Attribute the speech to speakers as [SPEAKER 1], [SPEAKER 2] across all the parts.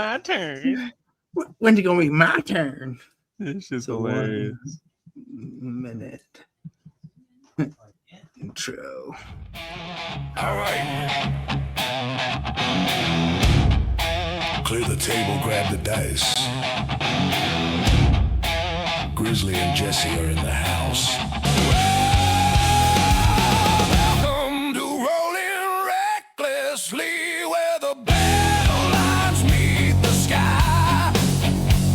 [SPEAKER 1] My turn.
[SPEAKER 2] When's it gonna be my turn?
[SPEAKER 1] It's just
[SPEAKER 2] So
[SPEAKER 1] hilarious.
[SPEAKER 2] 1 minute. Intro.
[SPEAKER 3] All right. Clear the table, grab the dice. Grizzly and Jesse are in the house. Welcome to Rolling Recklessly, where the battle lines meet the sky.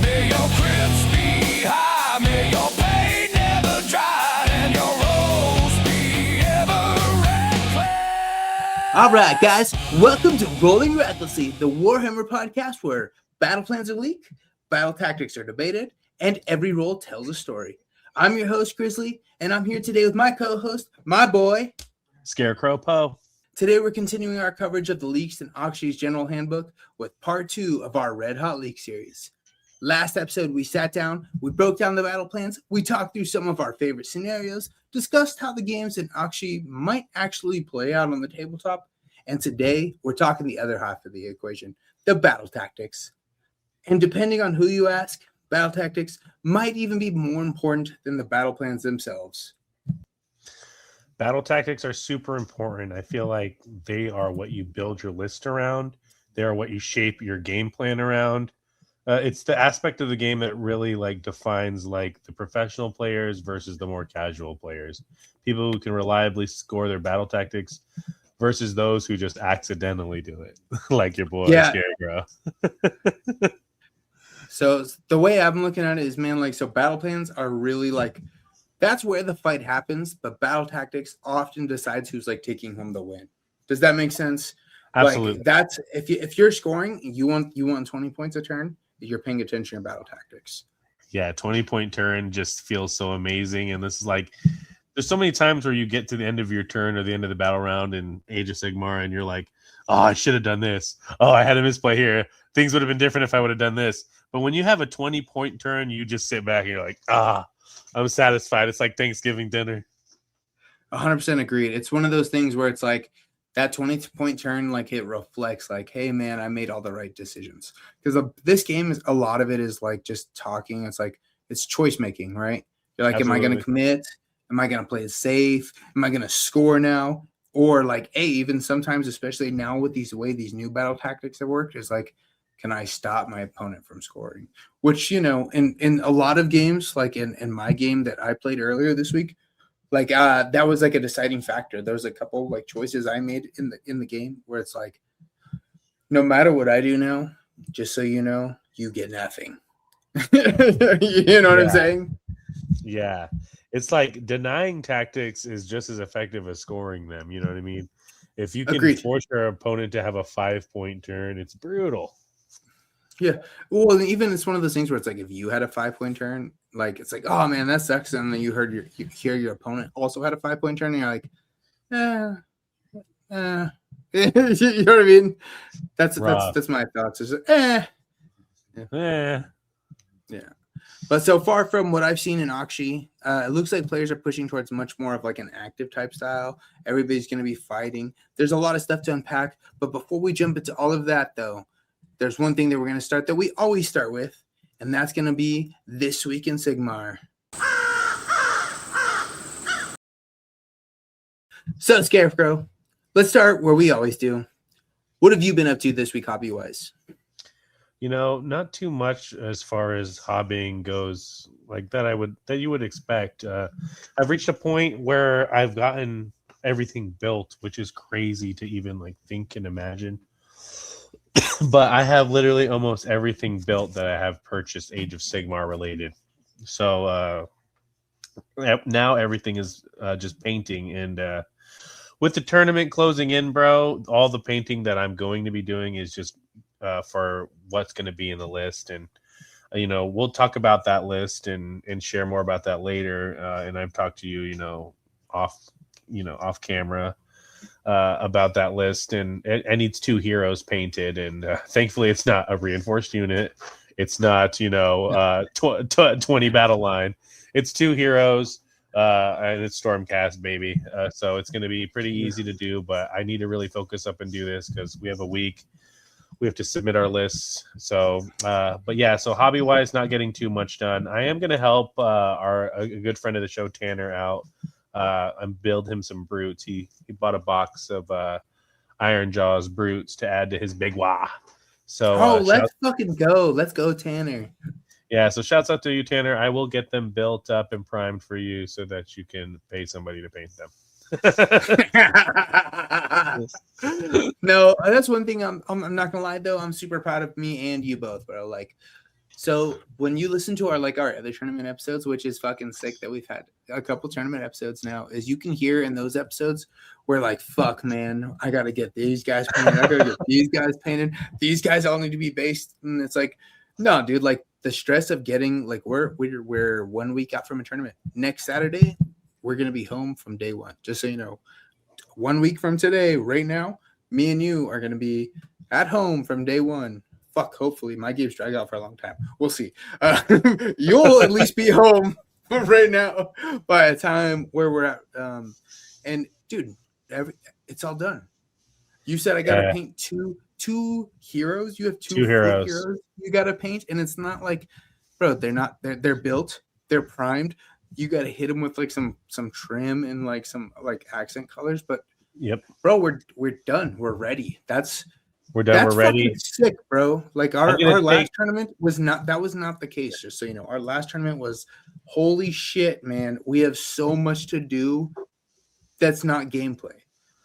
[SPEAKER 3] May your cribs be high, may your pain never dry, and your rolls be ever reckless.
[SPEAKER 2] All right, guys, welcome to Rolling Recklessly, the Warhammer podcast where battle plans are leaked, battle tactics are debated, and every roll tells a story. I'm your host, Grizzly, and I'm here today with my co-host, my boy,
[SPEAKER 1] Scarecrow Poe.
[SPEAKER 2] Today, we're continuing our coverage of the leaks in Aqshy's General Handbook with part 2 of our Red Hot Leak series. Last episode, we sat down, we broke down the battle plans, we talked through some of our favorite scenarios, discussed how the games in Aqshy might actually play out on the tabletop, and today, we're talking the other half of the equation, the battle tactics. And depending on who you ask, battle tactics might even be more important than the battle plans themselves.
[SPEAKER 1] Battle tactics are super important. I feel like they are what you build your list around. They are what you shape your game plan around. It's the aspect of the game that really defines the professional players versus the more casual players. People who can reliably score their battle tactics versus those who just accidentally do it, like your boy Scarecrow.
[SPEAKER 2] So the way I'm looking at it is, man, so battle plans are really that's where the fight happens, but battle tactics often decides who's taking home the win. Does that make sense?
[SPEAKER 1] Absolutely.
[SPEAKER 2] That's if you're scoring, you want 20 points a turn, you're paying attention to battle tactics.
[SPEAKER 1] Yeah, 20-point turn just feels so amazing. And this is there's so many times where you get to the end of your turn or the end of the battle round in Age of Sigmar, and you're like, oh, I should have done this. Oh, I had a misplay here. Things would have been different if I would have done this. But when you have a 20-point turn, you just sit back and you're like, I'm satisfied. It's like Thanksgiving dinner.
[SPEAKER 2] 100% agreed. It's one of those things where it's that 20-point turn, it reflects hey, man, I made all the right decisions. Because this game, a lot of it is just talking. It's choice making, right? You're
[SPEAKER 1] Absolutely.
[SPEAKER 2] Am I going to commit? Am I going to play it safe? Am I going to score now? Or hey, even sometimes, especially now with these new battle tactics that work, is can I stop my opponent from scoring? Which, in a lot of games, in my game that I played earlier this week, that was a deciding factor. There was a couple choices I made in the game where it's no matter what I do now, just so you know, you get nothing. You know what I'm saying?
[SPEAKER 1] Yeah. It's denying tactics is just as effective as scoring them. You know what I mean? If you can force your opponent to have a 5-point turn, it's brutal.
[SPEAKER 2] Yeah. Well, even it's one of those things where it's if you had a 5-point turn, it's oh man, that sucks. And then you hear your opponent also had a 5-point turn, and you're you know what I mean? That's my thoughts. Yeah. But so far from what I've seen in Aqshy, it looks like players are pushing towards much more of an active type style. Everybody's going to be fighting. There's a lot of stuff to unpack. But before we jump into all of that, though, there's one thing that we're going to start that we always start with, and that's going to be This Week in Sigmar. So, Scarecrow, let's start where we always do. What have you been up to this week hobby-wise?
[SPEAKER 1] Not too much as far as hobbying goes, that you would expect. I've reached a point where I've gotten everything built, which is crazy to even think and imagine. But I have literally almost everything built that I have purchased Age of Sigmar related. So now everything is just painting, and with the tournament closing in, bro, all the painting that I'm going to be doing is just for what's going to be in the list. And we'll talk about that list and share more about that later. And I've talked to you off camera about that list, and it needs 2 heroes painted, and thankfully it's not a reinforced unit. It's not 20 battle line. It's 2 heroes, and it's Stormcast, baby. So it's going to be pretty easy to do, but I need to really focus up and do this because we have a week we have to submit our lists. So, but yeah, so hobby wise, not getting too much done. I am going to help a good friend of the show, Tanner, out and build him some brutes. He bought a box of Iron Jaws brutes to add to his big wah. So,
[SPEAKER 2] let's fucking go. Let's go, Tanner.
[SPEAKER 1] Yeah, so shouts out to you, Tanner. I will get them built up and primed for you so that you can pay somebody to paint them.
[SPEAKER 2] No, that's one thing I'm not gonna lie though. I'm super proud of me and you both, bro. Like, so when you listen to our other tournament episodes, which is fucking sick that we've had a couple tournament episodes now, is you can hear in those episodes we're like, fuck, man, I gotta get these guys painted. I gotta get these guys painted. These guys all need to be based, and it's like, no, dude, like the stress of getting we're 1 week out from a tournament. Next Saturday, we're gonna be home from day one. Just so you know, 1 week from today, right now, me and you are gonna be at home from day one. Fuck, hopefully my game's drag out for a long time. We'll see. You'll at least be home right now by the time where we're at. And dude, it's all done. You said I gotta paint two heroes. You have two heroes you gotta paint, and it's not like, bro, they're built, they're primed. You gotta hit them with some trim and some accent colors. But
[SPEAKER 1] yep,
[SPEAKER 2] bro, we're done. We're ready.
[SPEAKER 1] We're done. We're ready.
[SPEAKER 2] Sick, bro. Like our last tournament was not the case. Just so you know, our last tournament was holy shit, man. We have so much to do. That's not gameplay.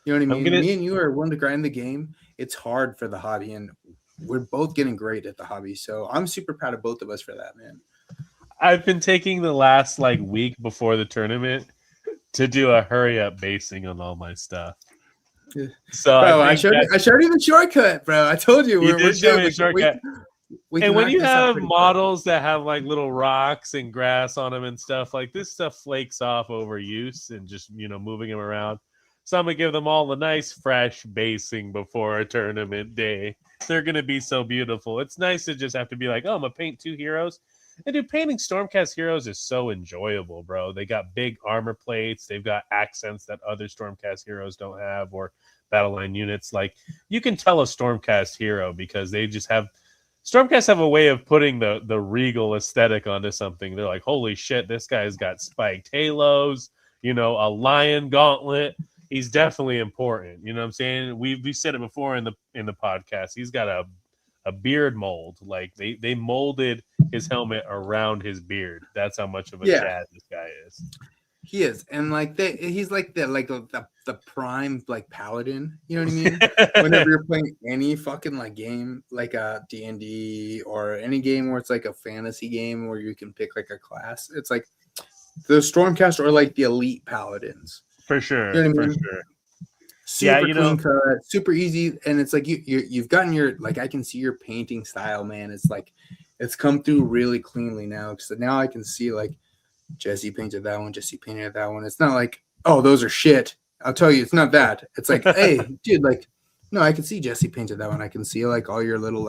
[SPEAKER 2] You know what I mean? Me and you are willing to grind the game. It's hard for the hobby, and we're both getting great at the hobby. So I'm super proud of both of us for that, man.
[SPEAKER 1] I've been taking the last week before the tournament to do a hurry up basing on all my stuff. So
[SPEAKER 2] bro, I showed you the shortcut, bro. I told you
[SPEAKER 1] we're doing a shortcut. And when you have models that have little rocks and grass on them and stuff, this stuff flakes off over use and just moving them around. So I'm gonna give them all a nice fresh basing before a tournament day. They're gonna be so beautiful. It's nice to just have to be like, oh, I'm gonna paint two heroes. And dude, painting Stormcast heroes is so enjoyable, bro. They got big armor plates. They've got accents that other Stormcast heroes don't have, or battle line units. You can tell a Stormcast hero because they just have Stormcast have a way of putting the regal aesthetic onto something. They're like, holy shit, this guy's got spiked halos, a lion gauntlet. He's definitely important. You know what I'm saying? We said it before in the podcast. He's got a beard mold. They molded his helmet around his beard. That's how much of a Chad this guy is.
[SPEAKER 2] He is, and he's the prime paladin. You know what I mean? Whenever you're playing any fucking game a D&D or any game where it's a fantasy game where you can pick a class, it's the Stormcast or the elite paladins.
[SPEAKER 1] For sure,
[SPEAKER 2] you know what I mean?
[SPEAKER 1] For sure.
[SPEAKER 2] Super clean cut, super easy, and it's you've gotten your I can see your painting style, man. It's it's come through really cleanly now. So now I can see Jesse painted that one, Jesse painted that one. It's not oh, those are shit. I'll tell you, it's not that. It's hey, dude, no, I can see Jesse painted that one. I can see all your little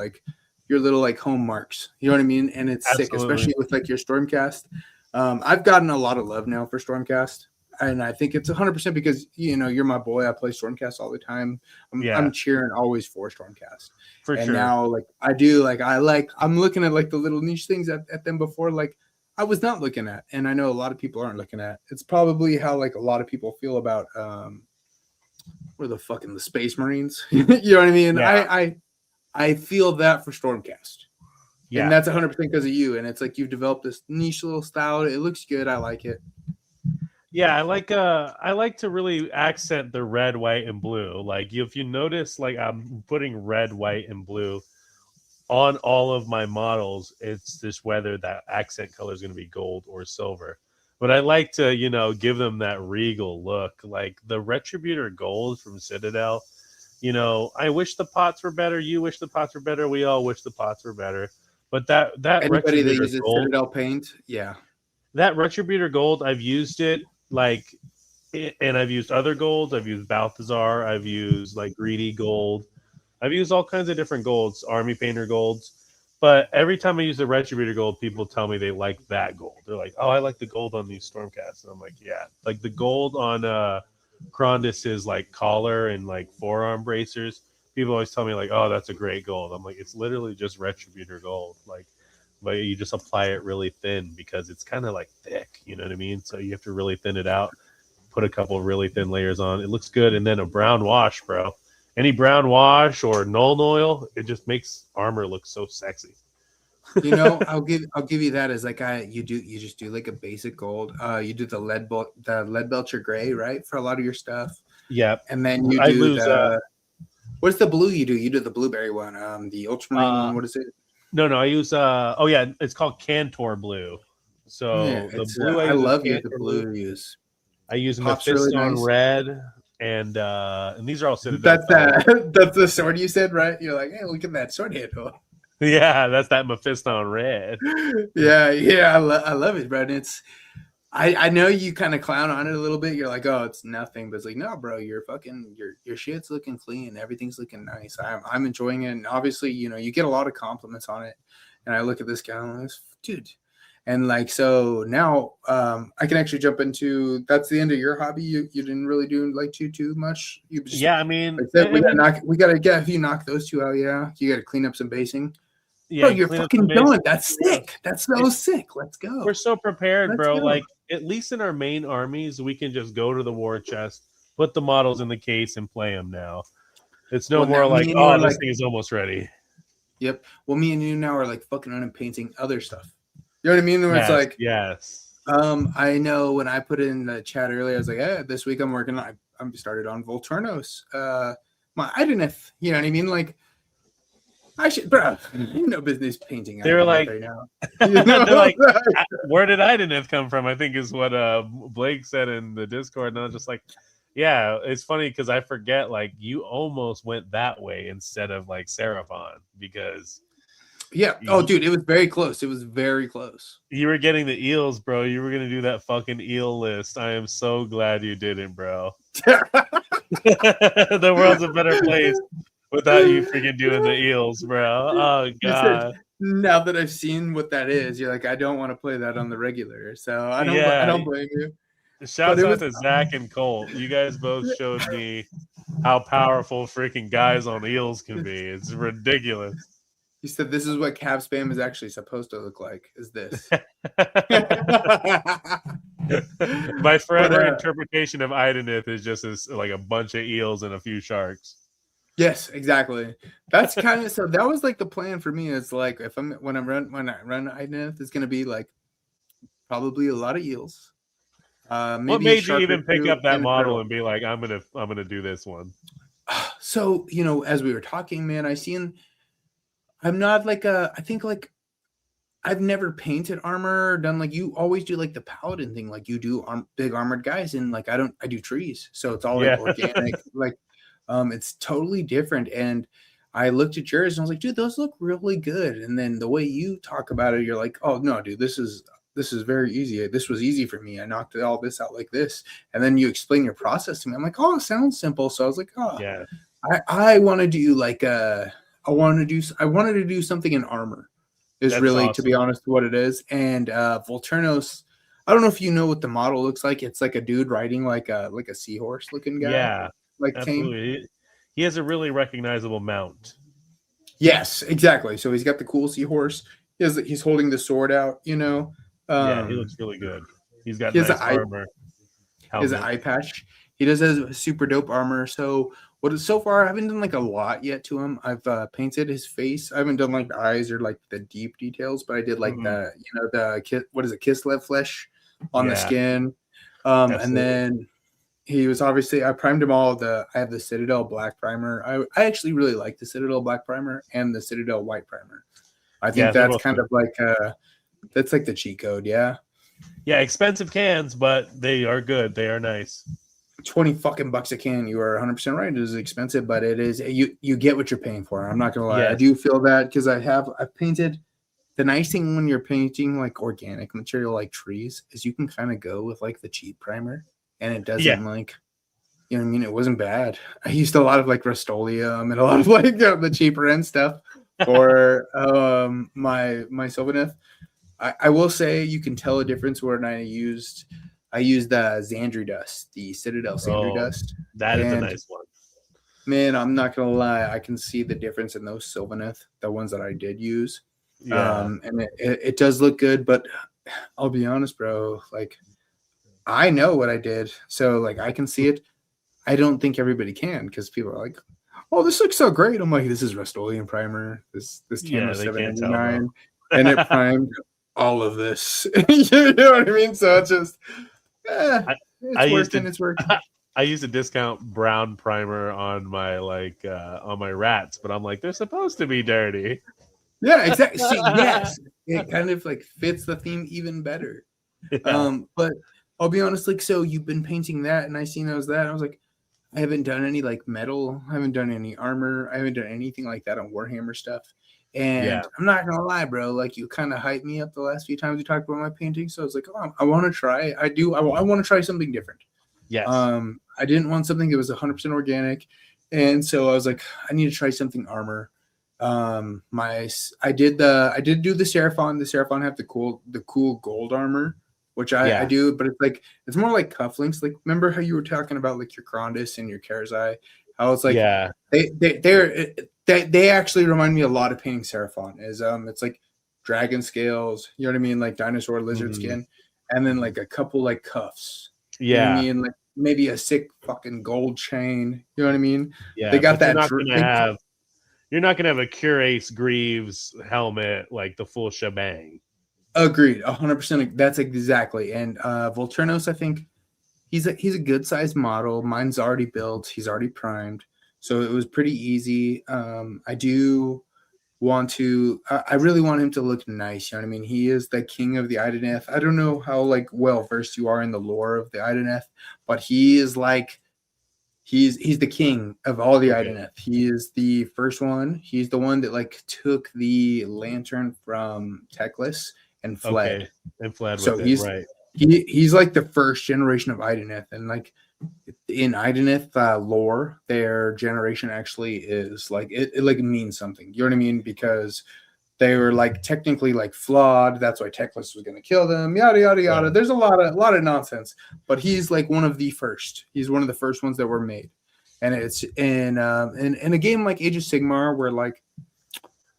[SPEAKER 2] home marks. You know what I mean? And it's sick, especially with your Stormcast. I've gotten a lot of love now for Stormcast. And I think it's 100% because you're my boy. I play Stormcast all the time. I'm cheering always for Stormcast. For sure. And now I do I'm looking at the little niche things at them before I was not looking at, and I know a lot of people aren't looking at. It's probably how a lot of people feel about the Space Marines. You know what I mean? Yeah. I feel that for Stormcast. Yeah. And that's 100% because of you. And it's you've developed this niche little style. It looks good. I like it.
[SPEAKER 1] Yeah, I like to really accent the red, white, and blue. If you notice, I'm putting red, white, and blue on all of my models. It's just whether that accent color is going to be gold or silver. But I like to, give them that regal look. The Retributor gold from Citadel. I wish the pots were better. You wish the pots were better. We all wish the pots were better. But that
[SPEAKER 2] anybody that uses gold, Citadel paint, yeah.
[SPEAKER 1] That Retributor gold, I've used it. And I've used other golds. I've used Balthazar. I've used Greedy gold. I've used all kinds of different golds, Army Painter golds. But every time I use the Retributor gold, people tell me they like that gold. They're like, oh, I like the gold on these Stormcasts. And I'm like, yeah. The gold on Krondis's collar and forearm bracers, people always tell me like, "Oh, that's a great gold." I'm like, it's literally just Retributor gold, like, but you just apply it really thin because it's kind of like thick, you know what I mean? So you have to really thin it out, put a couple of really thin layers on. It looks good, and then a brown wash, bro. Any brown wash or null oil, it just makes armor look so sexy.
[SPEAKER 2] You know, I'll give you that as like you just do like a basic gold. You do the lead belcher gray, right, for a lot of your stuff.
[SPEAKER 1] Yeah,
[SPEAKER 2] And then you do what's the blue you do? You do the blueberry one, the ultramarine one. What is it?
[SPEAKER 1] No, I use it's called Cantor blue. So
[SPEAKER 2] Yeah,
[SPEAKER 1] the blue
[SPEAKER 2] I love
[SPEAKER 1] the
[SPEAKER 2] blue you use.
[SPEAKER 1] I use
[SPEAKER 2] Pops
[SPEAKER 1] Mephiston
[SPEAKER 2] really nice.
[SPEAKER 1] Red, and these are all Citadel.
[SPEAKER 2] That's the sword you said, right? You're like, hey, look at that sword handle.
[SPEAKER 1] Yeah, that's that Mephiston Red.
[SPEAKER 2] Yeah, I love it, bro. And it's I know you kind of clown on it a little bit. You're like, oh, it's nothing, but it's like, no, bro, your shit's looking clean. Everything's looking nice. I'm enjoying it, and obviously, you know, you get a lot of compliments on it. And I look at this guy, and I'm like, dude, and like, so now I can actually jump into that's the end of your hobby. You didn't really do like too much. You just,
[SPEAKER 1] I mean,
[SPEAKER 2] we gotta get if you knock those two out. Yeah, you gotta clean up some basing.
[SPEAKER 1] Yeah,
[SPEAKER 2] bro, you're fucking done. That's sick. That's so sick. Let's go.
[SPEAKER 1] We're so prepared, bro. Like, at least in our main armies, we can just go to the war chest, put the models in the case, and play them now. It's no more like, oh, this thing is almost ready.
[SPEAKER 2] Yep. Well, me and you now are like fucking on and painting other stuff. You know what I mean? Where it's like,
[SPEAKER 1] yes.
[SPEAKER 2] I know when I put it in the chat earlier, I was like, this week I'm working on, I'm started on Volturnos. My Ideneth, you know what I mean? Like, I should, bro. No business painting.
[SPEAKER 1] They're like, right now. You know? They're like, where did Ideneth come from? I think is what Blake said in the Discord, and I was just like, yeah, it's funny because I forget. Like, you almost went that way instead of like Seraphon because.
[SPEAKER 2] Yeah. Oh, dude, it was very close. It was very close.
[SPEAKER 1] You were getting the eels, bro. You were gonna do that fucking eel list. I am so glad you didn't, bro. The world's a better place without you freaking doing the eels, bro. Oh god.
[SPEAKER 2] Now that I've seen what that is, you're like, I don't want to play that on the regular. So I don't blame you.
[SPEAKER 1] Shouts out to Zach and Colt. You guys both showed me how powerful freaking guys on eels can be. It's ridiculous.
[SPEAKER 2] He said this is what cab spam is actually supposed to look like, is this.
[SPEAKER 1] My forever interpretation of Ideneth is just like a bunch of eels and a few sharks.
[SPEAKER 2] Yes, exactly. That's kind of so that was like the plan for me. It's like if when I run Ideneth, it's gonna be like probably a lot of eels. Maybe
[SPEAKER 1] what made you even pick up that model and be like, I'm gonna do this one?
[SPEAKER 2] So, you know, as we were talking, man, I'm not like I think like I've never painted armor, done like you always do like the paladin thing, like you do big armored guys, and like I do trees, so it's all like organic, like it's totally different. And I looked at yours and I was like, dude, those look really good. And then the way you talk about it, you're like, oh no, dude, this is very easy. This was easy for me. I knocked all this out like this. And then you explain your process to me. I'm like, oh, it sounds simple. So I was like, oh yeah, I want to do like I wanted to do something in armor is That's really awesome. To be honest what it is. And Volturnos, I don't know if you know what the model looks like. It's like a dude riding like a seahorse looking guy.
[SPEAKER 1] Yeah,
[SPEAKER 2] like
[SPEAKER 1] absolutely. He has a really recognizable mount.
[SPEAKER 2] Yes, exactly. So he's got the cool seahorse. He's holding the sword out, you know.
[SPEAKER 1] Yeah, he looks really good. He's got nice armor.
[SPEAKER 2] He has an eye patch. He does have super dope armor. So so far I haven't done like a lot yet to him. I've painted his face. I haven't done like the eyes or like the deep details, but I did like the Kislev flesh on the skin. And then he was obviously I primed him all. I have the Citadel black primer. I actually really like the Citadel black primer and the Citadel white primer. I think that's kind of like that's like the cheat code, yeah.
[SPEAKER 1] Yeah, expensive cans, but they are good. They are nice.
[SPEAKER 2] $20 a can. You are 100% right. It is expensive, but it is you get what you're paying for. I'm not gonna lie. I do feel that because I've painted. The nice thing when you're painting like organic material like trees is you can kind of go with like the cheap primer and it doesn't like, you know what I mean? It wasn't bad. I used a lot of like Rust-Oleum and a lot of like the cheaper end stuff for my Sylvaneth. I will say you can tell a difference when I used the Xandri dust, the Citadel Xandri dust.
[SPEAKER 1] That is a nice one.
[SPEAKER 2] Man, I'm not gonna lie. I can see the difference in those Sylvaneth, the ones that I did use.
[SPEAKER 1] Yeah,
[SPEAKER 2] And it does look good, but I'll be honest, bro. Like, I know what I did, so like I can see it. I don't think everybody can because people are like, "Oh, this looks so great." I'm like, "This is Rust-Oleum primer. This TM
[SPEAKER 1] yeah,
[SPEAKER 2] was
[SPEAKER 1] they can't tell though.
[SPEAKER 2] 799, and it primed all of this." You know what I mean? So it's just, eh,
[SPEAKER 1] I, I
[SPEAKER 2] it's
[SPEAKER 1] used
[SPEAKER 2] working.
[SPEAKER 1] to
[SPEAKER 2] It's working.
[SPEAKER 1] I used a discount brown primer on my on my rats, but I'm like, they're supposed to be dirty.
[SPEAKER 2] Yeah, exactly. See, yes, it kind of like fits the theme even better.
[SPEAKER 1] Yeah,
[SPEAKER 2] But I'll be honest, like, so you've been painting that, and I seen those that. I was like, I haven't done any like metal, I haven't done any armor, I haven't done anything like that on Warhammer stuff.
[SPEAKER 1] yeah,
[SPEAKER 2] And I'm not gonna lie, bro. Like, you kind of hyped me up the last few times you talked about my painting, so I was like, oh, I want to try. I do. I want to try something different.
[SPEAKER 1] yes,
[SPEAKER 2] I didn't want something that was 100% organic, and so I was like, I need to try something armor. I did do the Seraphon. The Seraphon have the cool gold armor, which I
[SPEAKER 1] yeah,
[SPEAKER 2] do, but it's more like cufflinks. Like, remember how you were talking about like your Krondys and your Karazai? How it's like
[SPEAKER 1] yeah,
[SPEAKER 2] they actually remind me a lot of painting Seraphon. It's like dragon scales, you know what I mean, like dinosaur lizard
[SPEAKER 1] mhm,
[SPEAKER 2] skin, and then like a couple like cuffs. You know what I
[SPEAKER 1] yeah,
[SPEAKER 2] mean? Like maybe a sick fucking gold chain. You know what I mean? They
[SPEAKER 1] yeah.
[SPEAKER 2] got
[SPEAKER 1] But
[SPEAKER 2] that.
[SPEAKER 1] you're not gonna have a Curace Greaves helmet like the full shebang.
[SPEAKER 2] Agreed, 100%. That's exactly. And Volturnos, I think he's a good sized model. Mine's already built. He's already primed, so it was pretty easy. I do want to. I really want him to look nice. You know what I mean? He is the king of the Ideneth. I don't know how like well versed you are in the lore of the Ideneth, but he is like he's the king of all the
[SPEAKER 1] Okay,
[SPEAKER 2] Ideneth. He is the first one. He's the one that like took the lantern from Teclis and fled.
[SPEAKER 1] okay, and fled
[SPEAKER 2] So
[SPEAKER 1] with it, right?
[SPEAKER 2] he's like the first generation of Ideneth, and like in Ideneth lore, their generation actually is like it like means something. You know what I mean? Because they were like technically like flawed. That's why Teclis was going to kill them. Yada yada yada.
[SPEAKER 1] Right.
[SPEAKER 2] There's a lot of nonsense, but he's like one of the first. He's one of the first ones that were made, and it's in a game like Age of Sigmar where like,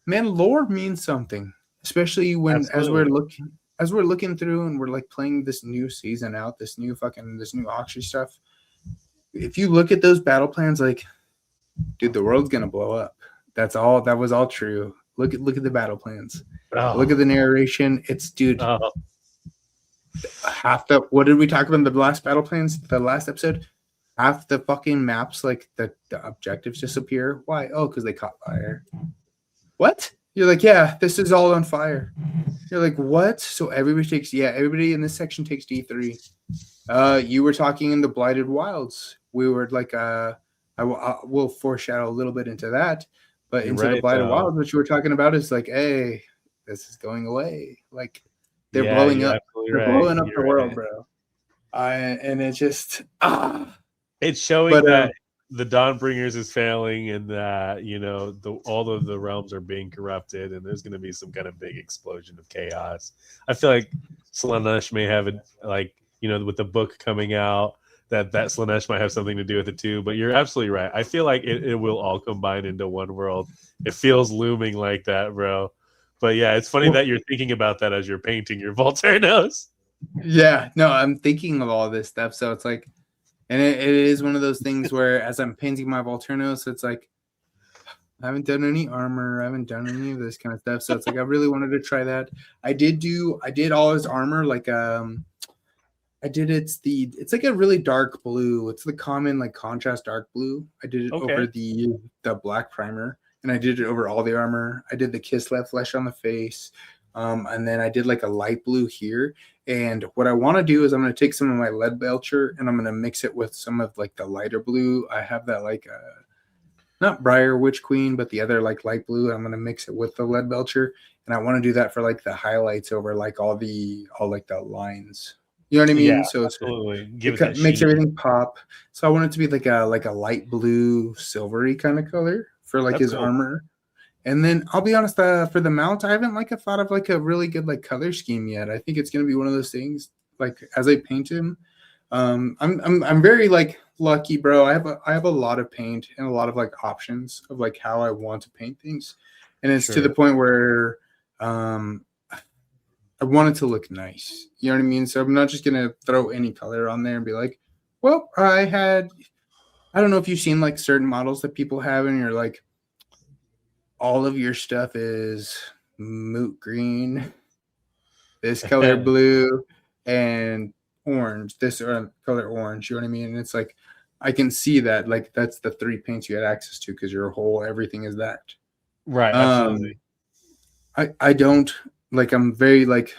[SPEAKER 2] man, lore means something, especially when
[SPEAKER 1] Absolutely.
[SPEAKER 2] as we're looking through and we're like playing this new season out, this new Aqshy stuff. If you look at those battle plans, like, dude, the world's gonna blow up. That's all. That was all true. Look at the battle plans. Look at
[SPEAKER 1] Oh,
[SPEAKER 2] the narration. It's, dude,
[SPEAKER 1] oh,
[SPEAKER 2] half the what did we talk about in the last battle plans? The last episode, half the fucking maps, like the objectives disappear. Why? Oh, because they caught fire. What? You're like, yeah, this is all on fire. You're like, what? So everybody in this section takes D3. You were talking in the Blighted Wilds. We were like, I will foreshadow a little bit into that, but
[SPEAKER 1] you're
[SPEAKER 2] into the
[SPEAKER 1] right
[SPEAKER 2] Blighted
[SPEAKER 1] though.
[SPEAKER 2] Wilds, what you were talking about is like, hey, this is going away. Like, they're
[SPEAKER 1] Yeah,
[SPEAKER 2] blowing
[SPEAKER 1] you're
[SPEAKER 2] up.
[SPEAKER 1] absolutely
[SPEAKER 2] They're
[SPEAKER 1] right.
[SPEAKER 2] blowing up the
[SPEAKER 1] You're
[SPEAKER 2] world,
[SPEAKER 1] right.
[SPEAKER 2] bro. And it's just
[SPEAKER 1] It's showing
[SPEAKER 2] but
[SPEAKER 1] that the Dawnbringers is failing, and that all of the realms are being corrupted, and there's going to be some kind of big explosion of chaos. I feel like Slaanesh may have it, like with the book coming out, that Slaanesh might have something to do with it too. But you're absolutely right. I feel like it will all combine into one world. It feels looming like that, bro. But yeah, it's funny that you're thinking about that as you're painting your Volturnos.
[SPEAKER 2] yeah, no, I'm thinking of all this stuff, so it's like, and it is one of those things where as I'm painting my Volturnos, it's like, I haven't done any armor. I haven't done any of this kind of stuff. So it's like I really wanted to try that. I did all his armor, like it's like a really dark blue. It's the common like contrast dark blue. I did it
[SPEAKER 1] Okay.
[SPEAKER 2] over the black primer, and I did it over all the armor. I did the Kislev flesh on the face. And then I did like a light blue here. And what I want to do is I'm going to take some of my lead belcher and I'm going to mix it with some of like the lighter blue. I have that like not Briar Witch Queen, but the other like light blue. I'm going to mix it with the lead belcher, and I want to do that for like the highlights over like all like the lines. You know what I mean?
[SPEAKER 1] Yeah,
[SPEAKER 2] So
[SPEAKER 1] absolutely. Give it that
[SPEAKER 2] makes
[SPEAKER 1] sheen.
[SPEAKER 2] everything pop. So I want it to be like a light blue, silvery kind of color for like
[SPEAKER 1] That's
[SPEAKER 2] his
[SPEAKER 1] cool.
[SPEAKER 2] armor. And then I'll be honest, for the mount, I haven't like thought of like a really good like color scheme yet. I think it's gonna be one of those things like as I paint him, I'm very like lucky, bro. I have a lot of paint and a lot of like options of like how I want to paint things, and it's to the point where I want it to look nice. You know what I mean? So I'm not just gonna throw any color on there and be like, well, I don't know if you've seen like certain models that people have, and you're like, all of your stuff is moot green, this color blue, and orange, this color orange. You know what I mean? And it's like, I can see that like that's the 3 paints you had access to because your whole everything is that.
[SPEAKER 1] Right. Absolutely.
[SPEAKER 2] I don't like. I'm very like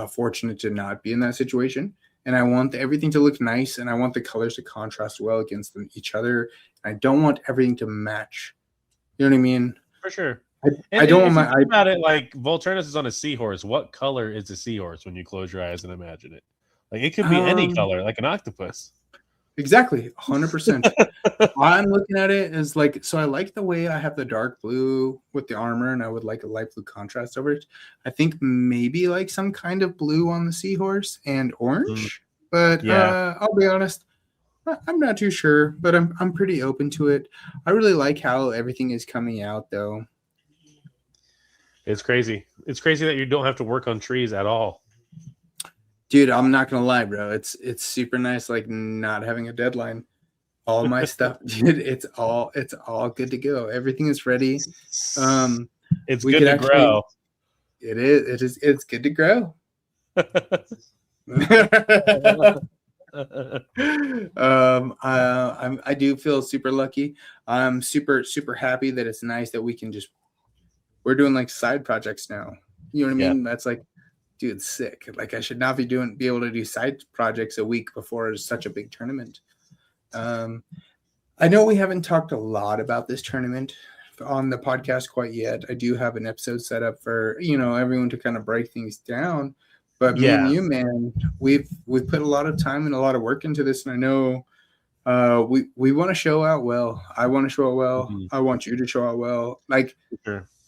[SPEAKER 2] fortunate to not be in that situation. And I want everything to look nice, and I want the colors to contrast well against each other. I don't want everything to match. You know what I mean?
[SPEAKER 1] For sure.
[SPEAKER 2] I don't want my.
[SPEAKER 1] Think about it, like Volturnus is on a seahorse. What color is a seahorse when you close your eyes and imagine it? Like it could be any color, like an octopus.
[SPEAKER 2] Exactly, 100%. I'm looking at it as like, so I like the way I have the dark blue with the armor, and I would like a light blue contrast over it. I think maybe like some kind of blue on the seahorse and orange, but I'll be honest, I'm not too sure, but I'm pretty open to it. I really like how everything is coming out, though.
[SPEAKER 1] It's crazy. It's crazy that you don't have to work on trees at all.
[SPEAKER 2] Dude, I'm not gonna lie, bro. It's super nice, like not having a deadline. All my stuff, dude. It's all good to go. Everything is ready.
[SPEAKER 1] It's good to grow.
[SPEAKER 2] It is. It's good to grow. I do feel super lucky. I'm super happy that it's nice that we can we're doing like side projects now. You know what I mean? That's like, dude, sick. Like I should not be able to do side projects a week before such a big tournament. I know we haven't talked a lot about this tournament on the podcast quite yet. I do have an episode set up for, everyone to kind of break things down. But me and you, man, we've put a lot of time and a lot of work into this, and I know we want to show out well. I want to show out well. Mm-hmm. I want you to show out well. Like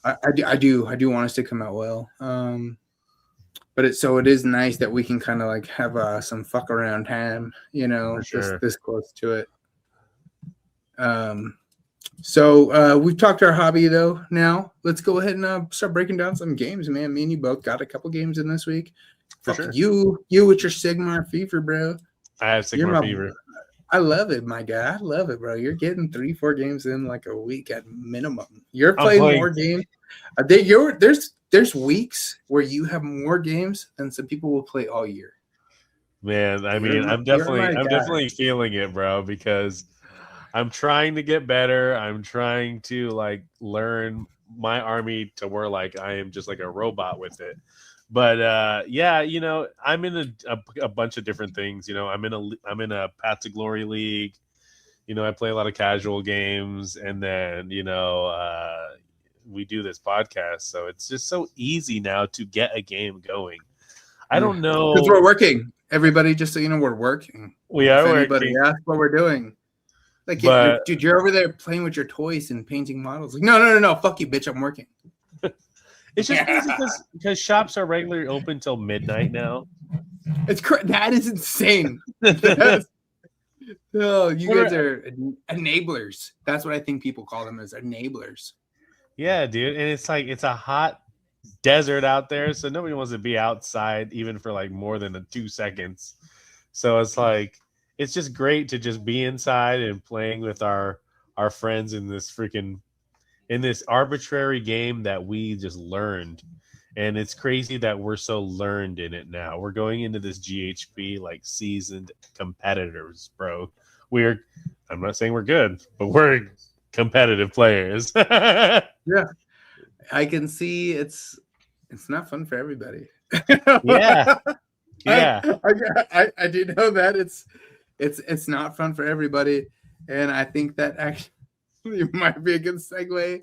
[SPEAKER 2] I do want us to come out well. But it is nice that we can kind of like have some fuck around time, this close to it. So we've talked our hobby though. Now let's go ahead and start breaking down some games, man. Me and you both got a couple games in this week.
[SPEAKER 1] For sure.
[SPEAKER 2] You with your Sigmar fever, bro.
[SPEAKER 1] I have Sigmar fever.
[SPEAKER 2] I love it, my guy. I love it, bro. You're getting 3-4 games in like a week at minimum. You're playing more games. There's weeks where you have more games than some people will play all year.
[SPEAKER 1] Man, I mean, I'm definitely feeling it, bro, because I'm trying to get better. I'm trying to like learn my army to where like I am just like a robot with it. But I'm in a bunch of different things. I'm in a Path to Glory league. I play a lot of casual games, and then we do this podcast, so it's just so easy now to get a game going. I don't know,
[SPEAKER 2] because we're working. Everybody, just so you know, we're working.
[SPEAKER 1] We are working.
[SPEAKER 2] Everybody ask what we're doing. Like, dude, you're over there playing with your toys and painting models. Like, no, fuck you, bitch. I'm working.
[SPEAKER 1] It's just crazy because shops are regularly open till midnight now.
[SPEAKER 2] That is insane. You guys are enablers. That's what I think people call them, as enablers.
[SPEAKER 1] Yeah, dude, and it's like it's a hot desert out there, so nobody wants to be outside even for like more than 2 seconds. So it's like it's just great to just be inside and playing with our friends in this arbitrary game that we just learned. And it's crazy that we're so learned in it now. We're going into this GHB like seasoned competitors, bro. I'm not saying we're good, but we're competitive players.
[SPEAKER 2] Yeah. I can see it's not fun for everybody.
[SPEAKER 1] Yeah.
[SPEAKER 2] I do know that it's not fun for everybody. And I think that actually might be a good segue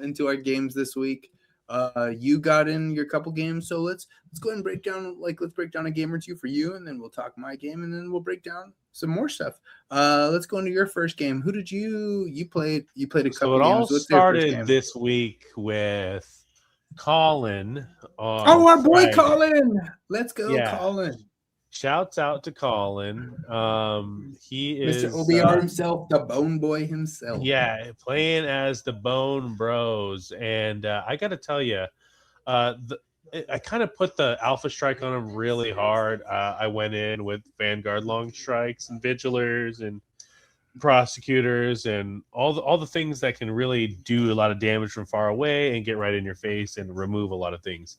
[SPEAKER 2] into our games this week. You got in your couple games, so let's go ahead and break down a game or two for you, and then we'll talk my game, and then we'll break down some more stuff. Let's go into your first game. Who did you played? You played a couple games.
[SPEAKER 1] So it all started this week with Colin.
[SPEAKER 2] Our boy Colin. Let's go, Colin.
[SPEAKER 1] Shouts out to Colin. He
[SPEAKER 2] Mr.
[SPEAKER 1] is
[SPEAKER 2] OBR himself, the Bone Boy himself.
[SPEAKER 1] yeah, playing as the Bone Bros, and I got to tell you, I kind of put the Alpha Strike on him really hard. I went in with Vanguard Long Strikes and Vigilers and Prosecutors and all the things that can really do a lot of damage from far away and get right in your face and remove a lot of things.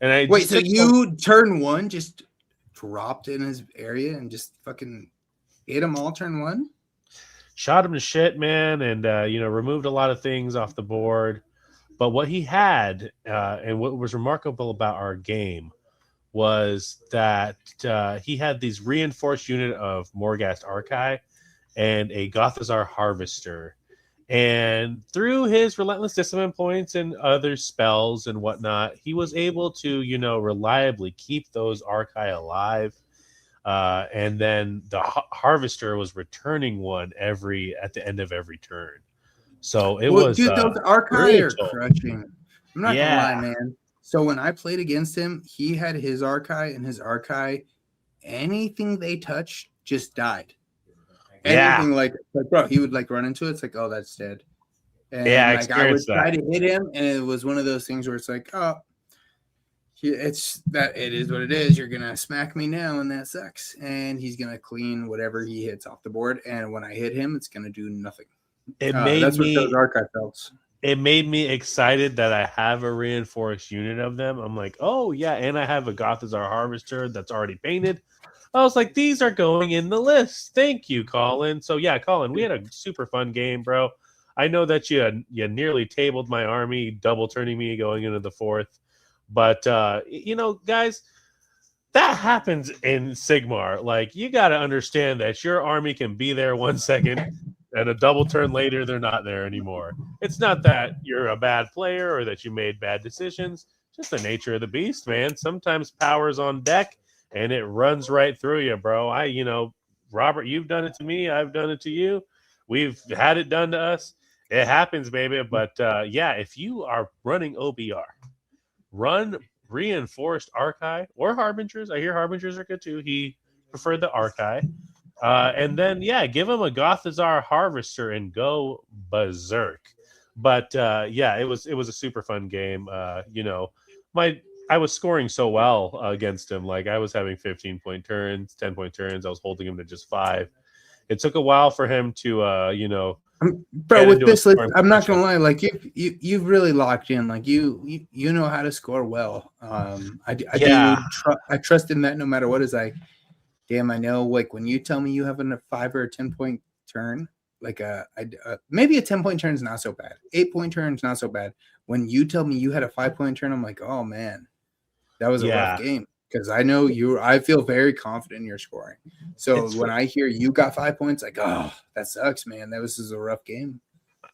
[SPEAKER 1] And I
[SPEAKER 2] wait, so you turn one just dropped in his area and just fucking hit him all turn one?
[SPEAKER 1] Shot him to shit, man, and removed a lot of things off the board. But what he had, and what was remarkable about our game, was that he had these reinforced unit of Morghast Archive and a Gothazar Harvester. And through his relentless discipline points and other spells and whatnot, he was able to, reliably keep those Archive alive. And then the Harvester was returning one at the end of every turn. So it was.
[SPEAKER 2] Dude, those Archive are crushing. I'm not gonna lie, man. So when I played against him, he had his Archive, and his Archive, anything they touched just died. Anything like bro, he would like run into it. It's like, oh, that's dead. And I would try to hit him, and it was one of those things where it's like, oh, it's that it is what it is. You're gonna smack me now, and that sucks. And he's gonna clean whatever he hits off the board. And when I hit him, it's gonna do nothing. That's what those Archive felt.
[SPEAKER 1] It made me excited that I have a reinforced unit of them. I'm like, oh yeah, and I have a Gothazar Harvester that's already painted. I was like, these are going in the list. Thank you, Colin. So yeah, Colin, we had a super fun game, bro. I know that you nearly tabled my army, double turning me going into the fourth. But guys, that happens in Sigmar. Like, you got to understand that your army can be there 1 second, and a double turn later, they're not there anymore. It's not that you're a bad player or that you made bad decisions. Just the nature of the beast, man. Sometimes power's on deck, and it runs right through you, bro. Robert, you've done it to me. I've done it to you. We've had it done to us. It happens, baby. But if you are running OBR, run reinforced Archive or Harbingers. I hear Harbingers are good too. He preferred the Archive. And then, give him a Gothazar Harvester and go berserk. But it was a super fun game. I was scoring so well against him. Like, I was having 15-point turns, 10-point turns. I was holding him to just 5. It took a while for him to,
[SPEAKER 2] Bro, with this list, I'm not gonna lie. Like, you've really locked in. Like, you know how to score well. I trust in that no matter what. Is like, damn, I know. Like, when you tell me you have a 5 or a 10-point turn, like maybe a 10-point turn is not so bad. 8-point turn is not so bad. When you tell me you had a 5-point turn, I'm like, oh man, that was a rough game. Because I know I feel very confident in your scoring. So when I hear you got 5 points, like, oh, that sucks, man. This is a rough game.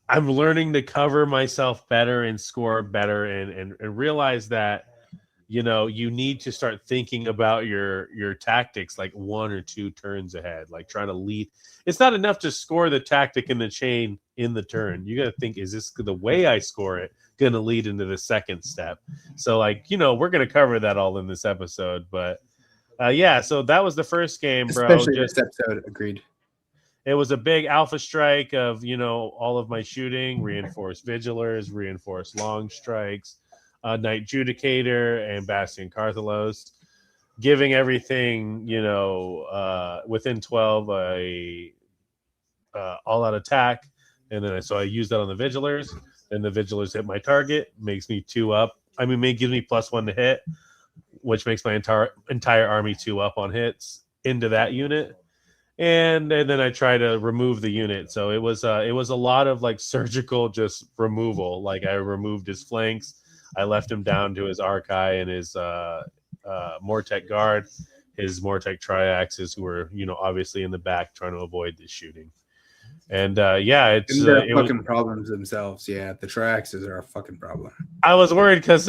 [SPEAKER 1] I'm learning to cover myself better and score better and realize that, you need to start thinking about your tactics like 1 or 2 turns ahead, like trying to lead. It's not enough to score the tactic in the chain in the turn. You got to think, is this the way I score it going to lead into the second step? So we're going to cover that all in this episode. But so that was the first game, bro.
[SPEAKER 2] Especially this episode, agreed.
[SPEAKER 1] It was a big alpha strike of, all of my shooting, reinforced Vigilers, reinforced long strikes, Knight Judicator, and Bastion Carthalos, giving everything, within 12 a all-out attack. And then so I used that on the Vigilers, and the Vigilers hit my target, makes me 2 up. Gives me +1 to hit, which makes my entire army 2 up on hits into that unit. And then I try to remove the unit. So it was a lot of like surgical just removal. Like, I removed his flanks. I left him down to his Archive and his Mortec Guard, his Mortec Triaxes, who were, obviously in the back trying to avoid this shooting. And
[SPEAKER 2] they're fucking problems themselves. Yeah, the Triaxes are a fucking problem.
[SPEAKER 1] I was worried because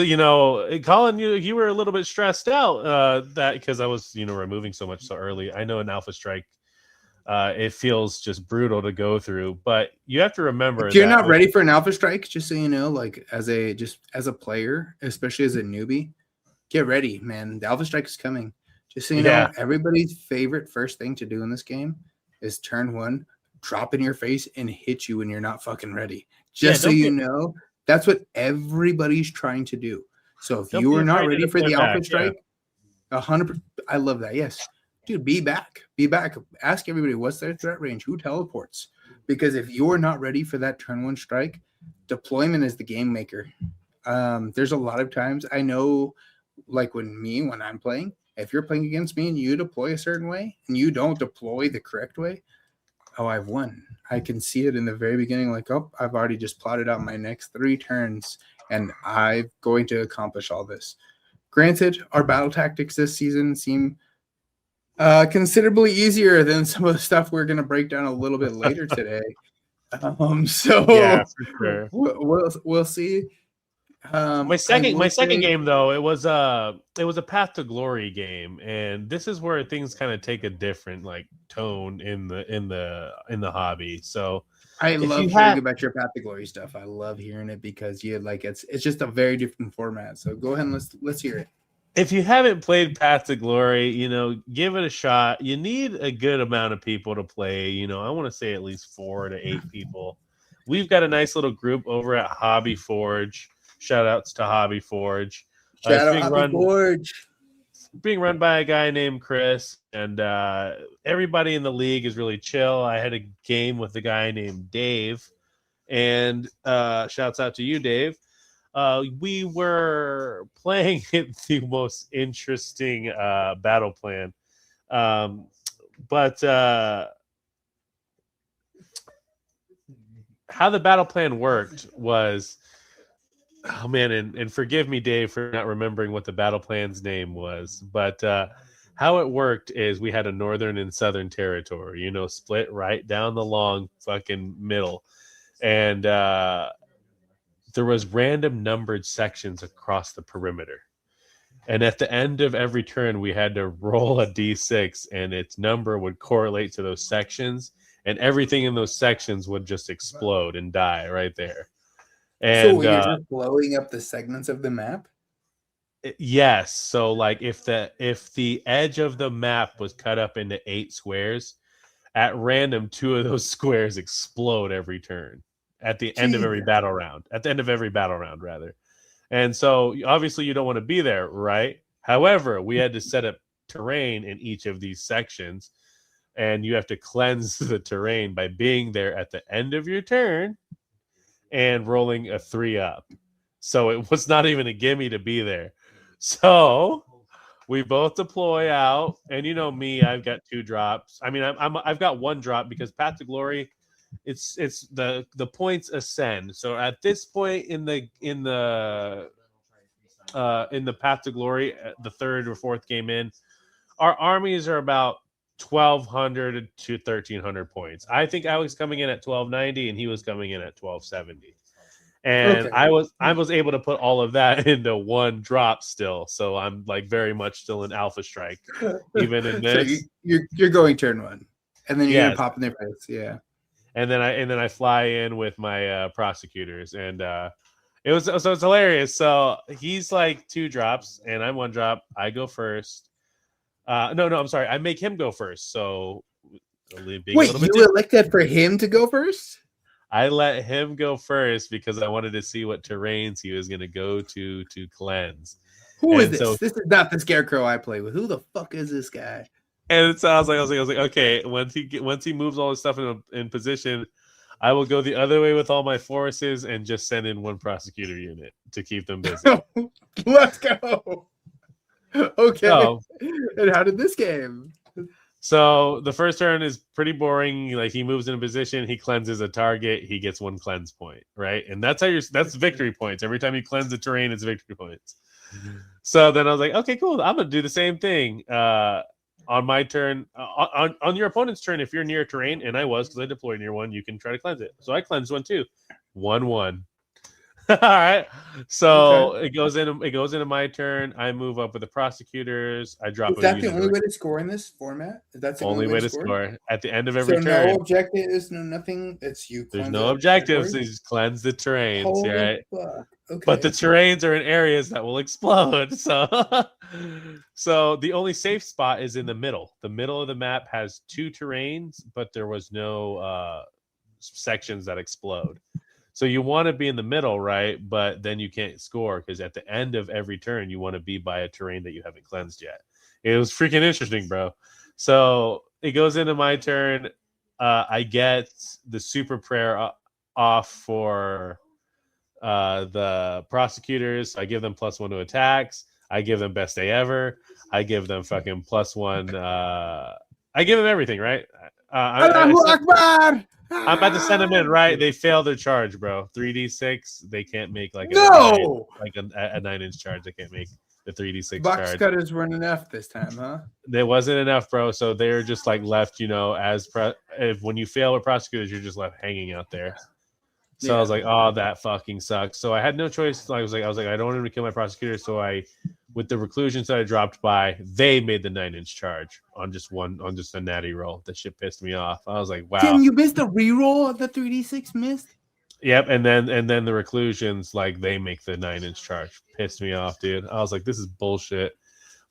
[SPEAKER 1] Colin, you were a little bit stressed out that because I was removing so much so early. I know an Alpha Strike, it feels just brutal to go through, but you have to remember
[SPEAKER 2] if you're not ready for an Alpha Strike, just so you know, like as a player, especially as a newbie, get ready, man. The Alpha Strike is coming. Just so you know, everybody's favorite first thing to do in this game is turn 1, drop in your face, and hit you when you're not fucking ready. Just so you know, that's what everybody's trying to do. So if you are not ready for the Alpha Strike, 100%, I love that. Yes. Dude, be back. Be back. Ask everybody, what's their threat range? Who teleports? Because if you're not ready for that turn 1 strike, deployment is the game maker. There's a lot of times I know, like when I'm playing, if you're playing against me and you deploy a certain way and you don't deploy the correct way, oh, I've won. I can see it in the very beginning, like, oh, I've already just plotted out my next 3 turns and I'm going to accomplish all this. Granted, our battle tactics this season seem considerably easier than some of the stuff we're going to break down a little bit later today. So
[SPEAKER 1] yeah, for sure.
[SPEAKER 2] We'll see.
[SPEAKER 1] My second game though, it was a Path to Glory game, and this is where things kind of take a different like tone in the hobby. So
[SPEAKER 2] I love hearing about your Path to Glory stuff. I love hearing it because you like it's just a very different format. So go ahead and let's hear it.
[SPEAKER 1] If you haven't played Path to Glory, give it a shot. You need a good amount of people to play. I want to say at least 4 to 8 people. We've got a nice little group over at Hobby Forge. Shout outs to Hobby Forge.
[SPEAKER 2] Shout out Hobby Forge.
[SPEAKER 1] Being run by a guy named Chris, and everybody in the league is really chill. I had a game with a guy named Dave, and shouts out to you, Dave. We were playing the most interesting battle plan. But how the battle plan worked was, oh man, and forgive me, Dave, for not remembering what the battle plan's name was, but how it worked is we had a northern and southern territory, split right down the long fucking middle. And there was random numbered sections across the perimeter. And at the end of every turn, we had to roll a d6, and its number would correlate to those sections, and everything in those sections would just explode and die right there. And
[SPEAKER 2] so you're just blowing up the segments of the map?
[SPEAKER 1] Yes. So like if the edge of the map was cut up into 8 squares, at random 2 of those squares explode every turn. At the end of every battle round. At the end of every battle round, rather. And so, obviously, you don't want to be there, right? However, we had to set up terrain in each of these sections, and you have to cleanse the terrain by being there at the end of your turn and rolling a 3 up. So, it was not even a gimme to be there. So, we both deploy out, and you know me, I've got 2 drops. I mean, I've got 1 drop because Path to Glory, it's the points ascend. So at this point in the Path to Glory, the 3rd or 4th game in, our armies are about 1,200 to 1,300 points. I think I was coming in at 1,290 and he was coming in at 1,270. And okay. I was able to put all of that into 1 drop still. So I'm like very much still in Alpha Strike, even in this.
[SPEAKER 2] So you're going turn 1, and then you're gonna pop in their face, yeah.
[SPEAKER 1] And then I fly in with my prosecutors, and it's hilarious. So he's like 2 drops, and I'm 1 drop. I go first. No, I'm sorry. I make him go first. So
[SPEAKER 2] wait, you elected for him to go first?
[SPEAKER 1] I let him go first because I wanted to see what terrains he was going to go to cleanse.
[SPEAKER 2] Who is this? So, this is not the Scarecrow I play with. Who the fuck is this guy?
[SPEAKER 1] And so I was like, okay. Once he moves all his stuff in position, I will go the other way with all my forces and just send in 1 prosecutor unit to keep them busy.
[SPEAKER 2] Let's go. Okay. So, and how did this game?
[SPEAKER 1] So the first turn is pretty boring. Like he moves in a position, he cleanses a target, he gets 1 cleanse point, right? And that's victory points. Every time you cleanse the terrain, it's victory points. So then I was like, okay, cool. I'm gonna do the same thing. On my turn, on your opponent's turn, if you're near terrain, and I was because I deployed near 1, you can try to cleanse it. So I cleansed 1 too. 1-1. All right. So okay. It goes into my turn. I move up with the prosecutors. I drop.
[SPEAKER 2] Is that the only way to score in this format? That's the
[SPEAKER 1] only way to score at the end of every turn.
[SPEAKER 2] No objectives, no nothing. It's you.
[SPEAKER 1] There's no objectives. You just cleanse the terrain.
[SPEAKER 2] Holy
[SPEAKER 1] right?
[SPEAKER 2] Fuck. Okay.
[SPEAKER 1] But the terrains are in areas that will explode. So, so the only safe spot is in the middle. The middle of the map has 2 terrains, but there was no sections that explode. So you want to be in the middle, right? But then you can't score because at the end of every turn, you want to be by a terrain that you haven't cleansed yet. It was freaking interesting, bro. So it goes into my turn. I get the super prayer off for the prosecutors. I give them +1 to attacks. I give them best day ever. I give them fucking +1. I give them everything, right?
[SPEAKER 2] Allahu Akbar!
[SPEAKER 1] I'm about to send them in, right? They fail their charge, bro. 3d6. They can't make like
[SPEAKER 2] No!
[SPEAKER 1] a 9-inch charge. They can't make the 3d6
[SPEAKER 2] Box
[SPEAKER 1] charge.
[SPEAKER 2] cutters weren't enough this time, huh?
[SPEAKER 1] There wasn't enough, bro. So they're just like left, if when you fail with prosecutors, you're just left hanging out there. So I was like, oh, that fucking sucks. So I had no choice. I was like, I don't want him to kill my prosecutor. So with the reclusions that I dropped by, they made the 9-inch charge on just a natty roll. That shit pissed me off. I was like, wow.
[SPEAKER 2] Damn, you missed the reroll of the 3d6 missed?
[SPEAKER 1] Yep, and then the reclusions, like, they make the 9-inch charge. Pissed me off, dude. I was like, this is bullshit.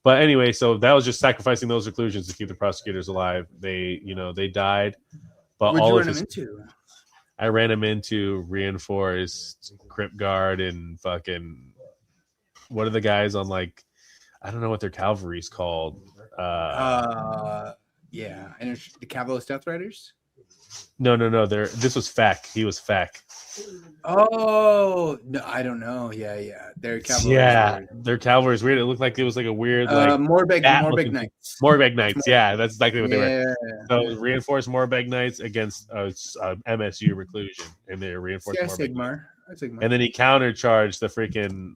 [SPEAKER 1] But anyway, so that was just sacrificing those reclusions to keep the prosecutors alive. They died. But
[SPEAKER 2] What'd you run them into?
[SPEAKER 1] I ran him into Reinforced, Crypt Guard, and fucking what are the guys on, like, I don't know what their cavalry's called.
[SPEAKER 2] Yeah, and the Cavalry Stealth Riders.
[SPEAKER 1] No. This was Feck. He was Feck.
[SPEAKER 2] Oh no, I don't know. Yeah, their cavalry.
[SPEAKER 1] Yeah, their cavalry is weird. It looked like it was like a weird like
[SPEAKER 2] Morbeg Knights.
[SPEAKER 1] Morbeg Knights. Yeah, that's exactly what they were.
[SPEAKER 2] So
[SPEAKER 1] reinforced Morbeg Knights against MSU reclusion, and they reinforced
[SPEAKER 2] Sigmar.
[SPEAKER 1] And then he countercharged the freaking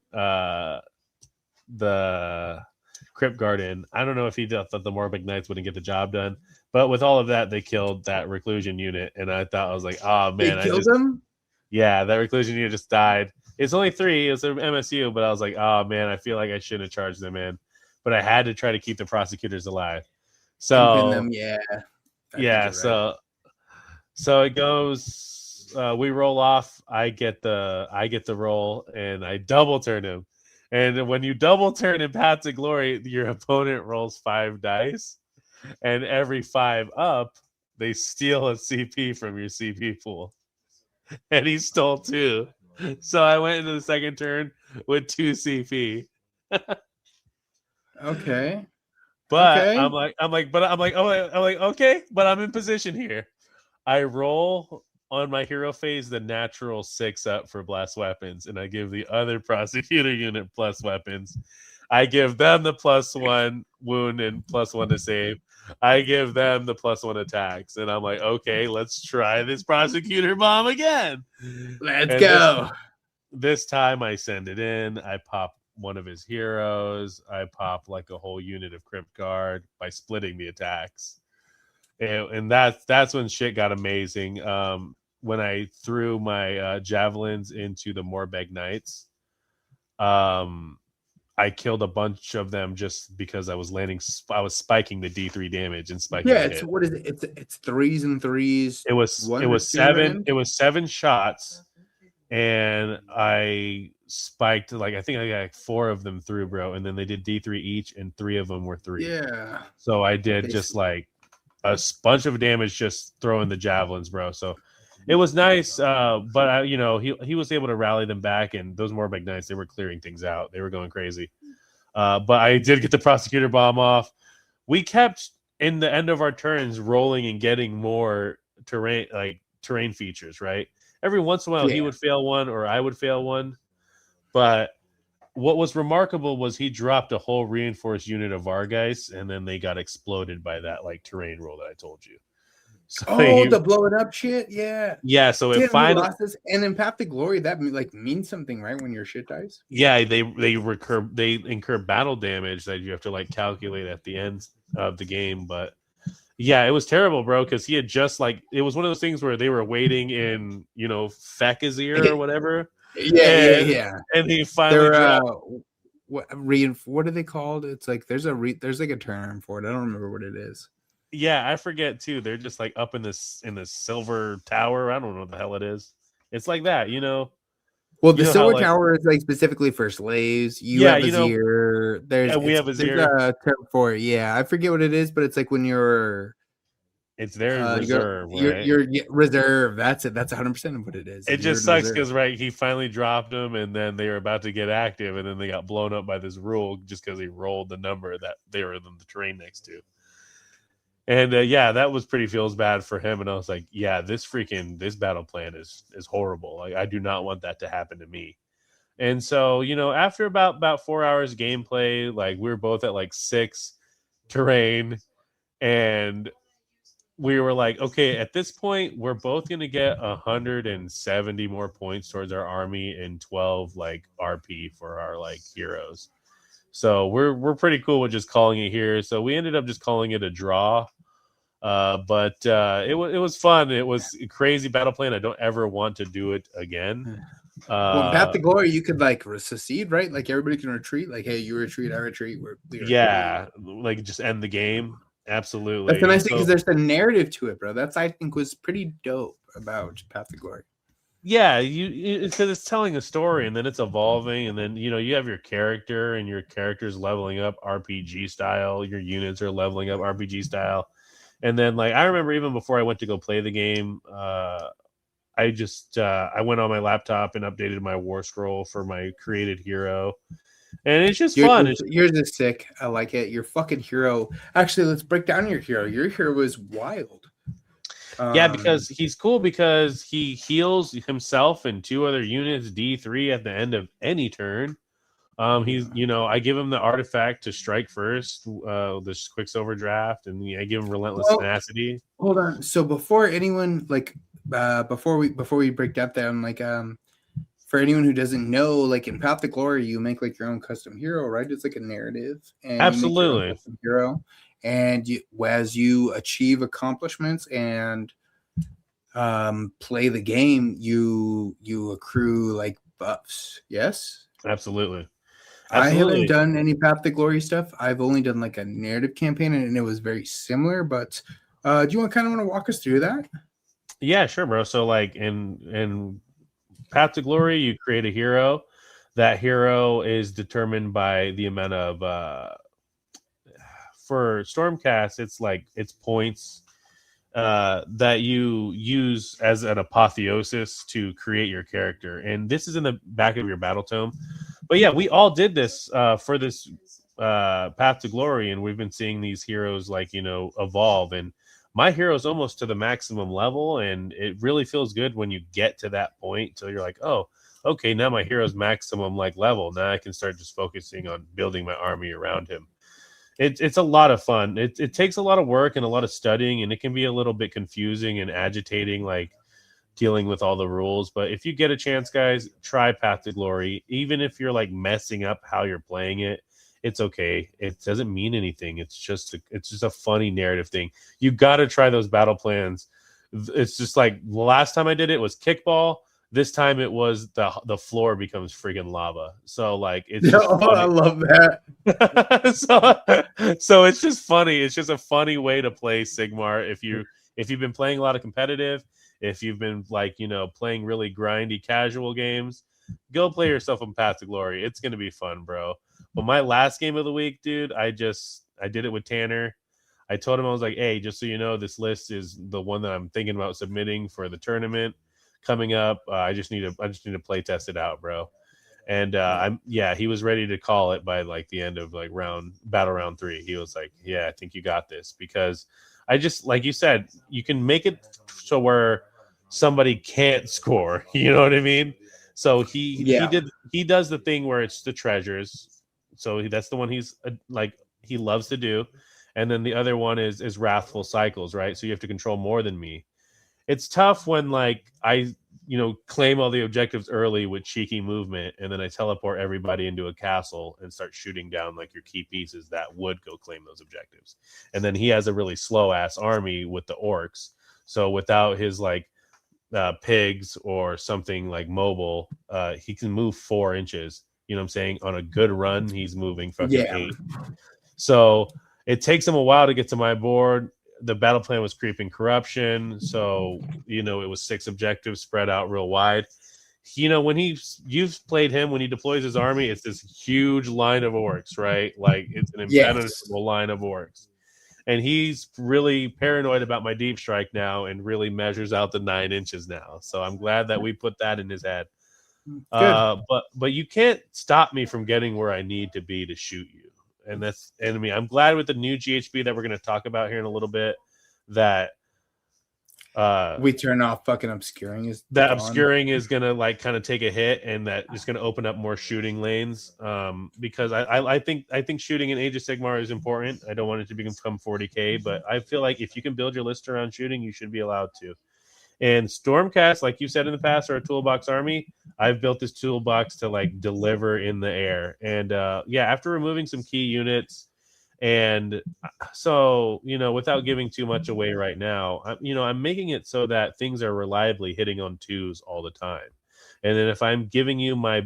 [SPEAKER 1] the Crypt Guard in. I don't know if he thought that the Morbeg Knights wouldn't get the job done, but with all of that, they killed that reclusion unit, and I was like, oh man,
[SPEAKER 2] they killed them.
[SPEAKER 1] Yeah, that reclusion unit just died. It's only 3. It's an MSU, but I was like, oh man, I feel like I shouldn't have charged them in, but I had to try to keep the prosecutors alive. So
[SPEAKER 2] them,
[SPEAKER 1] yeah. So it goes. We roll off. I get the roll, and I double turn him. And when you double turn in Path to Glory, your opponent rolls 5 dice, and every 5 up, they steal a CP from your CP pool. And he stole 2. So I went into the second turn with 2 CP.
[SPEAKER 2] Okay.
[SPEAKER 1] But okay. I'm like, okay, but I'm in position here. I roll on my hero phase the natural 6 up for blast weapons, and I give the other prosecutor unit plus weapons. I give them the +1 wound and +1 to save. I give them the +1 attacks, and I'm like, okay, let's try this prosecutor bomb again.
[SPEAKER 2] Let's go.
[SPEAKER 1] This time I send it in. I pop one of his heroes. I pop like a whole unit of Crypt Guard by splitting the attacks. And that's when shit got amazing. When I threw my javelins into the Morbeg Knights, I killed a bunch of them just because I was spiking the D3 damage and spiking.
[SPEAKER 2] Yeah, what is it? It's 3s and 3s.
[SPEAKER 1] It was 7. It was 7 shots, and I spiked I think I got 4 of them through, bro. And then they did D3 each, and 3 of them were 3.
[SPEAKER 2] Yeah.
[SPEAKER 1] So I did just like a bunch of damage just throwing the javelins, bro. So it was nice, but he was able to rally them back, and those Morbeg Knights, they were clearing things out. They were going crazy. But I did get the prosecutor bomb off. We kept in the end of our turns rolling and getting more terrain features, right? Every once in a while, he would fail one or I would fail one. But what was remarkable was he dropped a whole reinforced unit of Vargeist, and then they got exploded by that terrain roll that I told you.
[SPEAKER 2] So the blow it up shit,
[SPEAKER 1] yeah. So it finally,
[SPEAKER 2] and in Path to Glory, that means something, right? When your shit dies,
[SPEAKER 1] they incur battle damage that you have to calculate at the end of the game. But yeah, it was terrible, bro, because he had just it was one of those things where they were waiting in Feck's ear or whatever.
[SPEAKER 2] Yeah.
[SPEAKER 1] And he finally dropped.
[SPEAKER 2] What are they called? It's there's a term for it. I don't remember what it is.
[SPEAKER 1] Yeah, I forget too. They're just up in this silver tower. I don't know what the hell it is. It's like that,
[SPEAKER 2] Well,
[SPEAKER 1] You
[SPEAKER 2] the
[SPEAKER 1] know how
[SPEAKER 2] Silver
[SPEAKER 1] like
[SPEAKER 2] Tower is like specifically for slaves. You
[SPEAKER 1] yeah,
[SPEAKER 2] have Azir.
[SPEAKER 1] and we have
[SPEAKER 2] There's
[SPEAKER 1] Azir.
[SPEAKER 2] a term for it. Yeah, I forget what it is, but it's like when
[SPEAKER 1] It's their reserve, right?
[SPEAKER 2] you're reserve. That's it. That's 100% what it is.
[SPEAKER 1] It
[SPEAKER 2] You're
[SPEAKER 1] just
[SPEAKER 2] in
[SPEAKER 1] sucks
[SPEAKER 2] reserve.
[SPEAKER 1] because right, he finally dropped them, and then they were about to get active, and then they got blown up by this rule just because he rolled the number that they were in the terrain next to. And yeah, that was pretty feels bad for him. And I was like, yeah, this battle plan is horrible. Like, I do not want that to happen to me. And so, after about 4 hours gameplay, like we were both at like 6 terrain, and we were like, okay, at this point, we're both gonna get 170 more points towards our army and 12 like RP for our like heroes. So we're pretty cool with just calling it here. So we ended up just calling it a draw. But it was fun. It was a crazy battle plan. I don't ever want to do it again.
[SPEAKER 2] Well, in Path to Glory, you could like secede, right? Like everybody can retreat. Like, hey, you retreat, I retreat.
[SPEAKER 1] Yeah, like just end the game. Absolutely.
[SPEAKER 2] That's the nice thing because there's the narrative to it, bro. That's I think was pretty dope about Path to Glory.
[SPEAKER 1] Yeah, because it's telling a story, and then it's evolving, and then you have your character, and your character's leveling up RPG style. Your units are leveling up RPG style, and then like I remember even before I went to go play the game, I just I went on my laptop and updated my war scroll for my created hero, and it's just fun.
[SPEAKER 2] Yours is sick. I like it. Your fucking hero. Actually, let's break down your hero. Your hero is wild.
[SPEAKER 1] Yeah, because he's cool because he heals himself and 2 other units D3 at the end of any turn. He's I give him the artifact to strike first, this Quicksilver draft, and I give him relentless tenacity.
[SPEAKER 2] Hold on. So before anyone like before we break that down, like for anyone who doesn't know, like in Path to Glory, you make like your own custom hero, right? It's like a narrative, and
[SPEAKER 1] absolutely
[SPEAKER 2] you make your own custom hero. And as you achieve accomplishments and play the game, you accrue like buffs. Yes,
[SPEAKER 1] absolutely.
[SPEAKER 2] I haven't done any Path to Glory stuff. I've only done like a narrative campaign, and it was very similar. But do you want to walk us through that?
[SPEAKER 1] Yeah, sure, bro. So like in Path to Glory, you create a hero. That hero is determined by the amount of for Stormcast, it's points that you use as an apotheosis to create your character, and this is in the back of your battle tome. But yeah, we all did this for this Path to Glory, and we've been seeing these heroes evolve. And my hero is almost to the maximum level, and it really feels good when you get to that point. So you're like, oh, okay, now my hero's maximum level. Now I can start just focusing on building my army around him. It's a lot of fun. It takes a lot of work and a lot of studying, and it can be a little bit confusing and agitating, like dealing with all the rules. But if you get a chance, guys, try Path to Glory. Even if you're messing up how you're playing it, it's okay. It doesn't mean anything. It's just a funny narrative thing. You got to try those battle plans. It's just like the last time I did it was kickball. This time it was the floor becomes friggin' lava. So it's just funny.
[SPEAKER 2] I love
[SPEAKER 1] that. so it's just funny. It's just a funny way to play Sigmar. If you've been playing a lot of competitive, if you've been playing really grindy casual games, go play yourself in Path to Glory. It's gonna be fun, bro. But my last game of the week, dude, I did it with Tanner. I told him, I was like, hey, just so you know, this list is the one that I'm thinking about submitting for the tournament coming up. I just need to play test it out, bro. And he was ready to call it by the end of battle round 3. He was like, yeah, I think you got this, because I just, like you said, you can make it so where somebody can't score. You know what I mean? So he does the thing where it's the treasures. So that's the one he loves to do. And then the other one is wrathful cycles, right? So you have to control more than me. It's tough when I claim all the objectives early with cheeky movement, and then I teleport everybody into a castle and start shooting down your key pieces that would go claim those objectives. And then he has a really slow ass army with the orcs. So without his pigs or something mobile, he can move 4 inches. You know what I'm saying? On a good run, he's moving fucking 8. So it takes him a while to get to my board. The battle plan was creeping corruption, so it was 6 objectives spread out real wide. when you've played him, when he deploys his army, it's this huge line of orcs, right? Like it's an impenetrable line of orcs. And he's really paranoid about my deep strike now and really measures out the 9 inches now. So I'm glad that we put that in his head. But you can't stop me from getting where I need to be to shoot you. And I'm glad with the new GHB that we're going to talk about here in a little bit that
[SPEAKER 2] we turn off fucking obscuring is
[SPEAKER 1] gonna like kind of take a hit, and that is gonna open up more shooting lanes. Because I think shooting in Age of Sigmar is important. I don't want it to become 40k, but I feel like if you can build your list around shooting, you should be allowed to. And Stormcast, like you said in the past, are a toolbox army. I've built this toolbox to like deliver in the air. And after removing some key units. And so, without giving too much away right now, I'm making it so that things are reliably hitting on 2s all the time. And then if I'm giving you my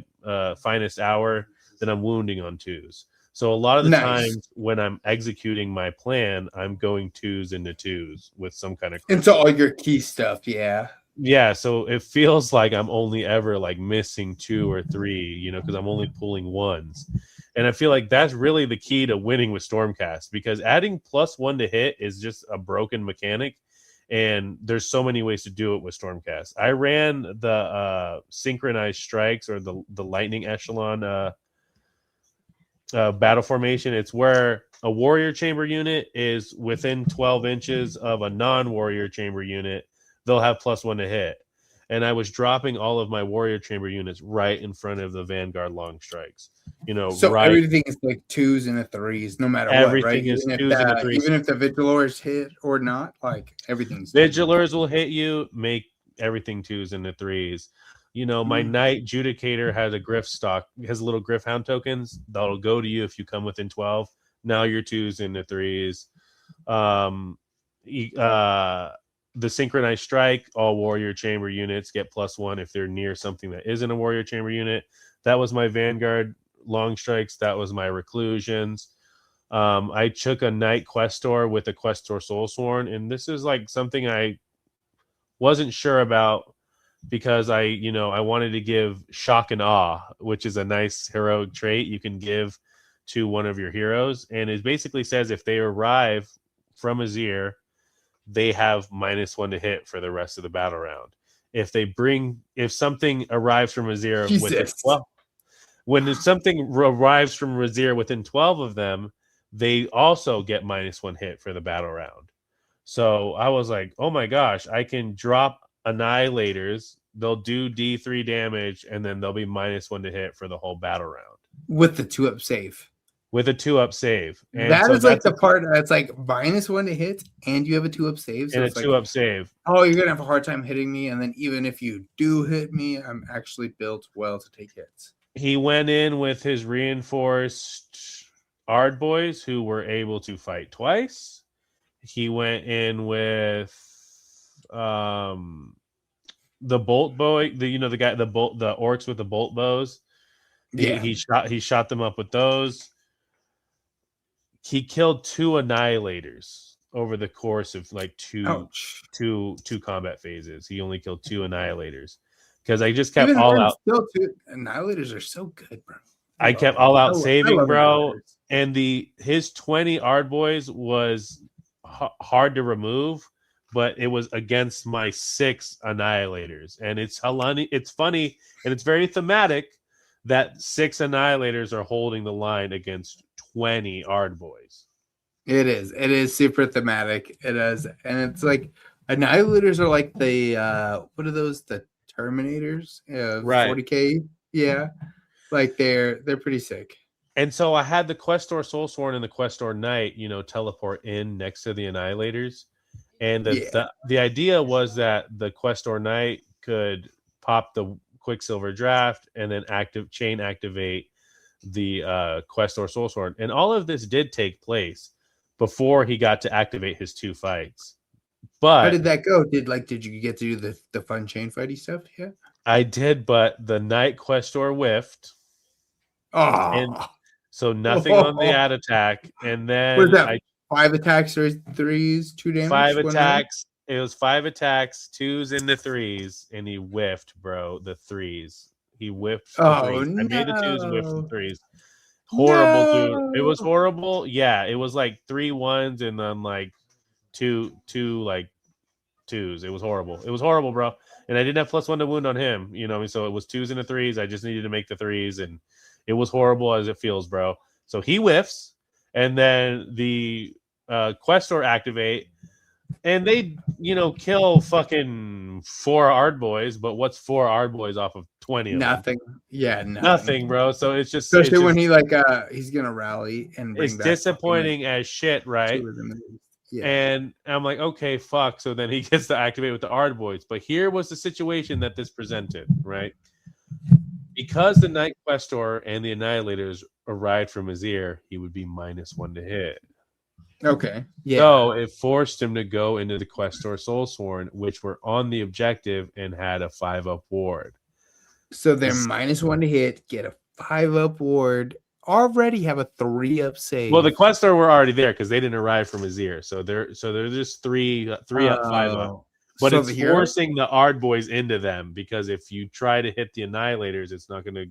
[SPEAKER 1] finest hour, then I'm wounding on 2s. So a lot of the times when I'm executing my plan, I'm going 2s into 2s with some kind of...
[SPEAKER 2] Into all your key stuff, yeah.
[SPEAKER 1] Yeah, so it feels like I'm only ever like missing 2 or 3, because I'm only pulling 1s. And I feel like that's really the key to winning with Stormcast, because adding +1 to hit is just a broken mechanic. And there's so many ways to do it with Stormcast. I ran the synchronized strikes, or the lightning echelon battle formation. It's where a warrior chamber unit is within 12 inches of a non-warrior chamber unit. They'll have +1 to hit. And I was dropping all of my warrior chamber units right in front of the Vanguard long strikes.
[SPEAKER 2] So everything is like 2s and 3s, no matter what, right?
[SPEAKER 1] Is 2s and 3s.
[SPEAKER 2] Even if the Vigilors hit or not, like everything's...
[SPEAKER 1] Vigilors will hit you, make everything 2s and 3s. My Knight Judicator has a Griff stock, has little Griff Hound tokens that'll go to you if you come within 12. Now you're 2s and 3s. The synchronized strike, all warrior chamber units get +1 if they're near something that isn't a warrior chamber unit. That was my Vanguard long strikes. That was my reclusions. I took a Knight Questor with a Questor Soulsworn, and this is like something I wasn't sure about, because I wanted to give shock and awe, which is a nice heroic trait you can give to one of your heroes. And it basically says if they arrive from Azir, they have -1 to hit for the rest of the battle round. If something arrives from Azir when something arrives from Azir within 12 of them, they also get -1 hit for the battle round. So I was like, oh my gosh, I can drop Annihilators. They'll do D3 damage, and then they'll be -1 to hit for the whole battle round.
[SPEAKER 2] With the 2-up save.
[SPEAKER 1] With a 2-up save.
[SPEAKER 2] And that is like the part that's like -1 to hit, and you have a 2-up save.
[SPEAKER 1] So and a 2-up save.
[SPEAKER 2] Oh, you're going to have a hard time hitting me, and then even if you do hit me, I'm actually built well to take hits.
[SPEAKER 1] He went in with his reinforced Ardboys, who were able to fight twice. He went in with the bolt boy, the orcs with the bolt bows.
[SPEAKER 2] Yeah.
[SPEAKER 1] He shot them up with those. He killed 2 Annihilators over the course of like two combat phases. He only killed 2 Annihilators because I just kept all out.
[SPEAKER 2] Annihilators are so good, bro.
[SPEAKER 1] I kept all out saving, bro. And his 20 Ardboys was hard to remove, but it was against my 6 Annihilators. And it's funny, and it's very thematic that 6 Annihilators are holding the line against 20 Ardboys.
[SPEAKER 2] It is super thematic. It is, and it's like Annihilators are like the what are those? The Terminators,
[SPEAKER 1] right?
[SPEAKER 2] 40k, yeah. Like they're pretty sick.
[SPEAKER 1] And so I had the Questor Soulsworn and the Questor Knight, teleport in next to the Annihilators. And the idea was that the Questor Knight could pop the Quicksilver Draft and then chain activate the Questor Soulsworn. And all of this did take place before he got to activate his 2 fights. But
[SPEAKER 2] how did that go? Did you get to do the fun chain fighty stuff? Yeah,
[SPEAKER 1] I did, but the Knight Questor whiffed.
[SPEAKER 2] Oh,
[SPEAKER 1] and so nothing on the add attack. And then
[SPEAKER 2] what is that? 5 attacks or 3s, 2 damage.
[SPEAKER 1] 5 attacks, It was 5 attacks, 2s into 3s, and he whiffed, bro. The 3s. He whiffed the 3s. I made the 2s, whiffed the 3s. Horrible, dude. It was horrible. Yeah, it was like 3 1s and then like two like 2s. It was horrible. It was horrible, bro. And I didn't have +1 to wound on him, you know. So it was 2s into 3s. I just needed to make the 3s, and it was horrible as it feels, bro. So he whiffs, and then the Questor activate, and they, you know, kill fucking 4 Ardboys. But what's 4 Ardboys off of 20 of
[SPEAKER 2] Nothing.
[SPEAKER 1] them?
[SPEAKER 2] Yeah,
[SPEAKER 1] Nothing, bro. So it's just
[SPEAKER 2] especially when he like he's gonna rally and bring
[SPEAKER 1] it's
[SPEAKER 2] back
[SPEAKER 1] disappointing as shit, right?
[SPEAKER 2] Yeah.
[SPEAKER 1] And I'm like, okay, fuck. So then he gets to activate with the Ardboys. But here was the situation that this presented, right? Because the Night Questor and the Annihilators arrived from his ear, he would be -1 to hit.
[SPEAKER 2] Okay. Yeah.
[SPEAKER 1] So it forced him to go into the Questor Soulsworn, which were on the objective and had a 5-up ward.
[SPEAKER 2] So they're -1 to hit, get a 5-up ward, already have a 3-up save.
[SPEAKER 1] Well, the Questor were already there because they didn't arrive from his ear. So they're just 3 up, 5-up. But so it's forcing the Ardboys into them, because if you try to hit the Annihilators, it's not going to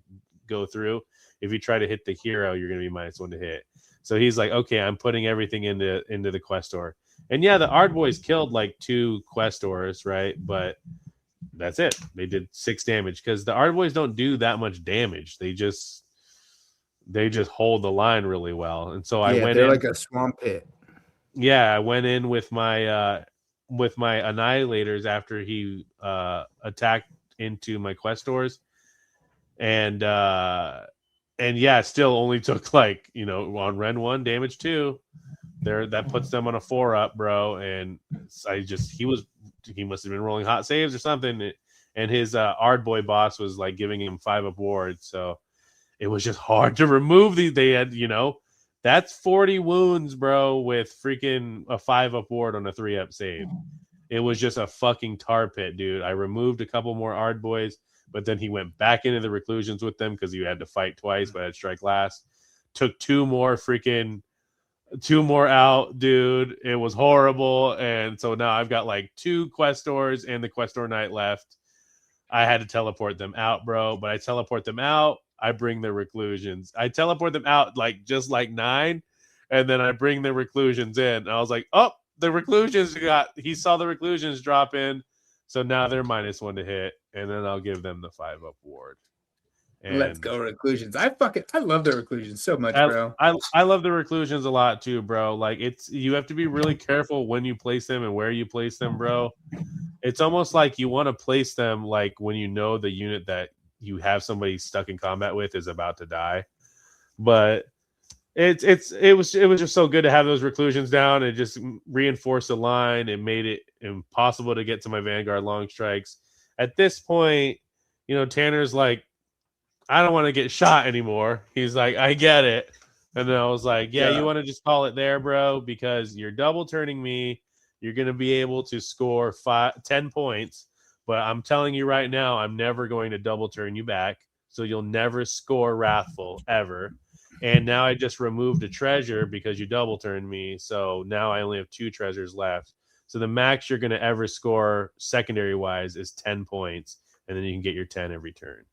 [SPEAKER 1] go through. If you try to hit the hero, you're going to be -1 to hit. So he's like, okay, I'm putting everything into the Questor. And yeah, the Ardboys killed like 2 Questors, right? But that's it. They did 6 damage because the Ardboys don't do that much damage. They just hold the line really well. And so I went
[SPEAKER 2] they're
[SPEAKER 1] in
[SPEAKER 2] like a swamp pit.
[SPEAKER 1] Yeah, I went in with my Annihilators after he attacked into my Questors, and yeah, still only took like, you know, on Ren 1 damage 2. There, that puts them on a 4-up, bro. And he must have been rolling hot saves or something. And his Ardboy boss was like giving him 5-up wards, so it was just hard to remove these. They had, you know, that's 40 wounds, bro, with freaking a 5-up ward on a 3-up save. It was just a fucking tar pit, dude. I removed a couple more Ardboys, but then he went back into the reclusions with them because you had to fight twice, but I had strike last. Took 2 more out, dude. It was horrible. And so now I've got like 2 Questors and the Questor Knight left. I had to teleport them out, bro. But I teleport them out, I bring the reclusions. I teleport them out like just like 9, and then I bring the reclusions in. And I was like, oh, the reclusions he saw the reclusions drop in, so now they're -1 to hit, and then I'll give them the 5-up ward. And
[SPEAKER 2] let's go reclusions. I love the reclusions so much, bro.
[SPEAKER 1] I love the reclusions a lot too, bro. Like, you have to be really careful when you place them and where you place them, bro. It's almost like you want to place them like when you know the unit that you have somebody stuck in combat with is about to die. But it was just so good to have those reclusions down. It just reinforced the line. It made it impossible to get to my Vanguard long strikes. At this point, you know, Tanner's like, I don't want to get shot anymore. He's like, I get it. And then I was like, yeah. You want to just call it there, bro, because you're double turning me. You're going to be able to score 10 points. But I'm telling you right now, I'm never going to double turn you back. So you'll never score Wrathful ever. And now I just removed a treasure because you double turned me. So now I only have 2 treasures left. So the max you're going to ever score secondary wise is 10 points. And then you can get your 10 every turn.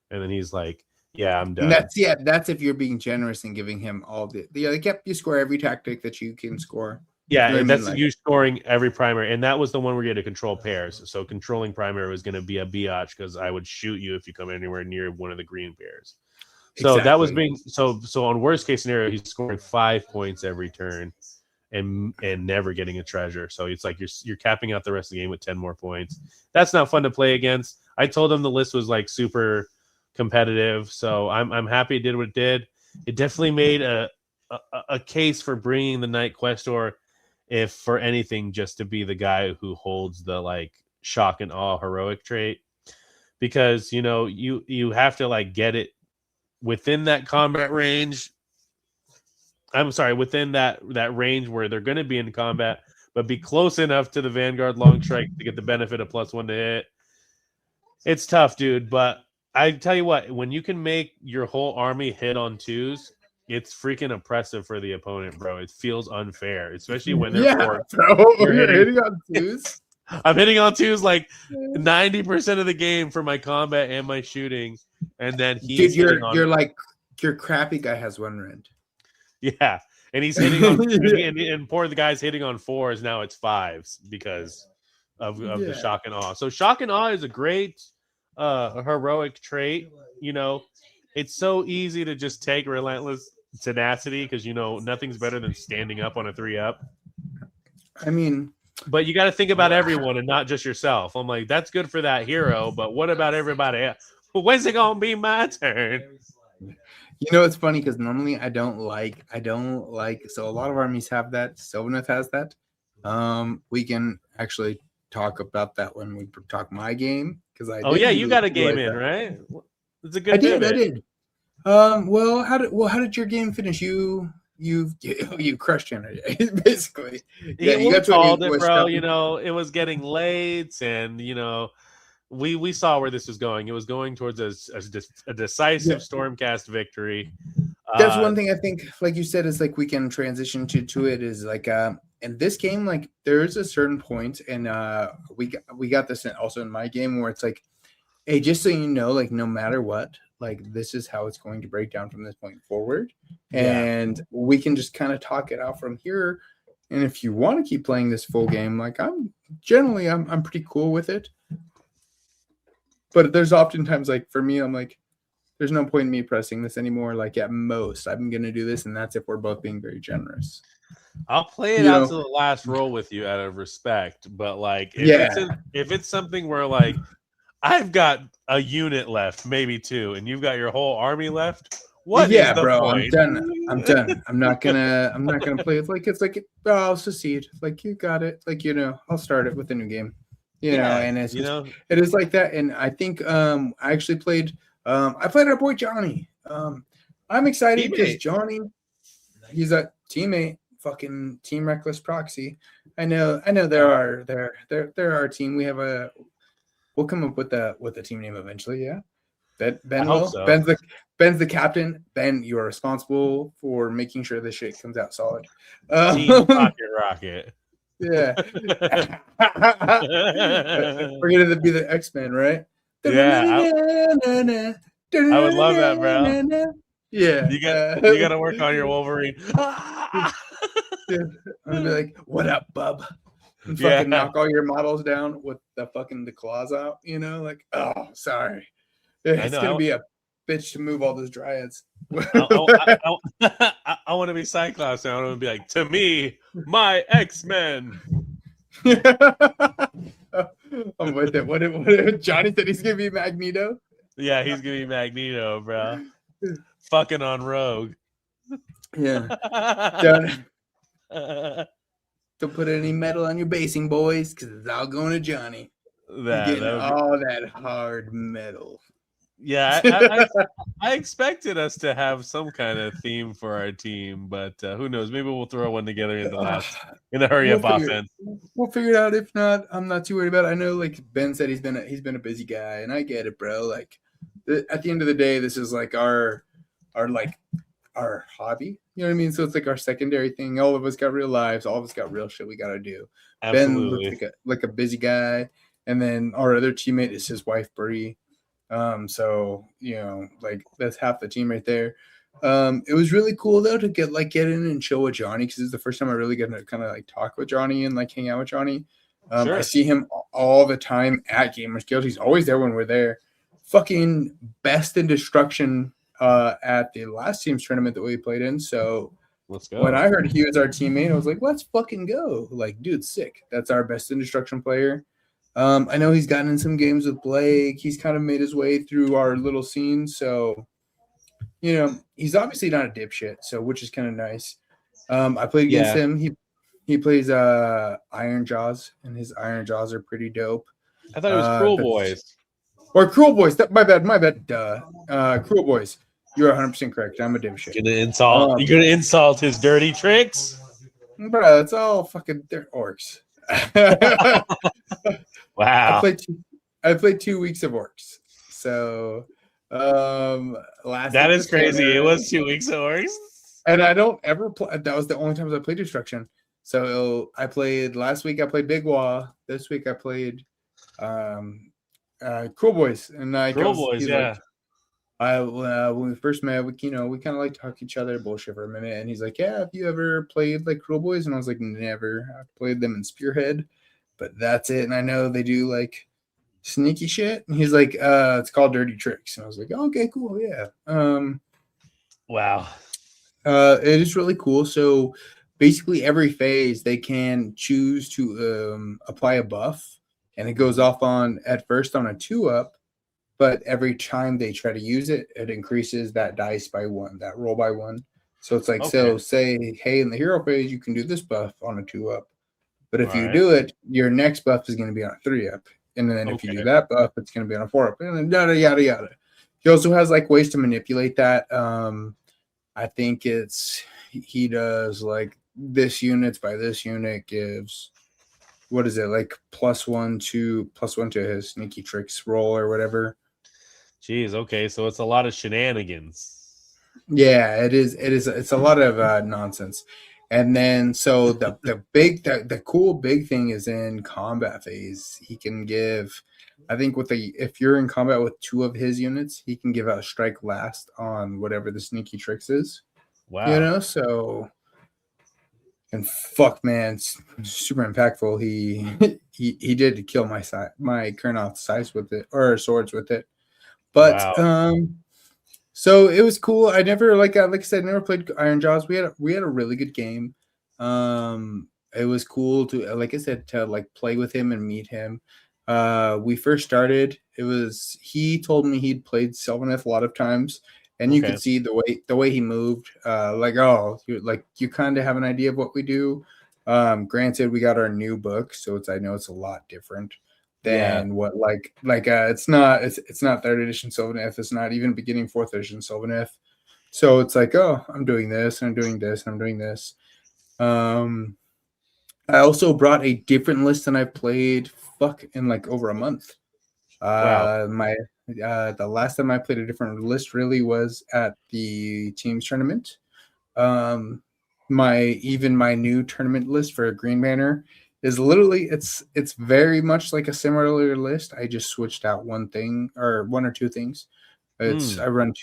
[SPEAKER 1] And then he's like, yeah, I'm done.
[SPEAKER 2] And that's if you're being generous and giving him all you score every tactic that you can score.
[SPEAKER 1] Yeah, you know that's you scoring every primary. And that was the one where you had to control pairs. So controlling primary was going to be a biatch because I would shoot you if you come anywhere near one of the green pairs. So that was being so on worst case scenario, he's scoring 5 points every turn and never getting a treasure. So it's like you're capping out the rest of the game with 10 more points. That's not fun to play against. I told him the list was like super competitive, so I'm happy it did what it did. It definitely made a case for bringing the Night Questor, if for anything, just to be the guy who holds the like shock and awe heroic trait, because you know you have to like get it within that combat range. I'm sorry, within that range where they're going to be in combat, but be close enough to the Vanguard long strike to get the benefit of +1 to hit. It's tough, dude, but I tell you what, when you can make your whole army hit on 2s, it's freaking oppressive for the opponent, bro. It feels unfair, especially when they're
[SPEAKER 2] bro. You're hitting on 2s.
[SPEAKER 1] I'm hitting on twos like 90% of the game for my combat and my shooting, and then he's
[SPEAKER 2] Dude, you're like your crappy guy has one rend.
[SPEAKER 1] Yeah, and he's hitting on and poor the guy's hitting on fours. Now it's fives because of the shock and awe. So shock and awe is a great heroic trait. You know, it's so easy to just take relentless tenacity because you know nothing's better than standing up on a 3-up.
[SPEAKER 2] I mean,
[SPEAKER 1] but you got to think about everyone and not just yourself. I'm like, that's good for that hero, but what about everybody else? When's it gonna be my turn?
[SPEAKER 2] You know, it's funny because normally I don't like. So a lot of armies have that. Sylvaneth has that. We can actually talk about that when we talk my game because I.
[SPEAKER 1] Oh yeah, you got a game in, right? It's a good.
[SPEAKER 2] I did. Well, how did your game finish? You crushed him basically.
[SPEAKER 1] Yeah, you got called it, bro. You know, it was getting late, and you know, we saw where this was going. It was going towards a decisive Stormcast victory.
[SPEAKER 2] That's one thing I think, like you said, is like we can transition to it. Is like in this game, like there's a certain point, and we got this also in my game where it's like, hey, just so you know, like no matter what, like this is how it's going to break down from this point forward, and we can just kind of talk it out from here. And if you want to keep playing this full game, like I'm pretty cool with it. But there's oftentimes like for me, I'm like, there's no point in me pressing this anymore. Like at most, I'm gonna do this, and that's if we're both being very generous.
[SPEAKER 1] I'll play it out to the last roll with you out of respect, but like if it's something where like I've got a unit left, maybe two, and you've got your whole army left. What?
[SPEAKER 2] Yeah, bro, point? I'm done. I'm not gonna play it like it's like I'll secede. Like you got it. Like I'll start it with a new game. You know, and it's it is like that. And I think I actually played. I played our boy Johnny. I'm excited because Johnny, he's a teammate. Fucking Team Reckless Proxy. I know. They're our team. We have we'll come up with a team name eventually. Yeah. Ben will. So. Ben's the captain. Ben, you are responsible for making sure this shit comes out solid.
[SPEAKER 1] Team Rocket.
[SPEAKER 2] Yeah. We're gonna be the X-Men, right?
[SPEAKER 1] Yeah. I would love that, bro.
[SPEAKER 2] Yeah.
[SPEAKER 1] You got to work on your Wolverine.
[SPEAKER 2] I'm gonna be like, "What up, bub?" And fucking knock all your models down with the claws out. Like, oh, sorry. It's gonna be a bitch to move all those dryads.
[SPEAKER 1] I want to be Cyclops now. I want to be like, to me, my X-Men.
[SPEAKER 2] I'm with it. What Johnny said he's gonna be Magneto?
[SPEAKER 1] Yeah, he's gonna be Magneto, bro. Fucking on Rogue.
[SPEAKER 2] Yeah. Don't put any metal on your basing, boys, because it's all going to Johnny. All that hard metal.
[SPEAKER 1] Yeah, I expected us to have some kind of theme for our team, but who knows? Maybe we'll throw one together in the hurry-up offense.
[SPEAKER 2] We'll figure it out. If not, I'm not too worried about it. I know, like Ben said, he's been a busy guy, and I get it, bro. Like, at the end of the day, this is like our hobby. You know what I mean? So it's like our secondary thing. All of us got real lives. All of us got real shit we got to do.
[SPEAKER 1] Absolutely.
[SPEAKER 2] Ben looks like a busy guy, and then our other teammate is his wife, Bree. So like that's half the team right there. It was really cool though to get in and chill with Johnny because it's the first time I really get to kind of like talk with Johnny and like hang out with Johnny. Sure. I see him all the time at Gamers Guild. He's always there when we're there. Fucking best in destruction at the last team's tournament that we played in. So
[SPEAKER 1] let's go.
[SPEAKER 2] When I heard he was our teammate, I was like, let's fucking go. Like, dude, sick. That's our best in destruction player. I know he's gotten in some games with Blake. He's kind of made his way through our little scene. So, he's obviously not a dipshit, so which is kind of nice. I played against him. He plays Iron Jaws, and his Iron Jaws are pretty dope.
[SPEAKER 1] I thought it was Kruleboyz.
[SPEAKER 2] Or Kruleboyz. My bad. Kruleboyz. You're 100% correct. I'm a dipshit.
[SPEAKER 1] You're gonna insult his dirty tricks?
[SPEAKER 2] Bro, it's all fucking they're orcs.
[SPEAKER 1] Wow.
[SPEAKER 2] I played 2 weeks of orcs. So
[SPEAKER 1] that is crazy. It was 2 weeks of orcs.
[SPEAKER 2] And I don't ever play. That was the only times I played destruction. So I played last week. I played Big Wah. This week I played Kruleboyz, and
[SPEAKER 1] Kruleboyz,
[SPEAKER 2] he's
[SPEAKER 1] yeah.
[SPEAKER 2] like, when we first met, we kind of like talk to each other, bullshit for a minute, and he's like, "Yeah, have you ever played like Kruleboyz?" And I was like, "Never. I played them in Spearhead, but that's it." And I know they do like sneaky shit. And he's like, "It's called Dirty Tricks." And I was like, "Okay, cool, yeah."
[SPEAKER 1] Wow.
[SPEAKER 2] It is really cool. So basically, every phase they can choose to apply a buff, and it goes off at first on a 2-up. But every time they try to use it, it increases that dice by 1, that roll by 1. So it's like, so say, hey, in the hero phase, you can do this buff on a 2-up. But if you do it, your next buff is going to be on a 3-up. And then if you do that buff, it's going to be on a 4-up. And then yada, yada, yada. He also has like ways to manipulate that. I think he does like this units by this unit gives, what is it, like +1 to his sneaky tricks roll or whatever.
[SPEAKER 1] Jeez, okay, so it's a lot of shenanigans.
[SPEAKER 2] Yeah, it is. It's a lot of nonsense. And then so the cool big thing is in combat phase. He can give, I think if you're in combat with 2 of his units, he can give out a strike last on whatever the sneaky tricks is.
[SPEAKER 1] Wow.
[SPEAKER 2] You know, so and fuck man, it's super impactful. He did kill my Kurnoth size with it, or swords with it. But so it was cool. I never like I said, never played Iron Jaws. We had a really good game. It was cool to, like I said, to like play with him and meet him. We first started. He told me he'd played Sylvaneth a lot of times, and you could see the way he moved. You kind of have an idea of what we do. Granted, we got our new book, so I know it's a lot different than what it's not 3rd edition Sylvaneth. It's not even beginning 4th edition Sylvaneth. So it's like, oh, I'm doing this and I'm doing this and I'm doing this. I also brought a different list than I've played in like over a month. Wow. The last time I played a different list really was at the teams tournament. My new tournament list for Green Banner is literally it's very much like a similar list. I just switched out one or two things. I run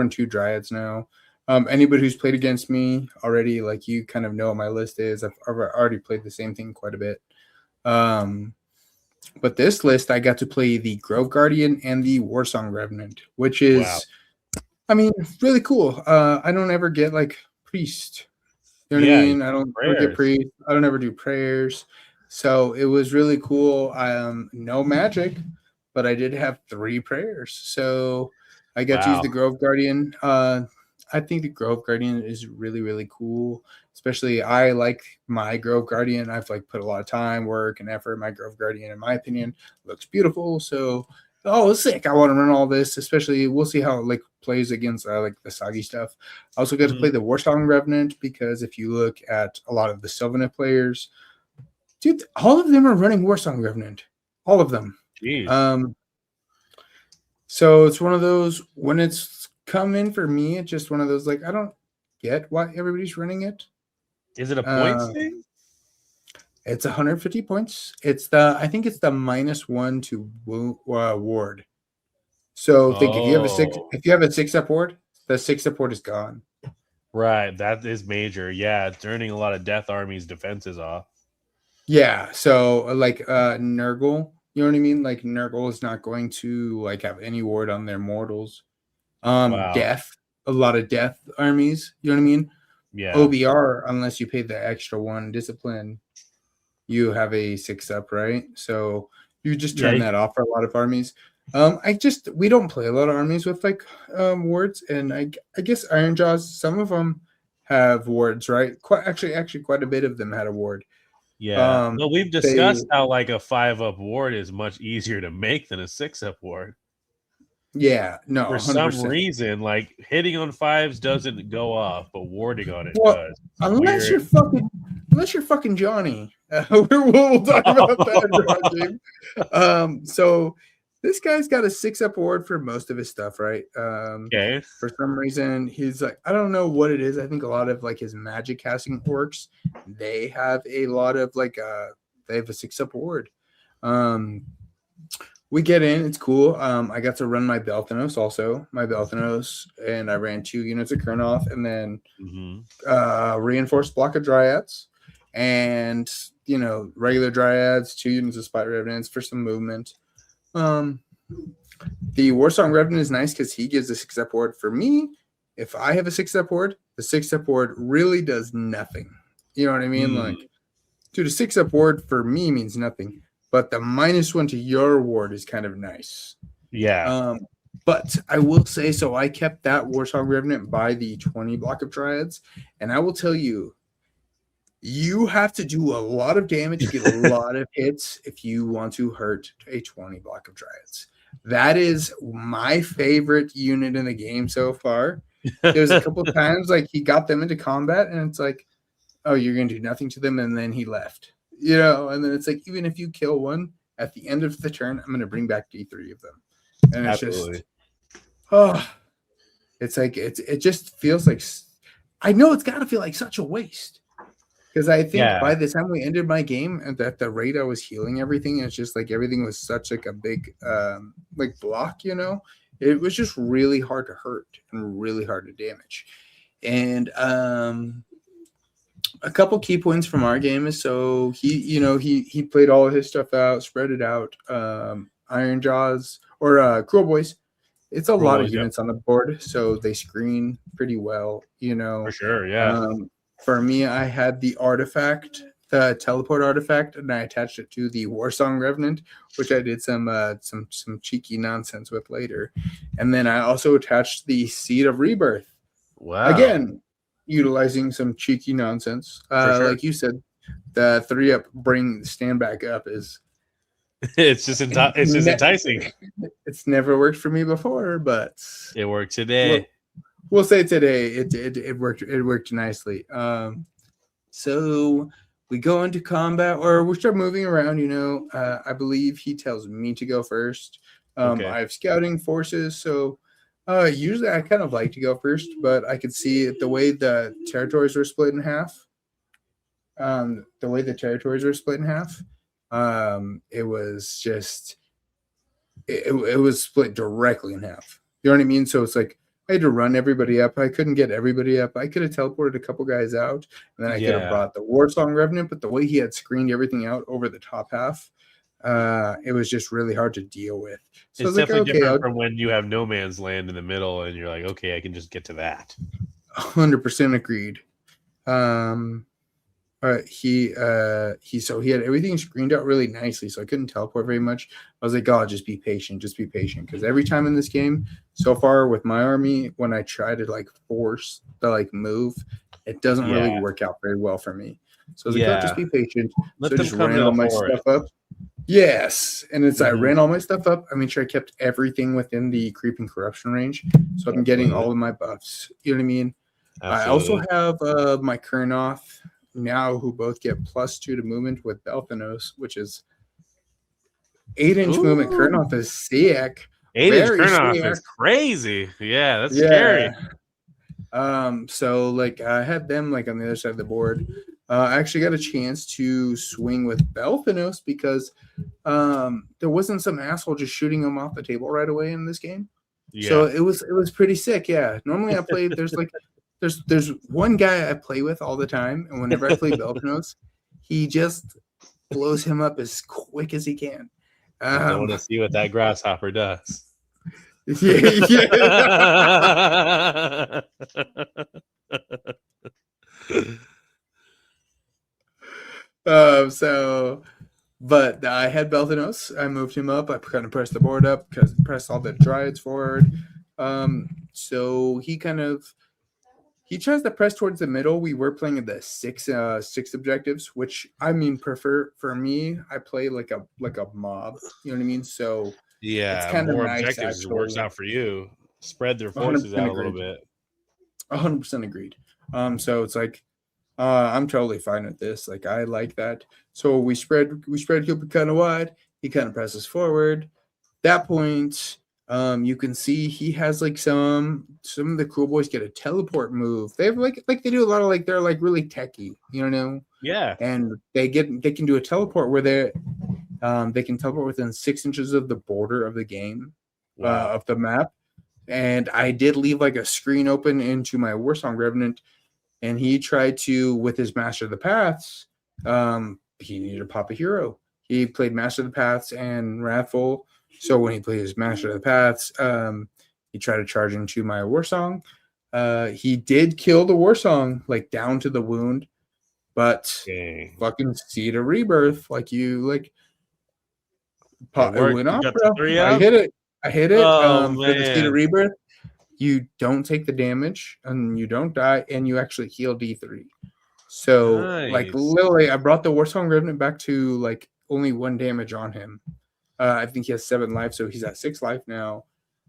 [SPEAKER 2] 2 Dryads now. Anybody who's played against me already, like, you kind of know what my list is. I've already played the same thing quite a bit. But this list, I got to play the Grove Guardian and the Warsong Revenant, which is, I mean, really cool. I don't ever get like priest. You know what I mean? I don't ever get priest. I don't ever do prayers. So it was really cool. No magic, but I did have 3 prayers. So I got to use the Grove Guardian. I think the Grove Guardian is really, really cool. Especially, I like my Grove Guardian. I've like put a lot of time, work, and effort. My Grove Guardian, in my opinion, looks beautiful. So, it's sick. I want to run all this. Especially, we'll see how it like plays against like the Soggy stuff. I also got to play the Warsong Revenant, because if you look at a lot of the Sylvaneth players, dude, all of them are running Warsong Revenant. All of them.
[SPEAKER 1] Jeez.
[SPEAKER 2] So it's one of those, when it's come in for me, it's just one of those, like, I don't get why everybody's running it.
[SPEAKER 1] Is it a points thing?
[SPEAKER 2] It's 150 points. I think it's the -1 to ward. So think if you have a 6-up ward, the 6-up ward is gone.
[SPEAKER 1] Right, that is major. Yeah, it's turning a lot of Death Army's defenses off.
[SPEAKER 2] Yeah, so like Nurgle, you know what I mean? Like, Nurgle is not going to like have any ward on their mortals. Death, a lot of Death armies, you know what I mean?
[SPEAKER 1] Yeah.
[SPEAKER 2] OBR, unless you pay the extra 1 discipline, you have a 6-up, right? So you just turn that off for a lot of armies. We don't play a lot of armies with like wards, and I guess Iron Jaws, some of them have wards, right? Actually, quite a bit of them had a ward.
[SPEAKER 1] Yeah. No, we've discussed how like a 5-up ward is much easier to make than a 6-up ward.
[SPEAKER 2] Yeah, no.
[SPEAKER 1] For
[SPEAKER 2] 100%.
[SPEAKER 1] some reason, like, hitting on 5s doesn't go off, but warding on it does.
[SPEAKER 2] Unless you're fucking Johnny. We'll talk about that in our game. So This guy's got a 6-up ward for most of his stuff, right?
[SPEAKER 1] Okay.
[SPEAKER 2] For some reason, he's like, I don't know what it is. I think a lot of like his magic casting orcs, they have a lot of like they have a 6-up ward. We get in, it's cool. I got to run my Belthanos also, and I ran 2 units of Kurnoth, and then reinforced block of Dryads, and regular Dryads, 2 units of Spider Revenants for some movement. The Warsong Revenant is nice because he gives a 6-up ward. For me, if I have a 6-up ward, the 6-up ward really does nothing. You know what I mean? Like, dude, a 6-up ward for me means nothing. But the -1 to your ward is kind of nice.
[SPEAKER 1] Yeah.
[SPEAKER 2] But I will say, so I kept that Warsong Revenant by the 20 block of Dryads. And I will tell you, you have to do a lot of damage, get a lot of hits if you want to hurt a 20 block of Dryads. That is my favorite unit in the game so far. There's a couple of times like he got them into combat and it's like, oh, you're going to do nothing to them. And then he left. And then it's like, even if you kill one at the end of the turn, I'm going to bring back D3 of them. And it's just, it's like, it just feels like, I know it's got to feel like such a waste. Because I think by the time we ended my game and at the rate I was healing everything, it's just like everything was such like a big like block, it was just really hard to hurt and really hard to damage. And a couple key points from our game is so he played all of his stuff out, spread it out. Iron Jaws or Kruleboyz. It's a lot of units on the board, so they screen pretty well,
[SPEAKER 1] For sure, yeah.
[SPEAKER 2] For me, I had the artifact, the teleport artifact, and I attached it to the Warsong Revenant, which I did some cheeky nonsense with later. And then I also attached the Seed of Rebirth.
[SPEAKER 1] Wow.
[SPEAKER 2] Again, utilizing some cheeky nonsense. Sure. Like you said, the 3-up bring stand back up is
[SPEAKER 1] it's just enticing.
[SPEAKER 2] It's never worked for me before, but
[SPEAKER 1] it worked today.
[SPEAKER 2] We'll say today it worked. It worked nicely. So we go into combat, or we start moving around. I believe he tells me to go first. I have scouting forces, so usually I kind of like to go first, but I could see the way the territories were split in half. It was just it was split directly in half. You know what I mean? So it's like I had to run everybody up. I couldn't get everybody up. I could have teleported a couple guys out, and then I could have brought the Warsong Revenant, but the way he had screened everything out over the top half, it was just really hard to deal with. So
[SPEAKER 1] it's definitely different from when you have no man's land in the middle, and you're like, okay, I can just get to that.
[SPEAKER 2] 100% agreed. He had everything screened out really nicely, so I couldn't teleport very much. I was like, God, just be patient, because every time in this game so far with my army, when I try to like force the move, it doesn't really work out very well for me. So I was like, oh, just be patient.
[SPEAKER 1] Let
[SPEAKER 2] so
[SPEAKER 1] them
[SPEAKER 2] just
[SPEAKER 1] come
[SPEAKER 2] ran all my stuff up. Yes, and I ran all my stuff up. I made sure I kept everything within the creeping corruption range, so I'm getting all of my buffs. You know what I mean? Absolutely. I also have my Kurnoth now, who both get +2 to movement with Belthanos, which is 8-inch movement. Kurnoth is sick.
[SPEAKER 1] 8-inch Kurnoth is crazy. Yeah, that's scary.
[SPEAKER 2] So I had them on the other side of the board. I actually got a chance to swing with Belthanos because there wasn't some asshole just shooting him off the table right away in this game. Yeah. So it was pretty sick. Yeah. Normally I play there's one guy I play with all the time, and whenever I play Belthanos, he just blows him up as quick as he can.
[SPEAKER 1] I want to see what that grasshopper does.
[SPEAKER 2] But I had Belthanos. I moved him up. I kind of pressed the board up because pressed all the Dryads forward. So he tries to press towards the middle. We were playing the six objectives, which I mean, prefer for me. I play like a mob. You know what I mean? So
[SPEAKER 1] yeah, it's kind of nice. Objectives works out for you. Spread their forces out a little bit.
[SPEAKER 2] 100% agreed. So it's like I'm totally fine with this. I like that. So we spread Cupid kind of wide. He kind of presses forward. that point, you can see he has like some of the Kruleboyz get a teleport move. They have like they do a lot of like they're like really techy, you know.
[SPEAKER 1] Yeah.
[SPEAKER 2] And they can do a teleport where they can teleport within 6 inches of the border of the game, of the map. And I did leave like a screen open into my Warsong Revenant, and he tried to, with his Master of the Paths, he needed to pop a hero. He played Master of the Paths and Wrathful. So when he played his Master of the Paths, he tried to charge into my Warsong. He did kill the Warsong, like down to the wound, but fucking Seed of Rebirth, like you like. It went off, bro. I hit it.
[SPEAKER 1] Oh,
[SPEAKER 2] for the Seed of Rebirth, you don't take the damage and you don't die, and you actually heal D3. So, like, literally, I brought the Warsong Revenant back to like only 1 damage on him. I think he has 7 life, so he's at 6 life now.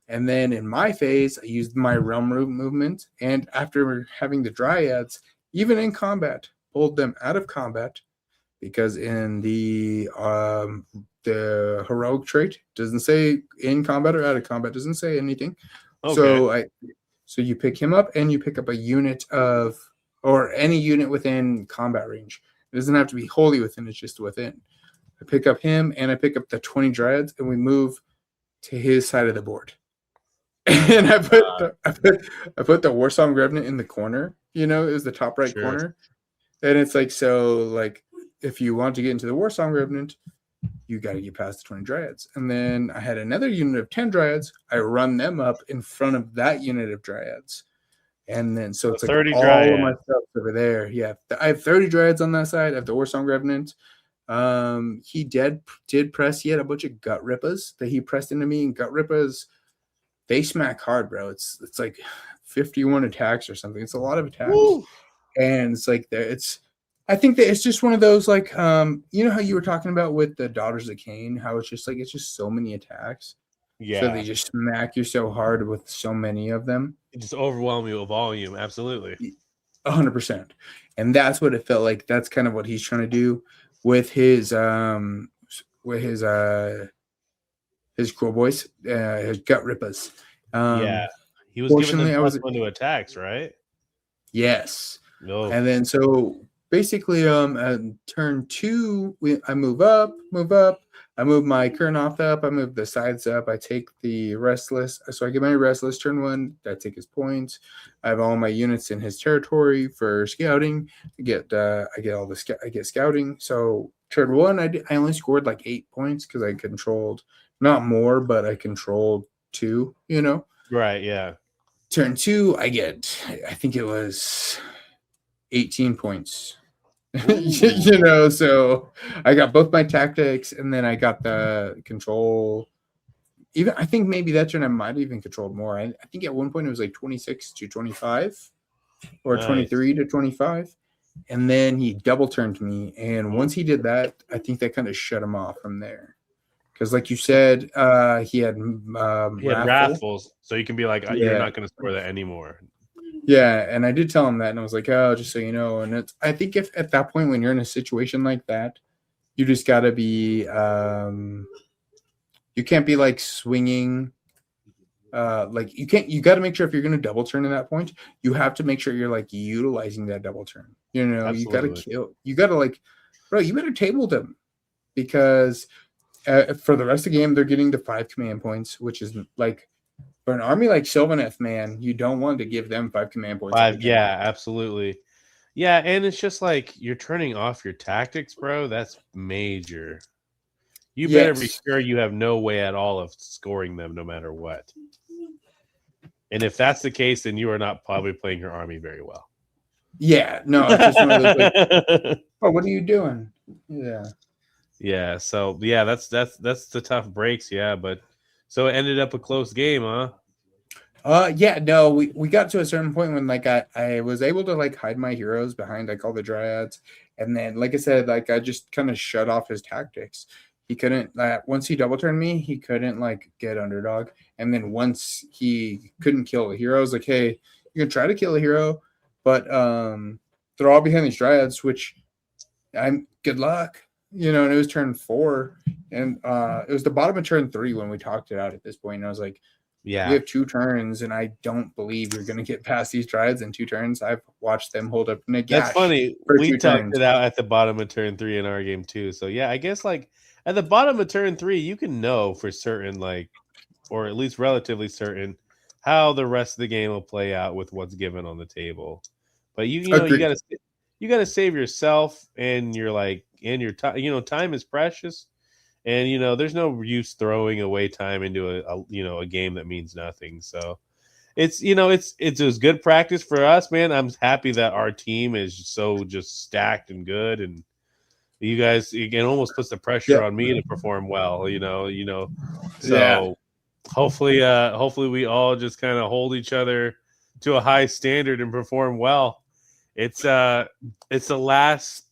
[SPEAKER 2] And then in my phase, I used my Realm Root movement, and after having the Dryads, even in combat, pulled them out of combat, because in the heroic trait doesn't say in combat or out of combat, doesn't say anything. Okay. So you pick him up and you pick up a unit or any unit within combat range. It doesn't have to be wholly within, it's just within. I pick up him and I pick up the 20 Dryads and we move to his side of the board. And I put the Warsong Revenant in the corner, it was the top right corner. And it's like, so like if you want to get into the Warsong Revenant, you got to get past the 20 Dryads. And then I had another unit of 10 Dryads. I run them up in front of that unit of Dryads. And then, so it's like 30 all Dryads. Of my stuff over there. Yeah. I have 30 Dryads on that side. I have the Warsong Revenant. He did press. He had a bunch of Gut Rippas that he pressed into me. And Gut Rippas, they smack hard, bro. It's like 51 attacks or something. It's a lot of attacks. Woo! And it's like, I think that it's just one of those, like, you know how you were talking about with the Daughters of Cain, how it's just so many attacks. Yeah. So they just smack you so hard with so many of them.
[SPEAKER 1] It just overwhelm you with volume. Absolutely.
[SPEAKER 2] 100%. And that's what it felt like. That's kind of what he's trying to do with his Kruleboyz, his Gut Rippas.
[SPEAKER 1] Yeah. He was giving them +1 to attacks, right?
[SPEAKER 2] Yes. No. And then so basically, turn 2, I move up. I move my Kurnoth up. I move the sides up. I take the Restless. So I get my Restless turn 1. I take his points. I have all my units in his territory for scouting. I get scouting. So turn 1, I only scored like 8 points because I controlled not more, but I controlled 2.
[SPEAKER 1] Right. Yeah.
[SPEAKER 2] Turn 2, I think it was 18 points. So I got both my tactics and then I got the control. Even I think maybe that turn I might have even controlled more. I think at one point it was like 26 to 25 or 23 to 25. And then he double turned me. And once he did that, I think that kind of shut him off from there. Because like you said, he had
[SPEAKER 1] Wrathfuls. So you can be like, you're not going to score that anymore.
[SPEAKER 2] Yeah, and I did tell him that, and I was like, "Oh, just so you know." And I think if at that point when you're in a situation like that, you just gotta be, you can't be like swinging, like you got to make sure if you're gonna double turn at that point, you have to make sure you're like utilizing that double turn. Absolutely. You gotta like, bro, you better table them because for the rest of the game they're getting to 5 command points, which is like. For an army like Sylvaneth, man, you don't want to give them 5 command points.
[SPEAKER 1] 5, yeah, absolutely. Yeah, and it's just like you're turning off your tactics, bro. That's major. You better be sure you have no way at all of scoring them no matter what. And if that's the case, then you are not probably playing your army very well.
[SPEAKER 2] Yeah, no, it's just one of those like, oh, what are you doing? Yeah.
[SPEAKER 1] Yeah, so yeah, that's the tough breaks, yeah, but so it ended up a close game, huh?
[SPEAKER 2] Yeah, no, we got to a certain point when like I was able to like hide my heroes behind like all the Dryads, and then like I said, like I just kind of shut off his tactics. He couldn't once he double turned me, he couldn't like get underdog, and then once he couldn't kill a hero, I was like, hey, you can try to kill a hero, but they're all behind these Dryads, which I'm good luck. and it was turn 4, and it was the bottom of turn 3 when we talked it out at this point. And I was like, we have 2 turns, and I don't believe you're going to get past these Triads in 2 turns. I've watched them hold up Nagash.
[SPEAKER 1] That's funny. We talked it out at the bottom of turn 3 in our game too. So yeah, I guess like at the bottom of turn 3, you can know for certain, like, or at least relatively certain, how the rest of the game will play out with what's given on the table. But you gotta save yourself and your time. Time is precious. And there's no use throwing away time into a game that means nothing. So it's just good practice for us, man. I'm happy that our team is so just stacked and good, and you guys, it almost puts the pressure on me to perform well. So hopefully we all just kind of hold each other to a high standard and perform well. It's the last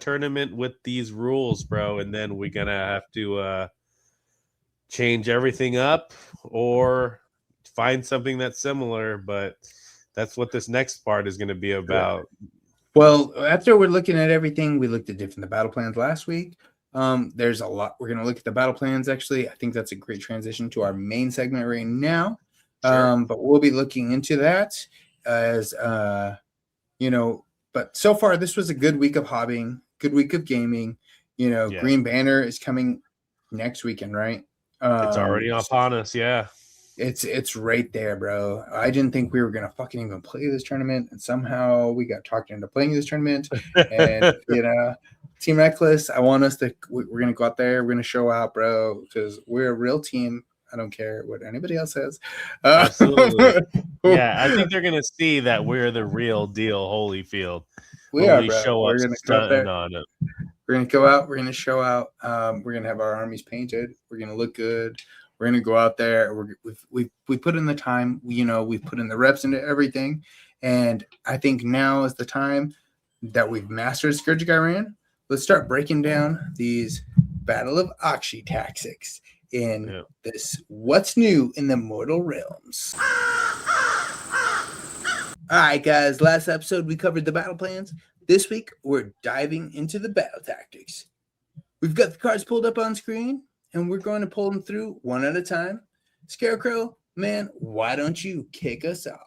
[SPEAKER 1] tournament with these rules, bro, and then we're gonna have to change everything up or find something that's similar, but that's what this next part is going to be about.
[SPEAKER 2] Well, after we're looking at everything, we looked at the battle plans last week. There's a lot. We're going to look at the battle plans. Actually, I think that's a great transition to our main segment right now. Sure. But we'll be looking into that as but so far, this was a good week of hobbying, good week of gaming. Green Banner is coming next weekend, right?
[SPEAKER 1] It's already upon us, yeah.
[SPEAKER 2] It's right there, bro. I didn't think we were gonna fucking even play this tournament, and somehow we got talked into playing this tournament. And Team Reckless, we're gonna go out there, we're gonna show out, bro, because we're a real team. I don't care what anybody else says.
[SPEAKER 1] Absolutely. Yeah, I think they're gonna see that we're the real deal, Holyfield.
[SPEAKER 2] We show up stunting on it. We're gonna go out. We're gonna show out. We're gonna have our armies painted. We're gonna look good. We're gonna go out there. We put in the time. We've put in the reps into everything, and I think now is the time that we've mastered Scourge Iran. Let's start breaking down these Battle of Aqshy tactics in this What's New in the Mortal Realms. All right, guys. Last episode, we covered the battle plans. This week, we're diving into the battle tactics. We've got the cards pulled up on screen, and we're going to pull them through one at a time. Scarecrow, man, why don't you kick us off?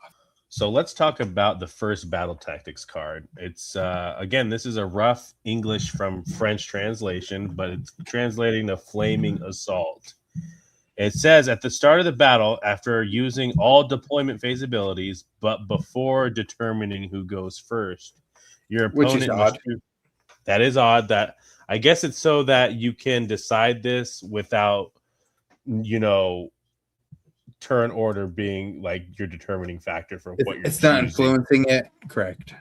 [SPEAKER 1] So let's talk about the first battle tactics card. It's, again, this is a rough English from French translation, but it's translating to Flaming Assault. It says, at the start of the battle, after using all deployment phase abilities, but before determining who goes first, your opponent... Which is odd. That is odd. That I guess it's so that you can decide this without, turn order being like your determining factor for what you're
[SPEAKER 2] It's not influencing it. Correct.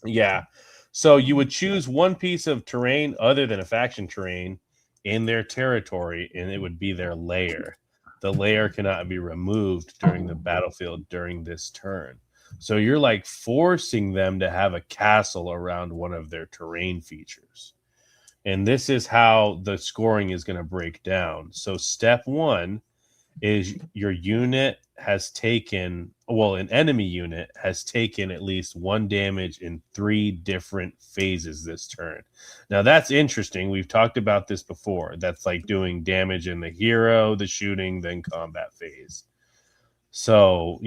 [SPEAKER 1] Yeah. So you would choose one piece of terrain other than a faction terrain in their territory, and it would be their lair. The lair cannot be removed during the battlefield during this turn. So you're like forcing them to have a castle around one of their terrain features. And this is how the scoring is going to break down. So step 1 is your unit has taken, an enemy unit has taken at least 1 damage in 3 different phases this turn. Now that's interesting. We've talked about this before. That's like doing damage in the hero, the shooting, then combat phase. So,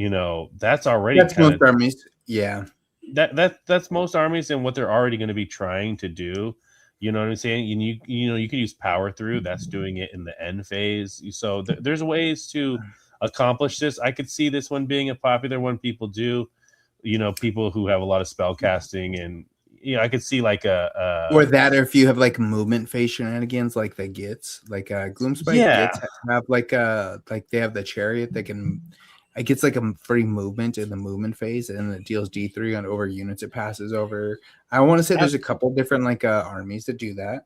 [SPEAKER 1] that's already
[SPEAKER 2] that's most armies. Yeah.
[SPEAKER 1] That's most armies and what they're already going to be trying to do. You know what I'm saying? And you can use power through. That's doing it in the end phase. So there's ways to accomplish this. I could see this one being a popular one. People do, people who have a lot of spell casting, and I could see like or
[SPEAKER 2] if you have like movement phase shenanigans, like the Gits, like Gloomspite Gits have like they have the chariot. They can. It gets like a free movement in the movement phase, and it deals D3 on over units it passes over. I want to say there's a couple different armies that do that.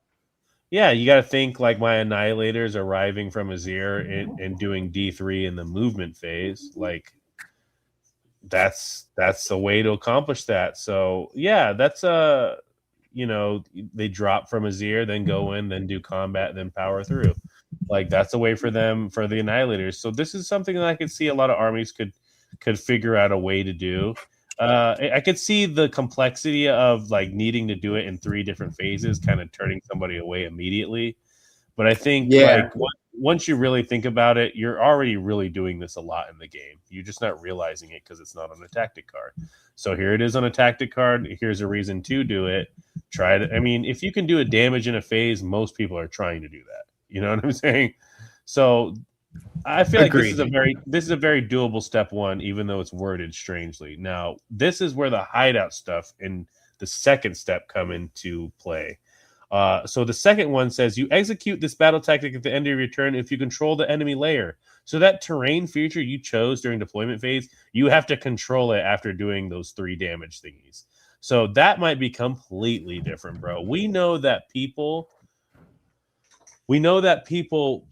[SPEAKER 1] Yeah, you got to think like my Annihilators arriving from Azir and doing D3 in the movement phase. Like that's the way to accomplish that. So yeah, that's they drop from Azir, then go in, then do combat, then power through. Like that's a way for them for the Annihilators. So this is something that I could see a lot of armies could figure out a way to do. I could see the complexity of like needing to do it in 3 different phases, kind of turning somebody away immediately. But I think like once you really think about it, you're already really doing this a lot in the game. You're just not realizing it because it's not on a tactic card. So here it is on a tactic card. Here's a reason to do it. Try it. I mean, if you can do a damage in a phase, most people are trying to do that. You know what I'm saying? So I feel like this is a very doable step 1, even though it's worded strangely. Now, this is where the hideout stuff in the second step come into play. So the second one says you execute this battle tactic at the end of your turn if you control the enemy layer. So that terrain feature you chose during deployment phase, you have to control it after doing those 3 damage thingies. So that might be completely different, bro. We know that people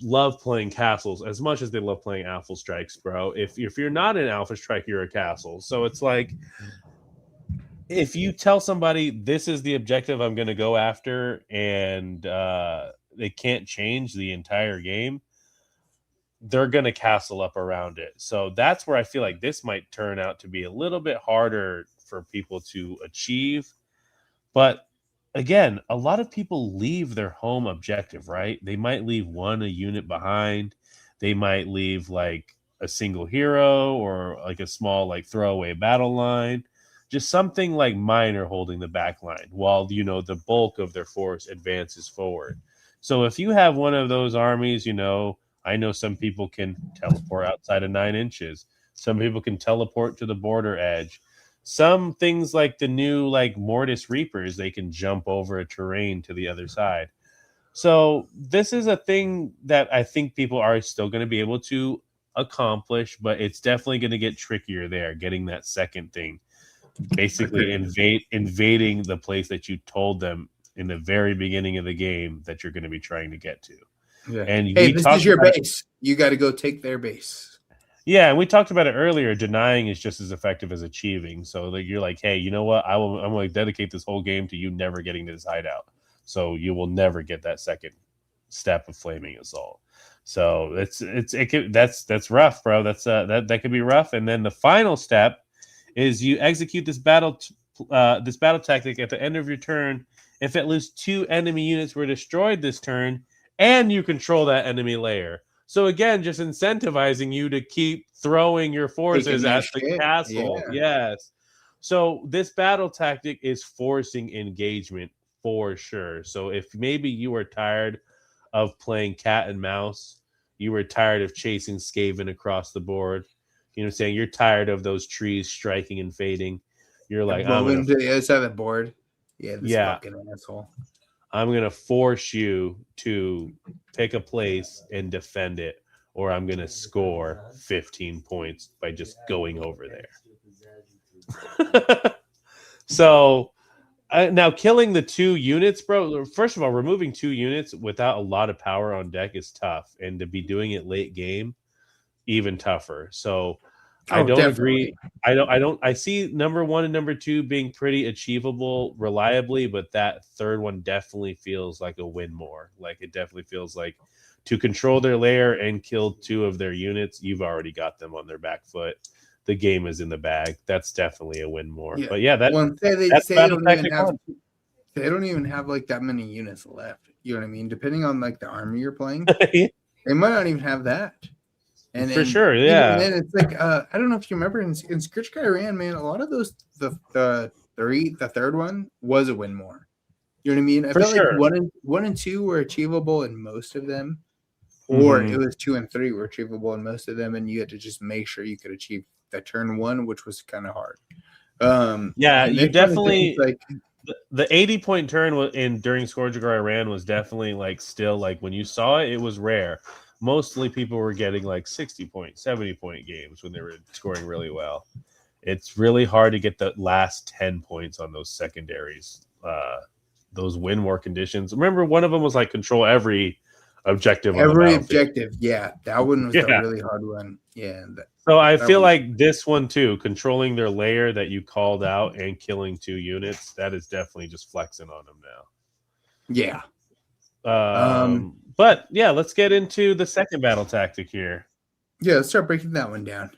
[SPEAKER 1] love playing castles as much as they love playing Alpha Strikes, bro. If you're not an Alpha Strike, you're a castle. So it's like, if you tell somebody this is the objective I'm going to go after and they can't change the entire game, they're going to castle up around it. So that's where I feel like this might turn out to be a little bit harder for people to achieve. But again, a lot of people leave their home objective, right? They might leave a unit behind. They might leave like a single hero or like a small like throwaway battle line. Just something like minor holding the back line while, the bulk of their force advances forward. So if you have one of those armies, I know some people can teleport outside of 9 inches. Some people can teleport to the border edge. Some things like the new like Mortis Reapers, they can jump over a terrain to the other side. So this is a thing that I think people are still going to be able to accomplish, but it's definitely going to get trickier there, getting that second thing. Basically invading the place that you told them in the very beginning of the game that you're going to be trying to get to.
[SPEAKER 2] Yeah. And this is your base. You got to go take their base.
[SPEAKER 1] Yeah, and we talked about it earlier. Denying is just as effective as achieving. So like you're like, hey, you know what? I'm going to dedicate this whole game to you never getting to this hideout. So you will never get that second step of flaming assault. So that's rough, bro. That could be rough. And then the final step is you execute this battle tactic at the end of your turn if at least 2 enemy units were destroyed this turn and you control that enemy layer. So again, just incentivizing you to keep throwing your forces at the castle. Yeah. Yes. So this battle tactic is forcing engagement for sure. So if maybe you are tired of playing cat and mouse, you were tired of chasing Skaven across the board, you know what I'm saying? You're tired of those trees striking and fading. You're like,
[SPEAKER 2] I'm going to the other side of the board. Yeah, this fucking asshole.
[SPEAKER 1] I'm going to force you to pick a place and defend it, or I'm going to score 15 points by just going over there. So now killing the 2 units, bro. First of all, removing 2 units without a lot of power on deck is tough. And to be doing it late game, even tougher. So I don't agree. I see number 1 and number 2 being pretty achievable reliably, but that third one definitely feels like a win more. Like it definitely feels like to control their layer and kill 2 of their units, you've already got them on their back foot. The game is in the bag. That's definitely a win more. Yeah. But yeah, they
[SPEAKER 2] don't even have like that many units left. You know what I mean? Depending on like the army you're playing, they might not even have that. And
[SPEAKER 1] for sure, yeah.
[SPEAKER 2] And then it's like I don't know if you remember in Scourge Iran, man, a lot of those the third one was a win more. You know what I mean? I felt like 1 and 2 were achievable in most of them, or it was 2 and 3 were achievable in most of them, and you had to just make sure you could achieve that turn 1, which was kind of hard.
[SPEAKER 1] You definitely like the 80-point turn during Scourge Iran was definitely like still like when you saw it, it was rare. Mostly people were getting like 60-point, 70-point games when they were scoring really well. It's really hard to get the last 10 points on those secondaries, those win more conditions. Remember, one of them was like control every objective.
[SPEAKER 2] Every objective, yeah. That one was a really hard one. Yeah.
[SPEAKER 1] So I feel like this one too, controlling their layer that you called out and killing 2 units, that is definitely just flexing on them now.
[SPEAKER 2] Yeah.
[SPEAKER 1] But yeah, let's get into the second battle tactic here.
[SPEAKER 2] Yeah, let's start breaking that one down.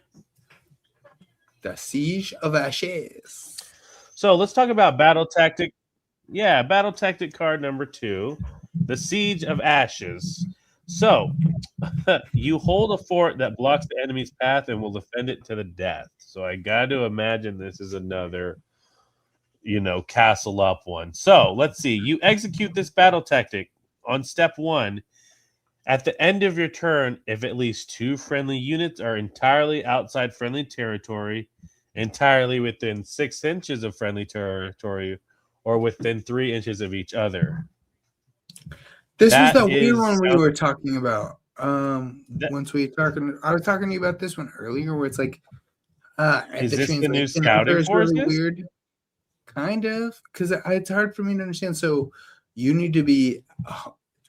[SPEAKER 2] The Siege of Ashes.
[SPEAKER 1] So let's talk about battle tactic. Yeah, battle tactic card number 2, the Siege of Ashes. So you hold a fort that blocks the enemy's path and will defend it to the death. So I got to imagine this is another, castle up one. So let's see. You execute this battle tactic on step 1. At the end of your turn, if at least 2 friendly units are entirely outside friendly territory, entirely within 6 inches of friendly territory, or within 3 inches of each other.
[SPEAKER 2] This was the weird one we were talking about. I was talking to you about this one earlier, where it's like,
[SPEAKER 1] is this the new scouting forces?
[SPEAKER 2] Really weird, kind of, because it's hard for me to understand. So you need to be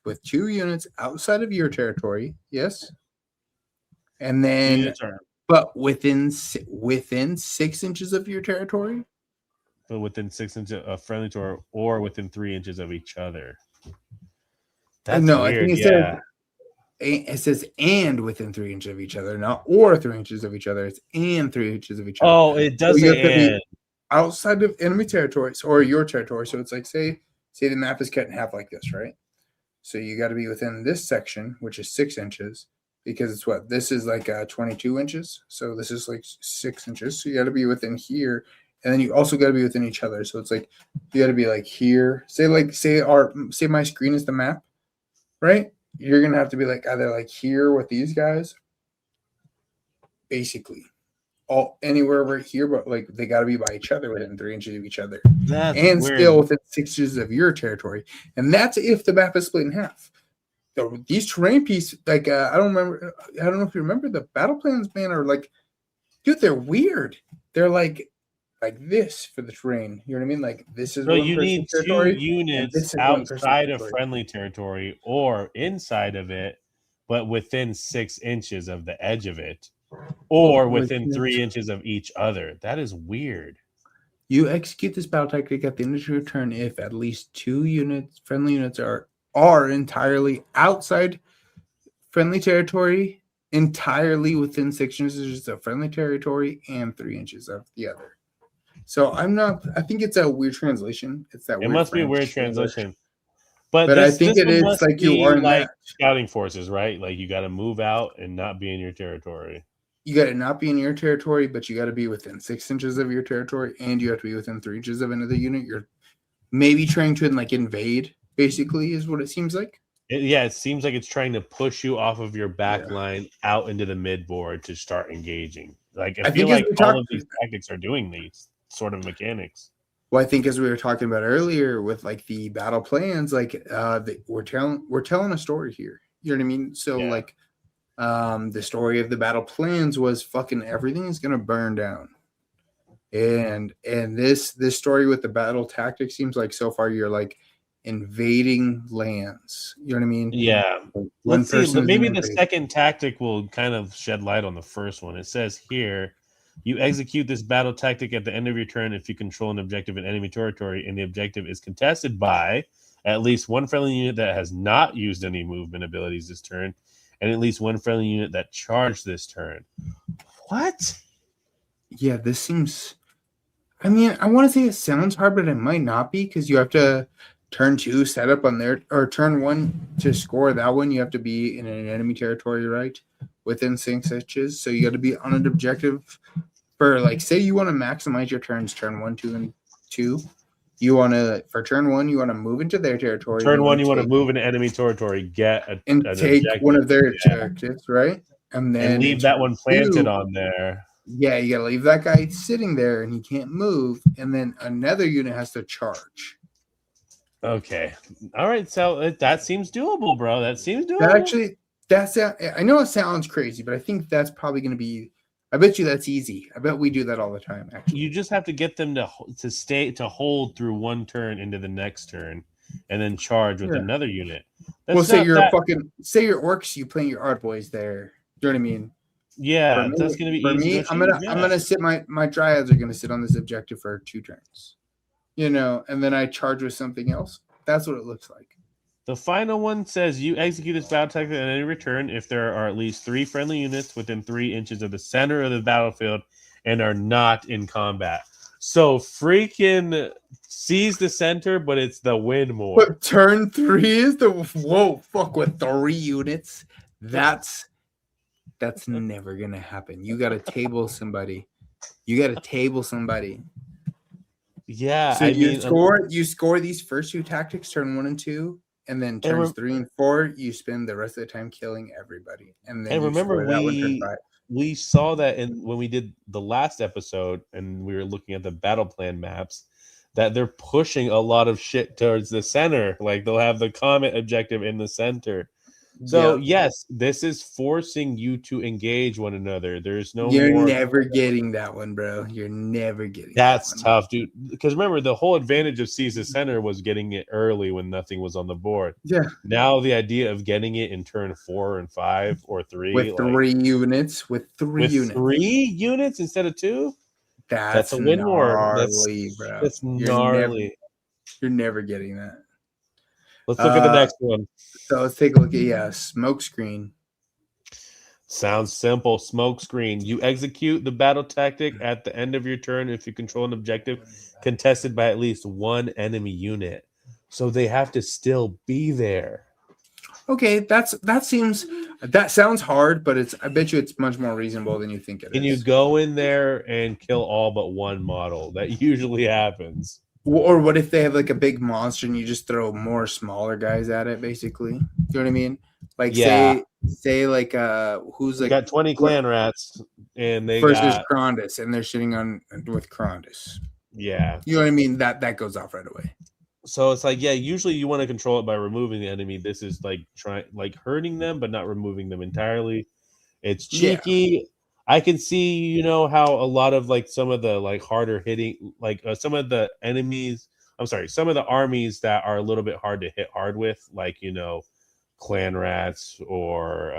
[SPEAKER 2] with 2 units outside of your territory, yes, and then but within 6 inches of your territory.
[SPEAKER 1] But within 6 inches of friendly territory, or within 3 inches of each other. That's weird. I think
[SPEAKER 2] it says and within 3 inches of each other, not or 3 inches of each other. It's and 3 inches of each other.
[SPEAKER 1] Oh, it does say and.
[SPEAKER 2] Outside of enemy territories or your territory. So it's like say the map is cut in half like this, right? So you got to be within this section, which is 6 inches, because it's what this is like 22 inches. So this is like 6 inches. So you got to be within here. And then you also got to be within each other. So it's like you got to be like here. Say my screen is the map, right? You're gonna have to be like either like here with these guys, basically, all anywhere right here, but like they got to be by each other within 3 inches of each other, and still within 6 inches of your territory. And that's if the map is split in half. So these terrain pieces, like I don't know if you remember the battle plans, man, are like, dude, they're weird. They're like this for the terrain. You know what I mean? Like this is.
[SPEAKER 1] So you need 2 units outside of friendly territory or inside of it, but within 6 inches of the edge of it, or within 3 inches of each other. That is weird.
[SPEAKER 2] You execute this battle tactic at the end of your turn if at least 2 friendly units are entirely outside friendly territory, entirely within 6 inches of friendly territory, and 3 inches of the other. So I think it's a weird translation. It's that.
[SPEAKER 1] It must be a weird translation.
[SPEAKER 2] But I think it is like you are
[SPEAKER 1] like scouting forces, right? Like you got to move out and not be in your territory.
[SPEAKER 2] You got to not be in your territory, but you got to be within 6 inches of your territory, and you have to be within 3 inches of another unit. You're maybe trying to like invade. Basically, is what it seems like.
[SPEAKER 1] It seems like it's trying to push you off of your back line out into the mid board to start engaging. Like I feel like all of these tactics are doing these sort of mechanics.
[SPEAKER 2] Well, I think as we were talking about earlier with like the battle plans, like we're telling a story here. You know what I mean? So like the story of the battle plans was fucking everything is gonna burn down. And this story with the battle tactics seems like so far you're like invading lands. You know what I mean?
[SPEAKER 1] Yeah. Let's see. Maybe the second tactic will kind of shed light on the first one. It says here, you execute this battle tactic at the end of your turn if you control an objective in enemy territory and the objective is contested by at least 1 friendly unit that has not used any movement abilities this turn and at least 1 friendly unit that charged this turn. What?
[SPEAKER 2] Yeah, this seems... I mean, I want to say it sounds hard, but it might not be because you have to turn 2 set up on there, or turn 1 to score that one. You have to be in an enemy territory, right? Within 6 inches. So you got to be on an objective for, like, say you want to maximize your turns, turn 1, 2, and 2. You want to, for turn 1, you want to move into their territory.
[SPEAKER 1] Turn 1, you want to move into enemy territory, get
[SPEAKER 2] and take one of their objectives, right? And then
[SPEAKER 1] leave that one planted on there.
[SPEAKER 2] Yeah, you got to leave that guy sitting there and he can't move. And then another unit has to charge.
[SPEAKER 1] Okay. All right. So that seems doable, bro. That seems doable.
[SPEAKER 2] I know it sounds crazy, but I think that's probably going to be, I bet you that's easy. I bet we do that all the time, actually.
[SPEAKER 1] You just have to get them to hold through one turn into the next turn and then charge with another unit.
[SPEAKER 2] Say your orcs, you play your art boys there. You know what I mean?
[SPEAKER 1] Yeah, that's going to be easy.
[SPEAKER 2] For me, I'm gonna sit, my dryads are going to sit on this objective for 2 turns. You know, and then I charge with something else. That's what it looks like.
[SPEAKER 1] The final one says you execute this battle tactic at any return if there are at least 3 friendly units within 3 inches of the center of the battlefield and are not in combat. So freaking seize the center, but it's the win more.
[SPEAKER 2] But turn 3 is the with 3 units. That's never gonna happen. You gotta table somebody.
[SPEAKER 1] Yeah,
[SPEAKER 2] So you score these first 2 tactics, turn 1 and 2, and then turns 3 and 4, you spend the rest of the time killing everybody. And then
[SPEAKER 1] remember
[SPEAKER 2] that one turn 5.
[SPEAKER 1] We saw that when we did the last episode and we were looking at the battle plan maps, that they're pushing a lot of shit towards the center. Like they'll have the comet objective in the center. So yes, this is forcing you to engage one another. There's no
[SPEAKER 2] You're never getting that one, bro. You're never getting
[SPEAKER 1] that's
[SPEAKER 2] that one.
[SPEAKER 1] tough, dude. Because remember, the whole advantage of Seize the Center was getting it early when nothing was on the board.
[SPEAKER 2] Yeah.
[SPEAKER 1] Now the idea of getting it in turn 4 and 5 or 3
[SPEAKER 2] with 3 units.
[SPEAKER 1] With 3 units instead of 2? That's a win more.
[SPEAKER 2] Bro.
[SPEAKER 1] That's gnarly.
[SPEAKER 2] You're never getting that.
[SPEAKER 1] Let's look at the next one.
[SPEAKER 2] So let's take a look at smoke screen.
[SPEAKER 1] Sounds simple. Smoke screen. You execute the battle tactic at the end of your turn if you control an objective contested by at least 1 enemy unit. So they have to still be there.
[SPEAKER 2] Okay, that sounds hard, but I bet you it's much more reasonable than you think it is.
[SPEAKER 1] And you go in there and kill all but 1 model. That usually happens.
[SPEAKER 2] Or what if they have like a big monster and you just throw more smaller guys at it, basically? You know what I mean? Like say like who's like
[SPEAKER 1] got 20 clan rats and they
[SPEAKER 2] versus Krondus, and they're sitting on with Krondus.
[SPEAKER 1] Yeah.
[SPEAKER 2] You know what I mean? That goes off right away.
[SPEAKER 1] So it's like, usually you want to control it by removing the enemy. This is like hurting them, but not removing them entirely. It's cheeky. Yeah. I can see, how a lot of like some of the like harder hitting, like some of the some of the armies that are a little bit hard to hit hard with, like, clan rats or,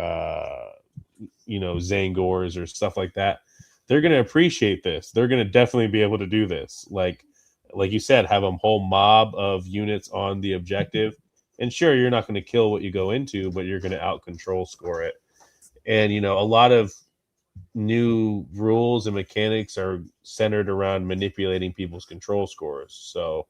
[SPEAKER 1] Zangors or stuff like that. They're going to appreciate this. They're going to definitely be able to do this. Like you said, have a whole mob of units on the objective. And sure, you're not going to kill what you go into, but you're going to out control score it. And, a lot of new rules and mechanics are centered around manipulating people's control scores. So,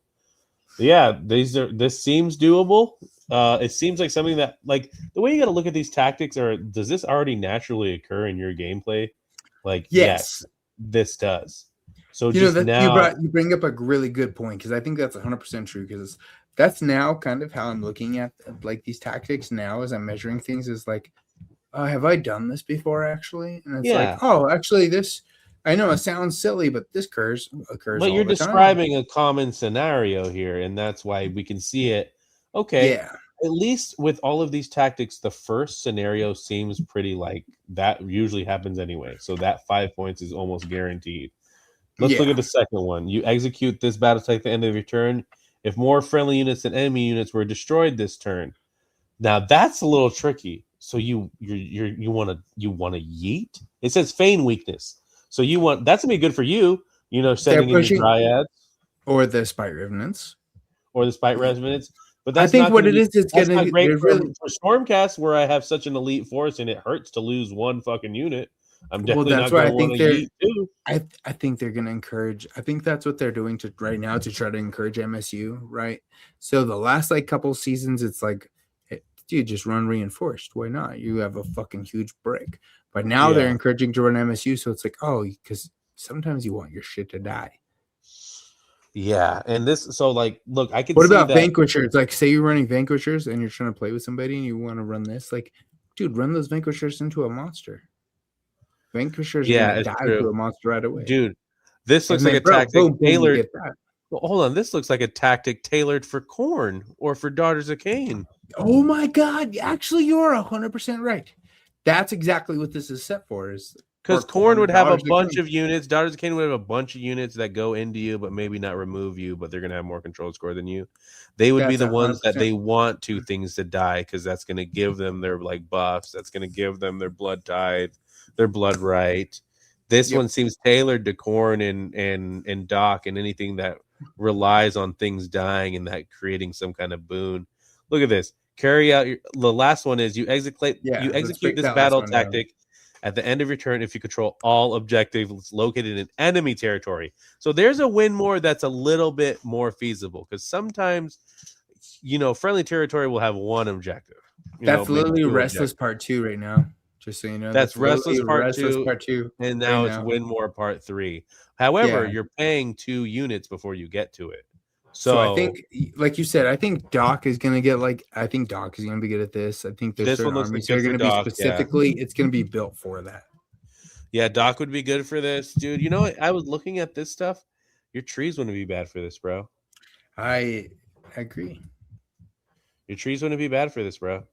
[SPEAKER 1] yeah, this seems doable. It seems like something that, like, the way you got to look at these tactics does this already naturally occur in your gameplay? Like, yes this does. So you
[SPEAKER 2] bring up a really good point, because I think that's 100% true, because that's now kind of how I'm looking at like these tactics now as I'm measuring things, is like, have I done this before actually? And it's like, oh, actually this, I know it sounds silly, but this occurs.
[SPEAKER 1] But you're describing a common scenario here, and that's why we can see it. Okay. Yeah. At least with all of these tactics, the first scenario seems pretty like that usually happens anyway. So that 5 points is almost guaranteed. Let's look at the second one. You execute this battle tactic at the end of your turn if more friendly units than enemy units were destroyed this turn. Now that's a little tricky. So you want to yeet? It says feign weakness. So that's gonna be good for you. Sending in your dryads
[SPEAKER 2] or the spite revenants.
[SPEAKER 1] But that's,
[SPEAKER 2] I think what it is, it's gonna
[SPEAKER 1] be great for Stormcast, where I have such an elite force and it hurts to lose 1 fucking unit. I'm definitely not going to want to yeet too.
[SPEAKER 2] I think they're going to encourage. I think that's what they're doing right now to try to encourage MSU, right? So the last couple seasons, it's like, hey, dude, just run reinforced. Why not? You have a fucking huge break. But now they're encouraging to run MSU, so it's like, oh, because sometimes you want your shit to die.
[SPEAKER 1] Yeah, and look, I can.
[SPEAKER 2] What about Vanquishers? Like, say you're running Vanquishers and you're trying to play with somebody and you want to run this, like, dude, run those Vanquishers into a monster. Vanquishers are going to die to a monster right away.
[SPEAKER 1] Dude, this looks like a tactic tailored. Well, hold on, this looks like a tactic tailored for Khorne or for Daughters of Cain.
[SPEAKER 2] Oh my God! Actually, you're 100% right. That's exactly what this is set for.
[SPEAKER 1] Because Khorne would have a bunch of units. Daughters of Cain would have a bunch of units that go into you, but maybe not remove you, but they're going to have more control score than you. They would be the ones that they want things to die, because that's going to give them their buffs. That's going to give them their blood tithe, their blood right. This one seems tailored to Khorne and Doc and anything that relies on things dying and that creating some kind of boon. Look at this. Carry out the last one is you execute this battle tactic At the end of your turn, if you control all objectives located in enemy territory. So there's a win more that's a little bit more feasible because sometimes, friendly territory will have one objective.
[SPEAKER 2] That's
[SPEAKER 1] Maybe
[SPEAKER 2] literally
[SPEAKER 1] two
[SPEAKER 2] Restless
[SPEAKER 1] objectives.
[SPEAKER 2] Part 2 right now. Just so you know,
[SPEAKER 1] That's Restless
[SPEAKER 2] literally
[SPEAKER 1] Part
[SPEAKER 2] Restless
[SPEAKER 1] 2,
[SPEAKER 2] Part 2
[SPEAKER 1] and
[SPEAKER 2] right
[SPEAKER 1] now it's
[SPEAKER 2] now.
[SPEAKER 1] Win More Part 3. However,
[SPEAKER 2] Yeah.
[SPEAKER 1] you're paying 2 units before you get to it.
[SPEAKER 2] So I think, like you said, I think Doc is gonna get I think Doc is gonna be good at this. I think there's
[SPEAKER 1] This
[SPEAKER 2] certain
[SPEAKER 1] one looks
[SPEAKER 2] armies
[SPEAKER 1] like
[SPEAKER 2] that are
[SPEAKER 1] good for
[SPEAKER 2] gonna be
[SPEAKER 1] Doc, yeah.
[SPEAKER 2] specifically. It's gonna be built for that.
[SPEAKER 1] Yeah, Doc would be good for this, dude. You know what? I was looking at this stuff. Your trees wouldn't be bad for this, bro.
[SPEAKER 2] I agree.
[SPEAKER 1] Your trees wouldn't be bad for this, bro.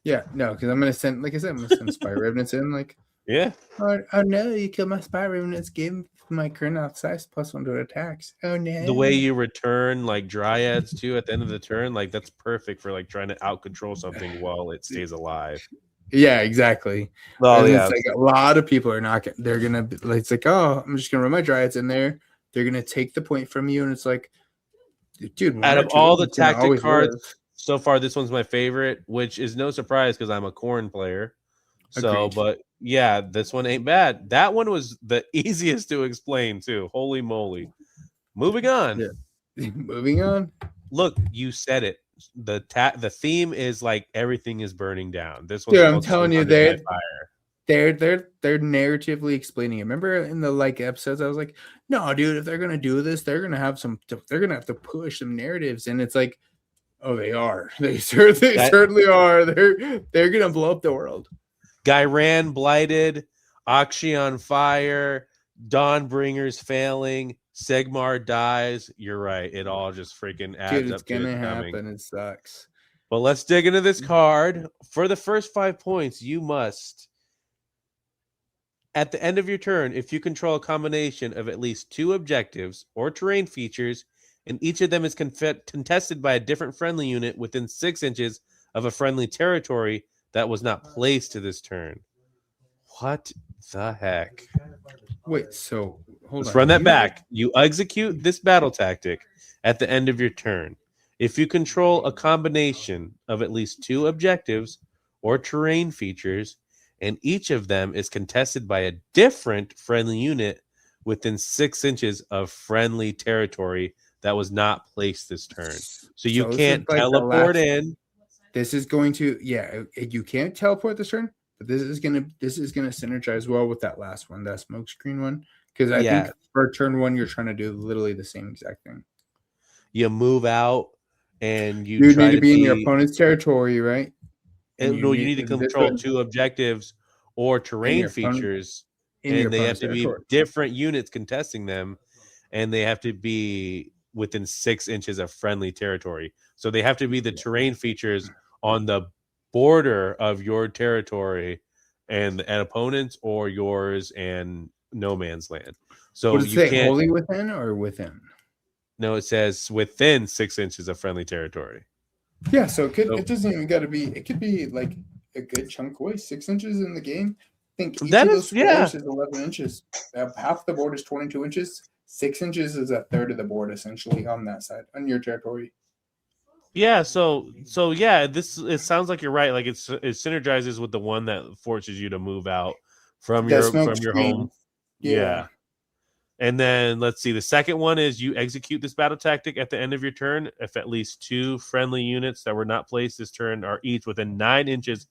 [SPEAKER 2] Yeah, no, because I'm gonna send, like I said, I'm gonna send Spy Revenants in. Like,
[SPEAKER 1] Yeah.
[SPEAKER 2] oh no, you killed my Spy Revenants. Give my current outside +1 to attacks. Oh no.
[SPEAKER 1] The way you return like dryads too at the end of the turn, like that's perfect for like trying to out control something while it stays alive.
[SPEAKER 2] Yeah, exactly.
[SPEAKER 1] Oh
[SPEAKER 2] And
[SPEAKER 1] yeah.
[SPEAKER 2] it's like a lot of people are not. They're gonna be like, it's like, oh, I'm just gonna run my dryads in there. They're gonna take the point from you, and it's like, dude,
[SPEAKER 1] Out of all the tactic cards so far, this one's my favorite, which is no surprise because I'm a corn player. So,
[SPEAKER 2] Agreed.
[SPEAKER 1] but yeah, this one ain't bad. That one was the easiest to explain too. Holy moly. Moving on.
[SPEAKER 2] Yeah. Moving on.
[SPEAKER 1] Look, you said it. The theme is like everything is burning down. This
[SPEAKER 2] Dude,
[SPEAKER 1] one's
[SPEAKER 2] I'm
[SPEAKER 1] called
[SPEAKER 2] telling you,
[SPEAKER 1] Surrounded by Fire.
[SPEAKER 2] they're narratively explaining it. Remember in the episodes, I was like, no, dude, if they're gonna do this, they're gonna have to push some narratives, and it's like, oh, they are. They certainly are. They're gonna blow up the world.
[SPEAKER 1] Gyran blighted, Aqshy on fire, Dawnbringers failing, Sigmar dies. You're right. It all just freaking adds
[SPEAKER 2] Dude,
[SPEAKER 1] up
[SPEAKER 2] it's
[SPEAKER 1] to
[SPEAKER 2] gonna
[SPEAKER 1] it
[SPEAKER 2] happen.
[SPEAKER 1] coming.
[SPEAKER 2] It sucks.
[SPEAKER 1] But let's dig into this card. For the first 5 points, you must, at the end of your turn, if you control a combination of at least 2 objectives or terrain features, and each of them is contested by a different friendly unit within 6 inches of a friendly territory that was not placed to this turn. What the heck?
[SPEAKER 2] Wait, so hold
[SPEAKER 1] Let's
[SPEAKER 2] on.
[SPEAKER 1] run that back. You execute this battle tactic at the end of your turn. If you control a combination of at least 2 objectives or terrain features, and each of them is contested by a different friendly unit within 6 inches of friendly territory that was not placed this turn. So you can't teleport in.
[SPEAKER 2] This is going to, you can't teleport this turn, but this is gonna synergize well with that last one, that smoke screen one. Because I think for turn 1, you're trying to do literally the same exact thing.
[SPEAKER 1] You move out and you
[SPEAKER 2] need to be in your opponent's territory, right?
[SPEAKER 1] You need to control 2 objectives or terrain features, and they have to be different units contesting them, and they have to be within 6 inches of friendly territory. So they have to be the terrain features on the border of your territory and opponents, or yours and no man's land. So
[SPEAKER 2] what does it say, wholly within or within?
[SPEAKER 1] No, it says within 6 inches of friendly territory.
[SPEAKER 2] Yeah, so it doesn't even got to be. It could be like a good chunk away, 6 inches in the game. I think each of those squares is 11 inches. Half the board is 22 inches. 6 inches is a third of the board essentially on that side, on your territory.
[SPEAKER 1] Yeah, so yeah, it sounds like you're right. Like it synergizes with the one that forces you to move out from your home. Yeah. And then let's see. The second one is you execute this battle tactic at the end of your turn if at least 2 friendly units that were not placed this turn are each within 9 inches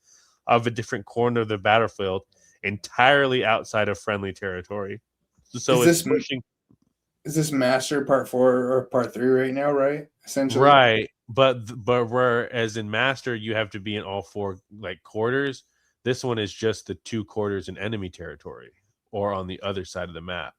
[SPEAKER 1] of a different corner of the battlefield, entirely outside of friendly territory. So it's pushing.
[SPEAKER 2] Is this Master Part 4 or Part 3 right now? Right, essentially.
[SPEAKER 1] Right, but whereas in Master you have to be in all 4 like quarters, this one is just the 2 quarters in enemy territory or on the other side of the map.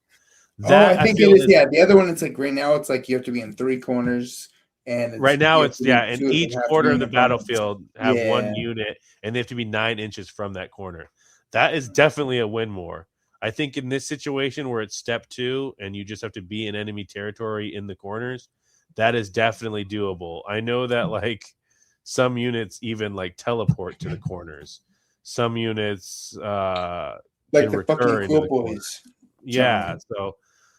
[SPEAKER 2] I think it is. Yeah, the other one, it's like right now, it's like you have to be in 3 corners, and
[SPEAKER 1] right now it's and each quarter of the battlefield have 1 unit, and they have to be 9 inches from that corner. That is definitely a win more. I think in this situation where it's step 2 and you just have to be in enemy territory in the corners, that is definitely doable. I know that like some units even like teleport to the corners. Some units
[SPEAKER 2] like the fucking Kruleboyz.
[SPEAKER 1] Yeah,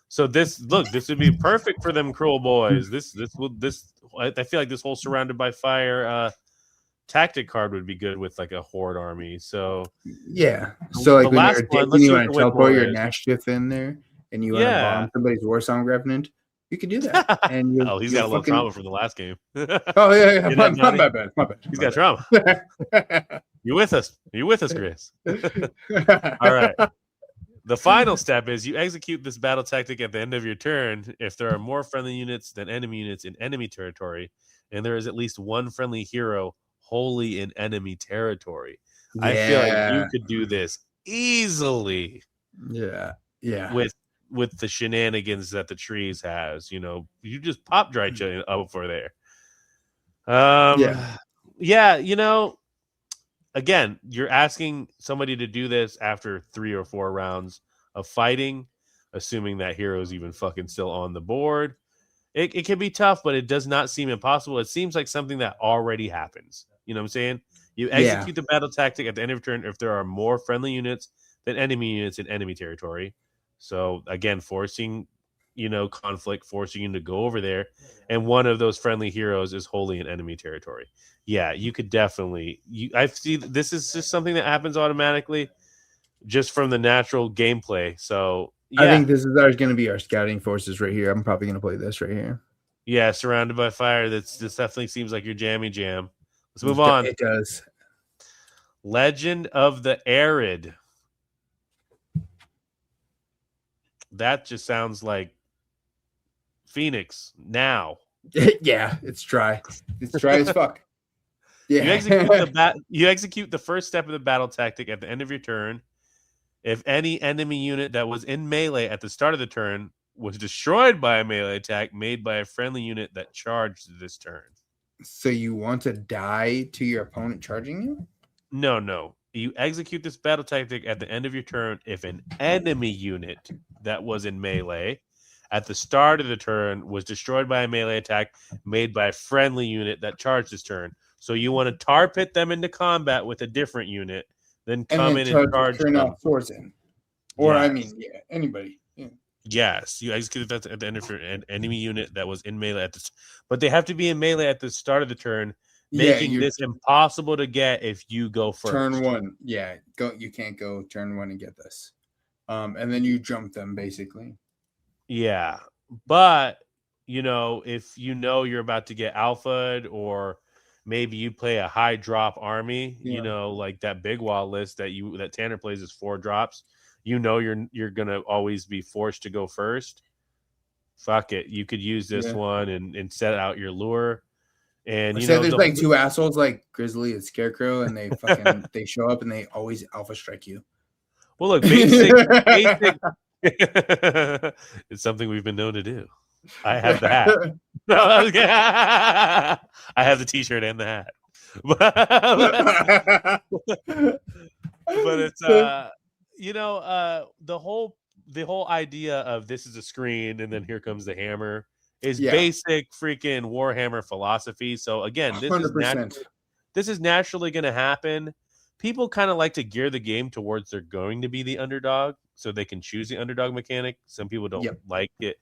[SPEAKER 1] so this would be perfect for them Kruleboyz. I feel like this whole Surrounded by Fire tactic card would be good with like a horde army. So
[SPEAKER 2] yeah. So like
[SPEAKER 1] the
[SPEAKER 2] when
[SPEAKER 1] last
[SPEAKER 2] you're
[SPEAKER 1] one,
[SPEAKER 2] taking,
[SPEAKER 1] let's
[SPEAKER 2] you
[SPEAKER 1] see what
[SPEAKER 2] want
[SPEAKER 1] the
[SPEAKER 2] to
[SPEAKER 1] win
[SPEAKER 2] teleport
[SPEAKER 1] more
[SPEAKER 2] your
[SPEAKER 1] is.
[SPEAKER 2] Nashtif in there, and you want to
[SPEAKER 1] Yeah.
[SPEAKER 2] bomb somebody's Warsong Revenant, you could do that. And you,
[SPEAKER 1] Oh, he's got a little trauma from the last game.
[SPEAKER 2] Oh yeah.
[SPEAKER 1] Get that,
[SPEAKER 2] My
[SPEAKER 1] Nani?
[SPEAKER 2] bad. My bad.
[SPEAKER 1] He's
[SPEAKER 2] my
[SPEAKER 1] got trauma.
[SPEAKER 2] bad.
[SPEAKER 1] You with us? You with us, Chris? All right. The final step is you execute this battle tactic at the end of your turn if there are more friendly units than enemy units in enemy territory, and there is at least one friendly hero wholly in enemy territory. I feel like you could do this easily.
[SPEAKER 2] Yeah.
[SPEAKER 1] With the shenanigans that the trees has. You just pop Drycha over there. Yeah. Again, you're asking somebody to do this after 3 or 4 rounds of fighting, assuming that hero is even fucking still on the board. It can be tough, but it does not seem impossible. It seems like something that already happens. You know what I'm saying? You execute the battle tactic at the end of your turn if there are more friendly units than enemy units in enemy territory. So, again, forcing, conflict, forcing you to go over there. And one of those friendly heroes is wholly in enemy territory. Yeah, you could definitely. I see this is just something that happens automatically, just from the natural gameplay. So yeah.
[SPEAKER 2] I think this is going to be our scouting forces right here. I'm probably going to play this right here.
[SPEAKER 1] Yeah, surrounded by fire. This definitely seems like your jammy jam. Let's move on.
[SPEAKER 2] It does.
[SPEAKER 1] Legend of the Arid. That just sounds like Phoenix now.
[SPEAKER 2] Yeah, it's dry. It's dry as fuck. Yeah.
[SPEAKER 1] You execute the first step of the battle tactic at the end of your turn. If any enemy unit that was in melee at the start of the turn was destroyed by a melee attack made by a friendly unit that charged this turn.
[SPEAKER 2] So you want to die to your opponent charging you?
[SPEAKER 1] No. You execute this battle tactic at the end of your turn if an enemy unit that was in melee at the start of the turn was destroyed by a melee attack made by a friendly unit that charged this turn. So you want to tar pit them into combat with a different unit, then come in and charge
[SPEAKER 2] turn
[SPEAKER 1] them.
[SPEAKER 2] off force in. Or
[SPEAKER 1] Yes.
[SPEAKER 2] Anybody. Yeah.
[SPEAKER 1] Yes, you execute that at the end of your enemy unit that was in melee but they have to be in melee at the start of the turn, making this impossible to get if you go first.
[SPEAKER 2] Turn 1. Yeah, you can't go turn 1 and get this. And then you jump them basically.
[SPEAKER 1] Yeah. But if you're about to get alphaed, or maybe you play a high drop army, like that big wall list that Tanner plays is 4 drops. You're gonna always be forced to go first. Fuck it. You could use this one and set out your lure. And
[SPEAKER 2] there's like 2 assholes like Grizzly and Scarecrow, and they fucking they show up and they always alpha strike you.
[SPEAKER 1] Well, look, basic it's something we've been known to do. I have the hat. I have the t-shirt and the hat. But it's the whole idea of this is a screen and then here comes the hammer is basic freaking Warhammer philosophy. So again, this is naturally going to happen. People kind of like to gear the game towards they're going to be the underdog, so they can choose the underdog mechanic. Some people don't like it.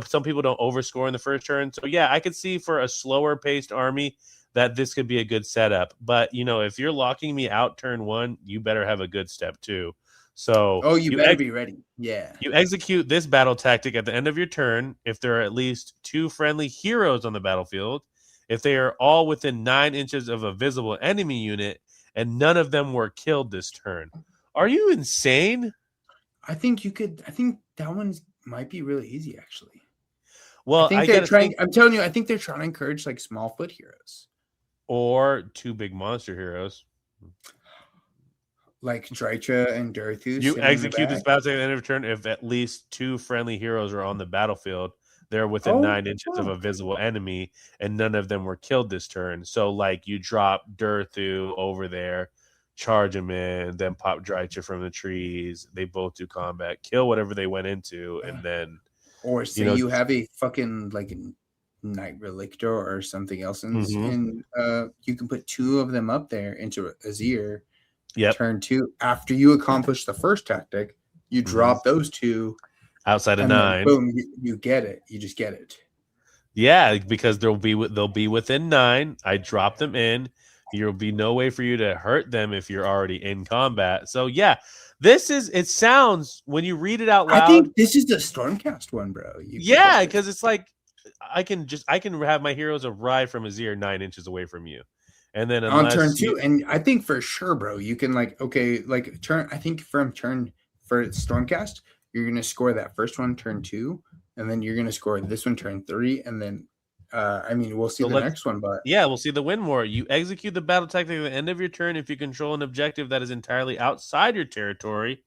[SPEAKER 1] Some people don't overscore in the first turn. So yeah, I could see for a slower paced army that this could be a good setup. But if you're locking me out turn 1, you better have a good step 2. So
[SPEAKER 2] you better be ready. Yeah.
[SPEAKER 1] You execute this battle tactic at the end of your turn if there are at least 2 friendly heroes on the battlefield, if they are all within 9 inches of a visible enemy unit, and none of them were killed this turn. Are you insane?
[SPEAKER 2] I think that one might be really easy, actually.
[SPEAKER 1] Well,
[SPEAKER 2] I'm telling you, I think they're trying to encourage like small foot heroes.
[SPEAKER 1] Or 2 big monster heroes.
[SPEAKER 2] Like Drycha and Durthus.
[SPEAKER 1] You execute this battle at the end of turn if at least 2 friendly heroes are on the battlefield. They're within 9 inches of a visible enemy, and none of them were killed this turn. So, like, you drop Durthu over there, charge them in, then pop Drycha from the trees. They both do combat, kill whatever they went into, and then...
[SPEAKER 2] Or say you have a fucking, like, Knight Relictor or something else, and you can put 2 of them up there into Azir.
[SPEAKER 1] Yep.
[SPEAKER 2] Turn 2. After you accomplish the first tactic, you drop those 2
[SPEAKER 1] outside of 9.
[SPEAKER 2] Boom, you get it. You just get it.
[SPEAKER 1] Yeah, because they'll be within 9. I drop them in. There'll be no way for you to hurt them if you're already in combat. So yeah, it sounds when you read it out loud.
[SPEAKER 2] I think this is the Stormcast one, bro.
[SPEAKER 1] Yeah, because it's like I can have my heroes arrive from Azir 9 inches away from you. And then
[SPEAKER 2] on turn 2, and I think for sure, bro, you can I think from turn for Stormcast, you're gonna score that first one turn 2, and then you're gonna score this one turn 3, and then we'll see the next one, but
[SPEAKER 1] yeah, we'll see the win more. You execute the battle tactic at the end of your turn if you control an objective that is entirely outside your territory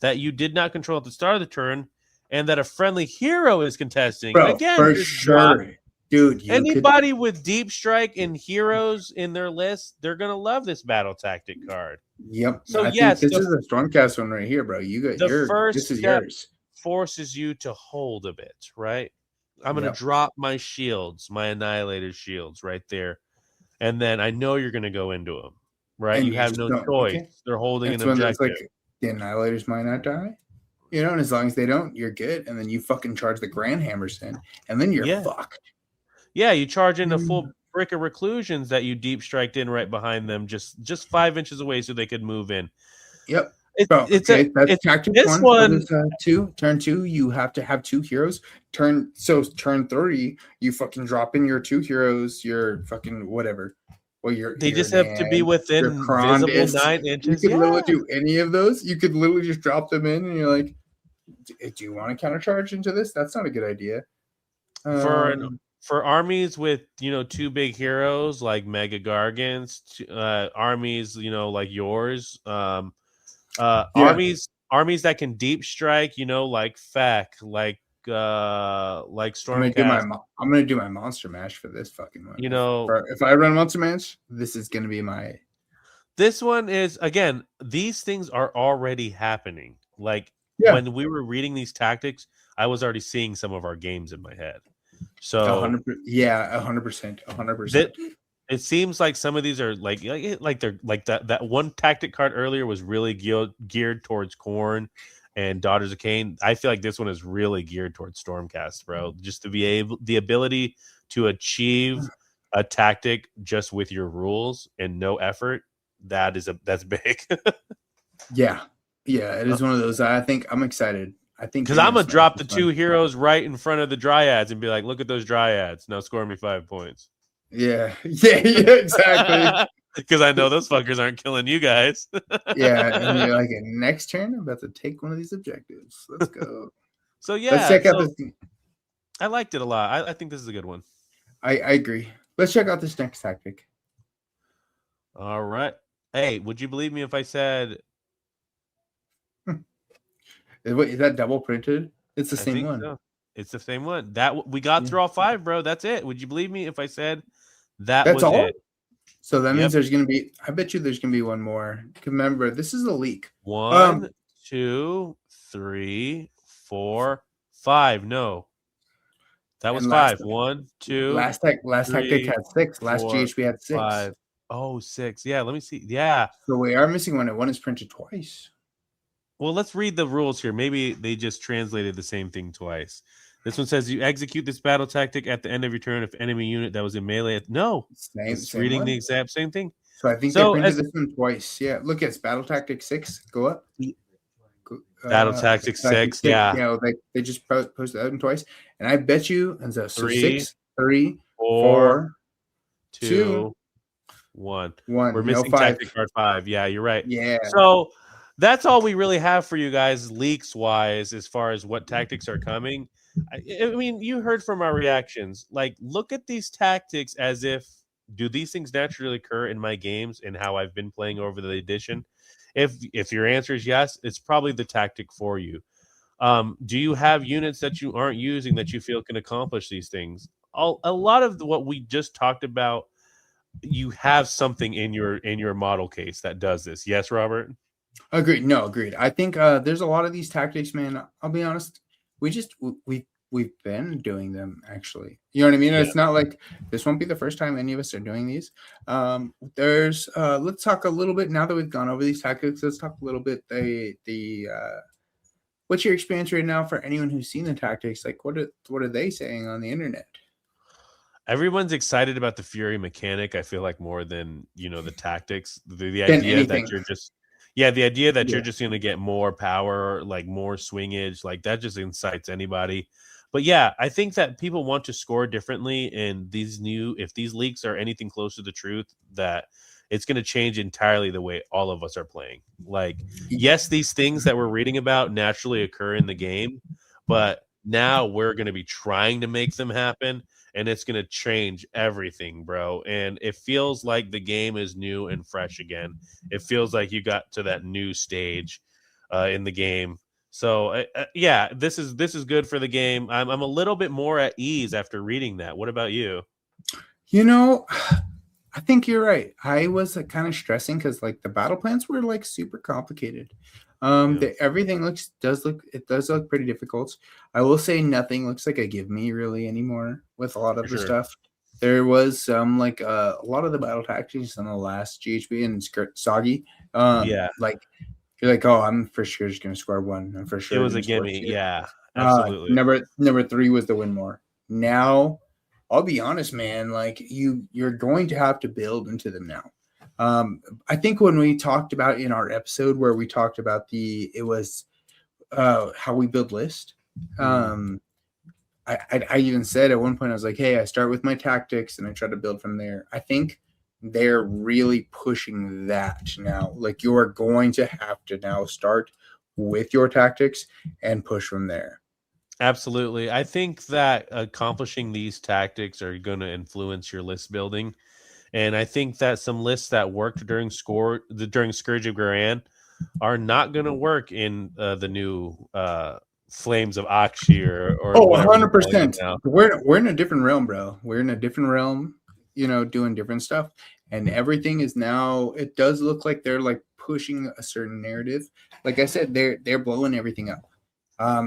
[SPEAKER 1] that you did not control at the start of the turn, and that a friendly hero is contesting.
[SPEAKER 2] Bro,
[SPEAKER 1] again,
[SPEAKER 2] for sure. Dude,
[SPEAKER 1] anybody with deep strike and heroes in their list, they're gonna love this battle tactic card.
[SPEAKER 2] Yep.
[SPEAKER 1] So
[SPEAKER 2] yes, this is a Stormcast one right here, bro. You got this is yours.
[SPEAKER 1] Forces you to hold a bit, right? I'm gonna drop my shields, my Annihilator shields, right there, and then I know you're gonna go into them, right?
[SPEAKER 2] And
[SPEAKER 1] you have no choice. Okay. They're holding an objective.
[SPEAKER 2] Like, the Annihilators might not die. And as long as they don't, you're good. And then you fucking charge the Grand Hammers in, and then you're fucked.
[SPEAKER 1] Yeah, you charge in a full brick of reclusions that you deep striked in right behind them, just 5 inches away, so they could move in.
[SPEAKER 2] Yep.
[SPEAKER 1] That's
[SPEAKER 2] tactic one. Turn 2, you have to have 2 heroes. Turn 3, you fucking drop in your 2 heroes. Your fucking whatever. Well,
[SPEAKER 1] they just have to be within visible 9 inches.
[SPEAKER 2] You could literally do any of those. You could literally just drop them in, and you're like, "Do you want to countercharge into this? That's not a good idea."
[SPEAKER 1] For armies with 2 big heroes like Mega Gargants, armies like yours, armies that can deep strike, like Feck, like Stormcast.
[SPEAKER 2] I'm gonna do my monster mash for this fucking one. If I run monster mash, this is gonna be my.
[SPEAKER 1] This one is, again, these things are already happening. Like when we were reading these tactics, I was already seeing some of our games in my head. So
[SPEAKER 2] 100%, 100%.
[SPEAKER 1] It seems like some of these are like they're like that one tactic card earlier was really geared towards Khorne and Daughters of Cain. I feel like this one is really geared towards Stormcast, bro. Just to be the ability to achieve a tactic just with your rules and no effort. That's big.
[SPEAKER 2] Yeah, it is one of those. I think I'm excited. I think
[SPEAKER 1] because I'm gonna drop the 2 heroes right in front of the Dryads and be like, "Look at those Dryads! Now score me 5 points."
[SPEAKER 2] Yeah, exactly.
[SPEAKER 1] Because I know those fuckers aren't killing you guys.
[SPEAKER 2] Yeah, and you're like, next turn, I'm about to take one of these objectives. Let's go.
[SPEAKER 1] So yeah,
[SPEAKER 2] let's check out this.
[SPEAKER 1] I liked it a lot. I think this is a good one.
[SPEAKER 2] I agree. Let's check out this next tactic.
[SPEAKER 1] All right. Hey, would you believe me if I said?
[SPEAKER 2] Is that double printed? It's the same one.
[SPEAKER 1] So. It's the same one. That we got through all 5, bro. That's it. Would you believe me if I said that's was all? It?
[SPEAKER 2] So that means there's gonna be. I bet you there's gonna be one more. Remember, this is a leak.
[SPEAKER 1] 1, 2, 3, 4, 5. No, that was 5. 1, 2.
[SPEAKER 2] Last tactic had 6. Last 4, GHB had 6.
[SPEAKER 1] 5. Oh, 6. Yeah, let me see. Yeah.
[SPEAKER 2] So we are missing one, and one is printed twice.
[SPEAKER 1] Well, let's read the rules here. Maybe they just translated the same thing twice. This one says you execute this battle tactic at the end of your turn if enemy unit that was in melee. It's reading one. The exact same thing.
[SPEAKER 2] So I think they printed this one twice. Yeah, look, it's battle tactic 6. Go up.
[SPEAKER 1] Battle tactic 6. Yeah.
[SPEAKER 2] They just posted that one twice, and I bet you. And so 6, 3,
[SPEAKER 1] 4, 2, 1. We're missing tactic card 5. Yeah, you're right.
[SPEAKER 2] Yeah.
[SPEAKER 1] So. That's all we really have for you guys, leaks-wise, as far as what tactics are coming. I mean, you heard from our reactions. Like, look at these tactics as if, do these things naturally occur in my games and how I've been playing over the edition? If your answer is yes, it's probably the tactic for you. Do you have units that you aren't using that you feel can accomplish these things? A lot of what we just talked about, you have something in your model case that does this. Yes, Robert?
[SPEAKER 2] Agreed. No, agreed. I think there's a lot of these tactics, man. I'll be honest. We've been doing them, actually. You know what I mean? Yeah. It's not like this won't be the first time any of us are doing these. Let's talk a little bit now that we've gone over these tactics. Let's talk a little bit what's your experience right now for anyone who's seen the tactics? Like, what are they saying on the internet?
[SPEAKER 1] Everyone's excited about the Fury mechanic, I feel like, more than, the tactics. The
[SPEAKER 2] Than
[SPEAKER 1] idea that
[SPEAKER 2] anything.
[SPEAKER 1] you're just the idea that
[SPEAKER 2] Yeah.
[SPEAKER 1] you're just going to get more power, like more swingage, like that just incites anybody. But yeah, I think that people want to score differently, and if these leaks are anything close to the truth, that it's going to change entirely the way all of us are playing. Like, yes, these things that we're reading about naturally occur in the game, but now we're going to be trying to make them happen, and it's going to change everything, bro. And it feels like the game is new and fresh again. It feels like you got to that new stage in the game. So yeah, this is good for the game. I'm a little bit more at ease after reading that. What about you?
[SPEAKER 2] I think you're right. I was kind of stressing because like the battle plans were like super complicated.
[SPEAKER 1] Yeah.
[SPEAKER 2] Everything does look pretty difficult. I will say nothing looks like a give me really anymore with a lot of
[SPEAKER 1] For
[SPEAKER 2] the
[SPEAKER 1] sure.
[SPEAKER 2] stuff. There was some like a lot of the battle tactics on the last GHB and Soggy.
[SPEAKER 1] Yeah,
[SPEAKER 2] Like you're like, oh, I'm for sure just gonna score one. I'm for
[SPEAKER 1] it
[SPEAKER 2] sure
[SPEAKER 1] was a
[SPEAKER 2] gonna score
[SPEAKER 1] gimme.
[SPEAKER 2] two.
[SPEAKER 1] Yeah, absolutely.
[SPEAKER 2] Number three was the win more. Now, I'll be honest, man. Like you're going to have to build into them now. I think when we talked about in our episode where we talked about how we build list. I even said at one point, I was like, hey, I start with my tactics and I try to build from there. I think they're really pushing that now. Like you are going to have to now start with your tactics and push from there.
[SPEAKER 1] Absolutely. I think that accomplishing these tactics are going to influence your list building. And I think that some lists that worked during Scourge of Garan are not going to work in the new Flames of Aqshy or
[SPEAKER 2] Oh,
[SPEAKER 1] whatever they're calling it
[SPEAKER 2] 100%.
[SPEAKER 1] now.
[SPEAKER 2] We're in a different realm, bro. We're in a different realm, doing different stuff. And everything is now, it does look like they're like pushing a certain narrative. Like I said, they're blowing everything up.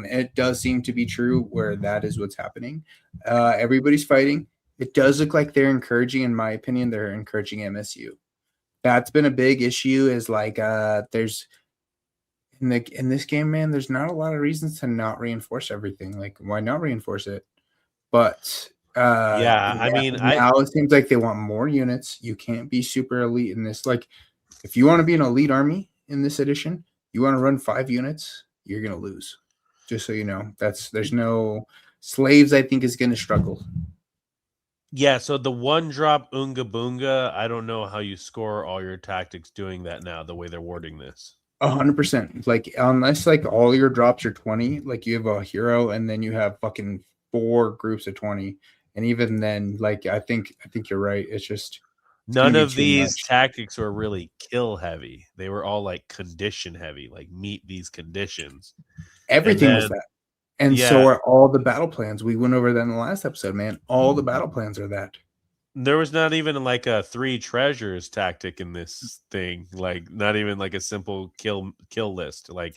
[SPEAKER 2] It does seem to be true where that is what's happening. Everybody's fighting. It does look like they're encouraging, in my opinion, they're encouraging MSU. That's been a big issue. Is like there's in this game, man. There's not a lot of reasons to not reinforce everything. Like, why not reinforce it? But
[SPEAKER 1] Yeah, I mean,
[SPEAKER 2] now it seems like they want more units. You can't be super elite in this. Like, if you want to be an elite army in this edition, you want to run 5 units, you're gonna lose. Just so you know, there's no slaves. I think is gonna struggle.
[SPEAKER 1] yeah. So the one drop Unga Boonga, I don't know how you score all your tactics doing that now. The way they're wording this.
[SPEAKER 2] 100%. Like unless like all your drops are 20, like you have a hero and then you have fucking 4 groups of 20, and even then, like I think you're right. It's just
[SPEAKER 1] None of
[SPEAKER 2] too
[SPEAKER 1] these
[SPEAKER 2] much.
[SPEAKER 1] tactics were really kill heavy. They were all like condition heavy, like meet these conditions.
[SPEAKER 2] Everything was that. And so
[SPEAKER 1] yeah,
[SPEAKER 2] are all the battle plans. We went over that in the last episode, man. All the battle plans are that.
[SPEAKER 1] there was not even like a 3 treasures tactic in this thing. Like not even like a simple kill list. Like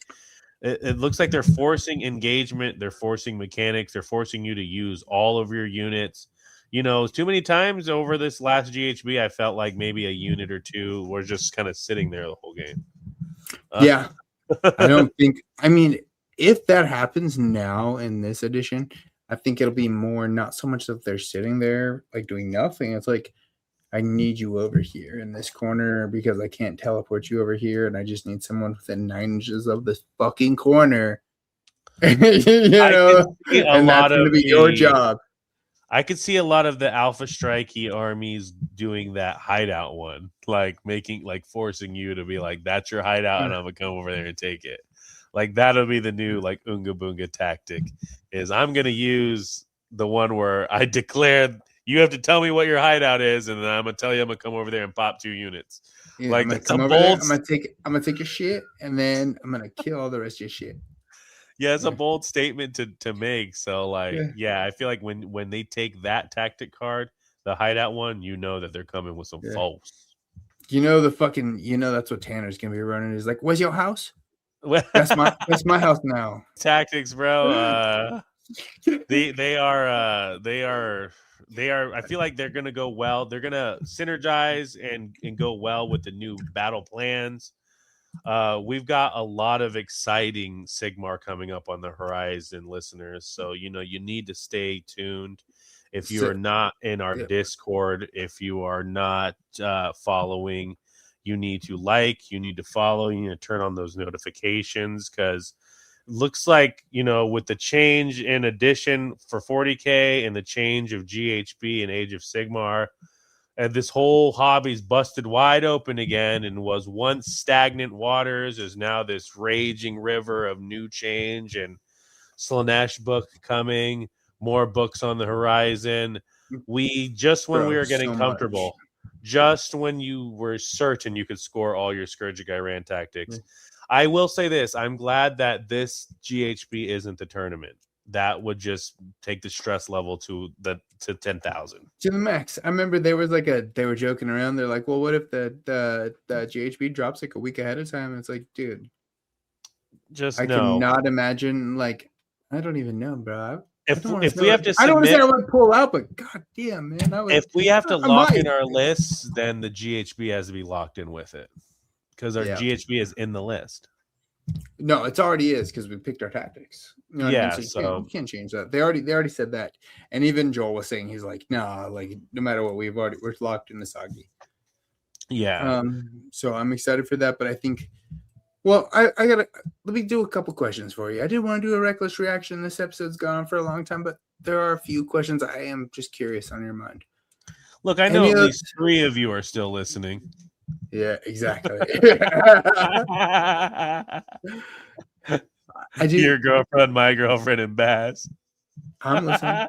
[SPEAKER 1] it looks like they're forcing engagement, they're forcing mechanics, they're forcing you to use all of your units. Too many times over this last GHB, I felt like maybe a unit or two were just kind of sitting there the whole game.
[SPEAKER 2] Yeah. I don't think, I mean, if that happens now in this edition, I think it'll be more not so much that they're sitting there like doing nothing. It's like, I need you over here in this corner because I can't teleport you over here, and I just need someone within 9 inches of this fucking corner. And that's going to be your job.
[SPEAKER 1] I could see a lot of the Alpha Strikey armies doing that hideout one, like forcing you to be like, that's your hideout, and I'm gonna come over there and take it. Like that'll be the new like Unga Boonga tactic. Is I'm gonna use the one where I declare you have to tell me what your hideout is, and then I'm gonna tell you I'm gonna come over there and pop 2 units.
[SPEAKER 2] Yeah,
[SPEAKER 1] like
[SPEAKER 2] that's a bold. I'm gonna take your shit, and then I'm gonna kill all the rest of your shit.
[SPEAKER 1] Yeah, it's a bold statement to make. So like, yeah, I feel like when they take that tactic card, the hideout one, that they're coming with some false.
[SPEAKER 2] That's what Tanner's gonna be running. Is like, where's your house? That's my house now.
[SPEAKER 1] Tactics, bro. They are. I feel like they're gonna go well. They're gonna synergize and go well with the new battle plans. We've got a lot of exciting Sigmar coming up on the horizon, listeners. So you need to stay tuned. If you are not in our
[SPEAKER 2] Yeah.
[SPEAKER 1] Discord, if you are not following, you need to like, you need to follow, you need to turn on those notifications, because looks like, with the change in addition for 40K and the change of GHB and Age of Sigmar, and this whole hobby's busted wide open again, and was once stagnant waters is now this raging river of new change, and Slanesh book coming, more books on the horizon. We just when we were getting comfortable, just when you were certain you could score all your Scourge of Gyran tactics. I will say this: I'm glad that this GHB isn't the tournament. That would just take the stress level to 10,000
[SPEAKER 2] to the max. I remember there was they were joking around. They're like, "Well, what if the GHB drops like a week ahead of time?" And it's like, dude, I cannot imagine. Like, I don't even know, bro.
[SPEAKER 1] If we have to,
[SPEAKER 2] I don't want to say I would pull out, but god damn, man,
[SPEAKER 1] if we have to lock in our lists, then the GHB has to be locked in with it, because our GHB is in the list.
[SPEAKER 2] No, it's already is, because we picked our tactics. You know what I mean? So you can't change that. They already said that, and even Joel was saying, he's like, nah, like no matter what, we're locked in the Sagi.
[SPEAKER 1] Yeah.
[SPEAKER 2] So I'm excited for that, but I think, well, I gotta let me do a couple questions for you. I did want to do a reckless reaction. This episode's gone on for a long time, but there are a few questions I am just curious on your mind.
[SPEAKER 1] Look, I know at least 3 of you are still listening.
[SPEAKER 2] Yeah, exactly.
[SPEAKER 1] Your girlfriend, my girlfriend, and Bass.
[SPEAKER 2] I'm listening.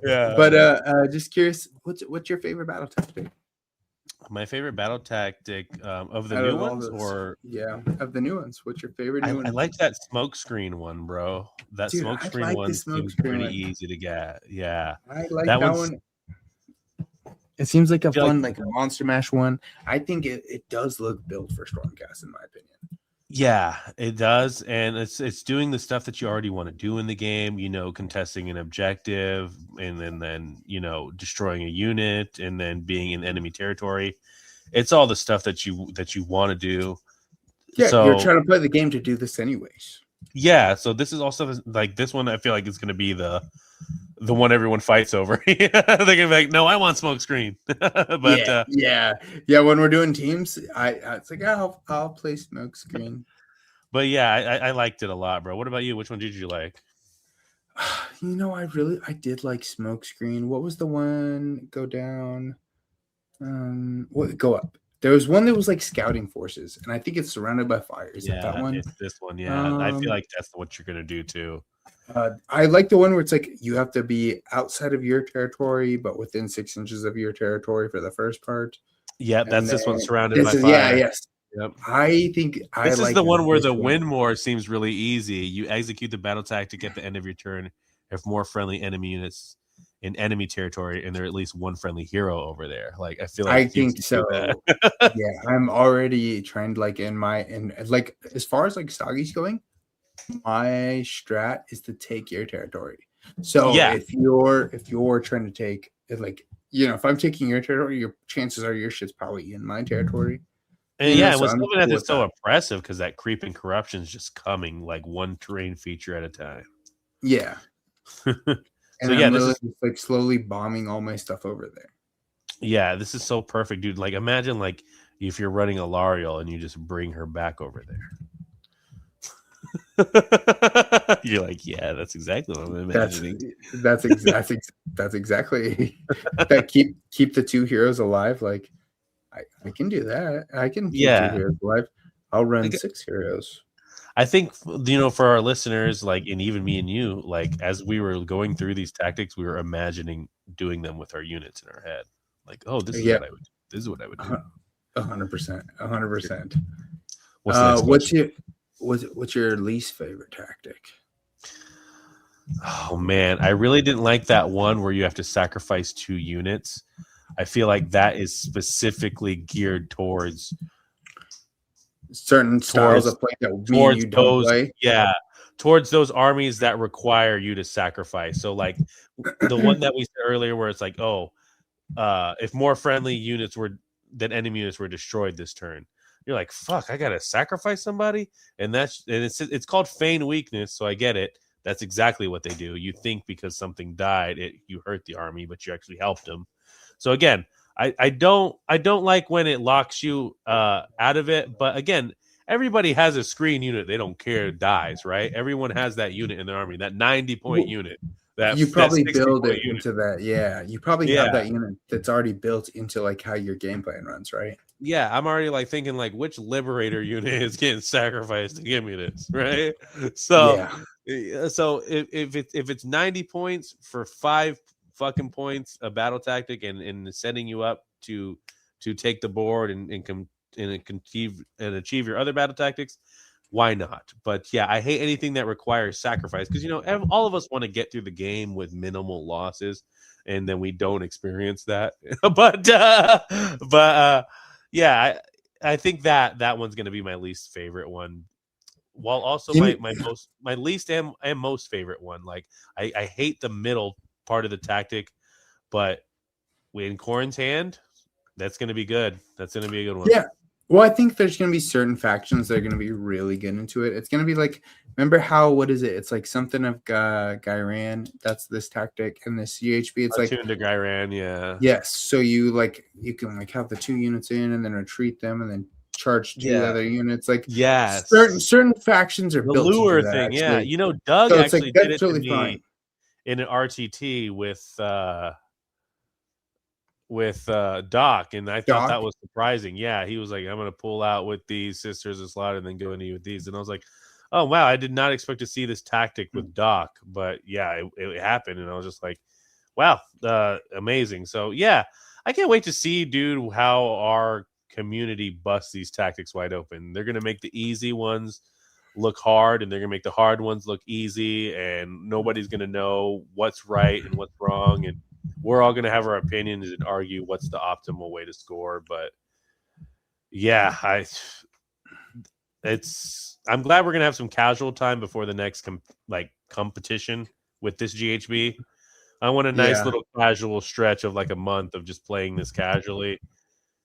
[SPEAKER 1] Yeah.
[SPEAKER 2] But just curious, what's your favorite battle tactic?
[SPEAKER 1] My favorite battle tactic of the new ones, or
[SPEAKER 2] of the new ones. What's your favorite new one?
[SPEAKER 1] I like that smoke screen one, bro. That smoke screen one seems pretty easy to get. Yeah,
[SPEAKER 2] I like that one. It seems like a fun, like a Monster Mash one. I think it does look built for Stormcast, in my opinion.
[SPEAKER 1] Yeah, it does, and it's doing the stuff that you already want to do in the game. Contesting an objective, and then destroying a unit, and then being in enemy territory. It's all the stuff that you want to do.
[SPEAKER 2] Yeah, so, you're trying to play the game to do this anyways.
[SPEAKER 1] Yeah, so this is also like this one. I feel like it's going to be the one everyone fights over. They're gonna be like, "No, I want smoke screen." But
[SPEAKER 2] yeah. When we're doing teams, it's like I'll play smoke screen.
[SPEAKER 1] But yeah, I liked it a lot, bro. What about you? Which one did you like?
[SPEAKER 2] I did like smoke screen. What was the one? Go down. Go up. There was one that was like scouting forces, and I think it's surrounded by fire. Is it that one?
[SPEAKER 1] It's this one. Yeah, I feel like that's what you're gonna do too.
[SPEAKER 2] I like the one where it's like you have to be outside of your territory, but within 6 inches of your territory for the first part.
[SPEAKER 1] Yeah, that's this one surrounded by fire.
[SPEAKER 2] Yeah, yes.
[SPEAKER 1] Yep.
[SPEAKER 2] I think
[SPEAKER 1] this is the one where the win more seems really easy. You execute the battle tactic at the end of your turn if more friendly enemy units in enemy territory, and there are at least one friendly hero over there. Like I feel like
[SPEAKER 2] I think so. Yeah, I'm already trying to like as far as like Stagi's going, my strat is to take your territory. So if you're trying to take if I'm taking your territory, your chances are your shit's probably in my territory.
[SPEAKER 1] And it was something that's so oppressive because that creep and corruption is just coming like one terrain feature at a time.
[SPEAKER 2] Yeah. And so this is like slowly bombing all my stuff over there.
[SPEAKER 1] Yeah, this is so perfect, dude. Like imagine like if you're running a Lariel and you just bring her back over there. You're like, yeah, that's exactly what I'm imagining.
[SPEAKER 2] That's exactly that. Keep the 2 heroes alive. Like I can do that. I can keep 2 heroes alive. I'll run 6 heroes.
[SPEAKER 1] I think for our listeners, like, and even me and you, like, as we were going through these tactics, we were imagining doing them with our units in our head. Like, oh, this is what I would do. This is what I would do.
[SPEAKER 2] 100%. What's your least favorite tactic?
[SPEAKER 1] Oh man, I really didn't like that one where you have to sacrifice 2 units. I feel like that is specifically geared towards
[SPEAKER 2] certain styles of play that me and you don't play.
[SPEAKER 1] Yeah, towards those armies that require you to sacrifice. So like the one that we said earlier where it's like, if more friendly units than enemy units were destroyed this turn, you're like, fuck, I gotta sacrifice somebody. And it's called feign weakness, so I get it. That's exactly what they do. You think because something died, you hurt the army, but you actually helped them. So again, I don't like when it locks you out of it. But again, everybody has a screen unit. They don't care dies, right? Everyone has that unit in their army, that 90-point unit.
[SPEAKER 2] You probably
[SPEAKER 1] that
[SPEAKER 2] build it
[SPEAKER 1] unit.
[SPEAKER 2] into that. Yeah. You probably have that unit that's already built into like how your game plan runs, right?
[SPEAKER 1] Yeah, I'm already like thinking like which liberator unit is getting sacrificed to give me this, right? So so if it's 90 points for 5 fucking points a battle tactic and setting you up to take the board and achieve your other battle tactics, why not? But yeah, I hate anything that requires sacrifice because all of us want to get through the game with minimal losses, and then we don't experience that. but yeah, I think that one's going to be my least favorite one, while also my least and most favorite one. Like I hate the middle part of the tactic, but in Corrin's hand, that's going to be good. That's going to be a good one.
[SPEAKER 2] Yeah. Well, I think there's going to be certain factions that are going to be really good into it. It's going to be like, remember how, what is it? It's like something of Gyran. That's this tactic and this CHB. It's like
[SPEAKER 1] tuned to Gyran, yeah.
[SPEAKER 2] Yes. So you can like have the 2 units in and then retreat them and then charge 2 other units. Like certain factions are
[SPEAKER 1] the
[SPEAKER 2] built
[SPEAKER 1] lure
[SPEAKER 2] to
[SPEAKER 1] thing.
[SPEAKER 2] that,
[SPEAKER 1] Yeah. Doug
[SPEAKER 2] so
[SPEAKER 1] actually did it
[SPEAKER 2] totally
[SPEAKER 1] to me
[SPEAKER 2] fine.
[SPEAKER 1] in an RTT with Doc, and I thought that was surprising. Yeah, he was like, I'm gonna pull out with these Sisters of Slaughter and then go into with these, and I was like, oh wow, I did not expect to see this tactic with Doc, but yeah, it happened, and I was just like, wow, amazing. So yeah, I can't wait to see, dude, how our community busts these tactics wide open. They're gonna make the easy ones look hard, and they're gonna make the hard ones look easy, and nobody's gonna know what's right and what's wrong, and we're all gonna have our opinions and argue what's the optimal way to score. But yeah, I'm glad we're gonna have some casual time before the next competition with this GHB. I want a nice little casual stretch of like a month of just playing this casually.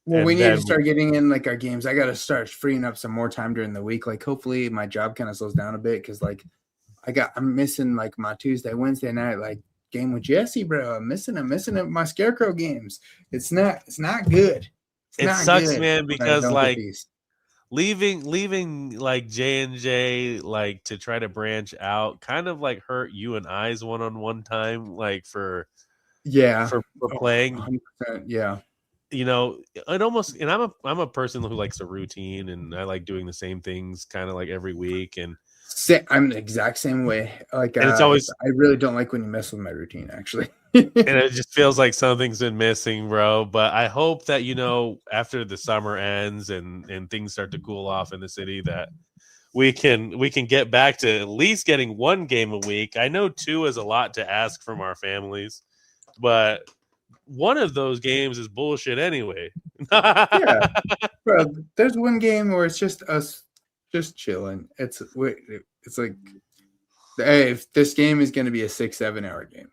[SPEAKER 2] Well, we need to start getting in like our games. I got to start freeing up some more time during the week. Like hopefully my job kind of slows down a bit because like I'm missing like my Tuesday, Wednesday night like game with Jesse, bro. I'm missing my Scarecrow games. It's not good.
[SPEAKER 1] It sucks, man, because like leaving like J&J like to try to branch out kind of like hurt you and I's one-on-one time like for playing.
[SPEAKER 2] 100%, yeah.
[SPEAKER 1] I'm a person who likes a routine, and I like doing the same things kind of like every week, and
[SPEAKER 2] I'm the exact same way. Like
[SPEAKER 1] it's always,
[SPEAKER 2] I really don't like when you mess with my routine, actually.
[SPEAKER 1] And it just feels like something's been missing, bro. But I hope that after the summer ends and things start to cool off in the city, that we can get back to at least getting 1 game a week. I know 2 is a lot to ask from our families, but one of those games is bullshit anyway.
[SPEAKER 2] Yeah, bro. There's 1 game where it's just us, just chilling. It's like, hey, if this game is going to be a 6-7 hour game.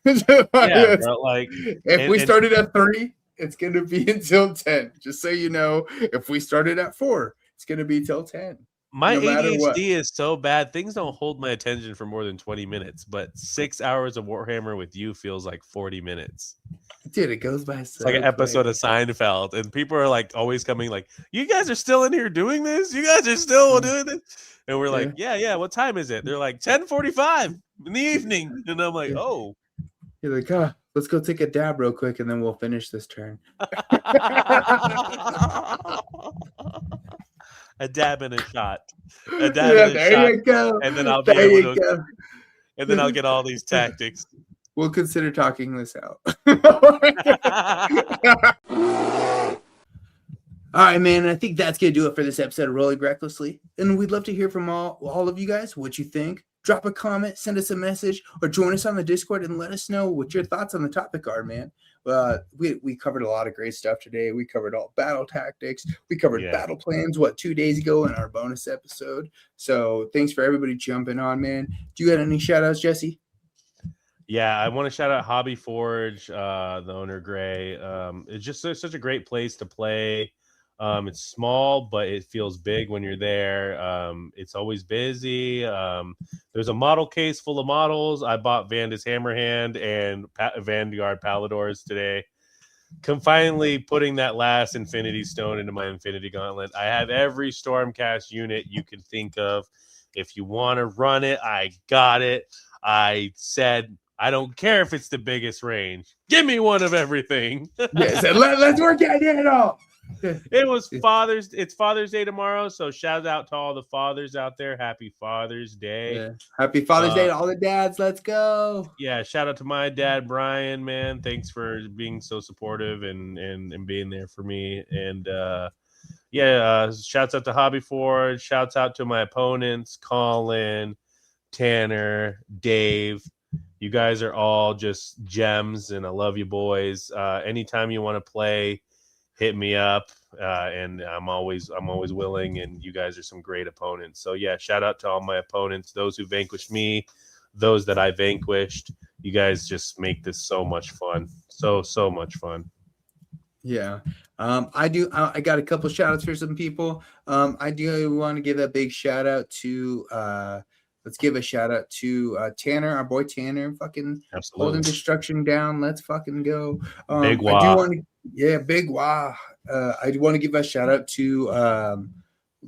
[SPEAKER 1] Yeah, bro, like
[SPEAKER 2] if we started at 3, it's going to be until 10. Just so you know, if we started at 4, it's going to be till 10.
[SPEAKER 1] My ADHD is so bad, things don't hold my attention for more than 20 minutes, but 6 hours of Warhammer with you feels like 40 minutes.
[SPEAKER 2] Dude, it goes by so
[SPEAKER 1] like an episode of Seinfeld, and people are like always coming like, you guys are still in here doing this? You guys are still doing this? And we're like, yeah, what time is it? They're like 10:45 in the evening. And I'm like, oh.
[SPEAKER 2] You're like, let's go take a dab real quick, and then we'll finish this turn.
[SPEAKER 1] A dab and a shot. A dab and a
[SPEAKER 2] there
[SPEAKER 1] shot.
[SPEAKER 2] You go.
[SPEAKER 1] And then I'll be able to, and then I'll get all these tactics.
[SPEAKER 2] We'll consider talking this out. All right, man. I think that's going to do it for this episode of Rolling Recklessly. And we'd love to hear from all of you guys what you think. Drop a comment, send us a message, or join us on the Discord and let us know what your thoughts on the topic are, man. We covered a lot of great stuff today. We covered all battle tactics. We covered battle plans, 2 days ago in our bonus episode. So thanks for everybody jumping on, man. Do you got any shout outs, Jesse?
[SPEAKER 1] Yeah, I want to shout out Hobby Forge, the owner Gray. It's just such a great place to play It's small, but it feels big when you're there. It's always busy. There's a model case full of models. I bought Vandus Hammerhand and Vanguard Paladors today. Finally putting that last Infinity Stone into my Infinity Gauntlet. I have every Stormcast unit you can think of. If you want to run it, I got it. I said, I don't care if it's the biggest range. Give me one of everything.
[SPEAKER 2] Yes, let's work at it all.
[SPEAKER 1] It's Father's Day tomorrow, so shout out to all the fathers out there. Happy Father's Day.
[SPEAKER 2] Yeah. Happy Father's Day to all the dads. Let's go.
[SPEAKER 1] Yeah, shout out to my dad, Brian, man. Thanks for being so supportive and being there for me. And shouts out to Hobby Forge. Shouts out to my opponents, Colin, Tanner, Dave. You guys are all just gems, and I love you boys. Anytime you want to play, hit me up, and I'm always willing, and you guys are some great opponents. So yeah, shout out to all my opponents, those who vanquished me, those that I vanquished. You guys just make this so much fun. So much fun.
[SPEAKER 2] Yeah. I got a couple shout outs for some people. I do want to give a big shout out to let's give a shout out to Tanner, our boy Tanner, fucking
[SPEAKER 1] Absolutely.
[SPEAKER 2] Holding destruction down. Let's fucking go.
[SPEAKER 1] Big Wah.
[SPEAKER 2] Big Wah. I do want to give a shout out to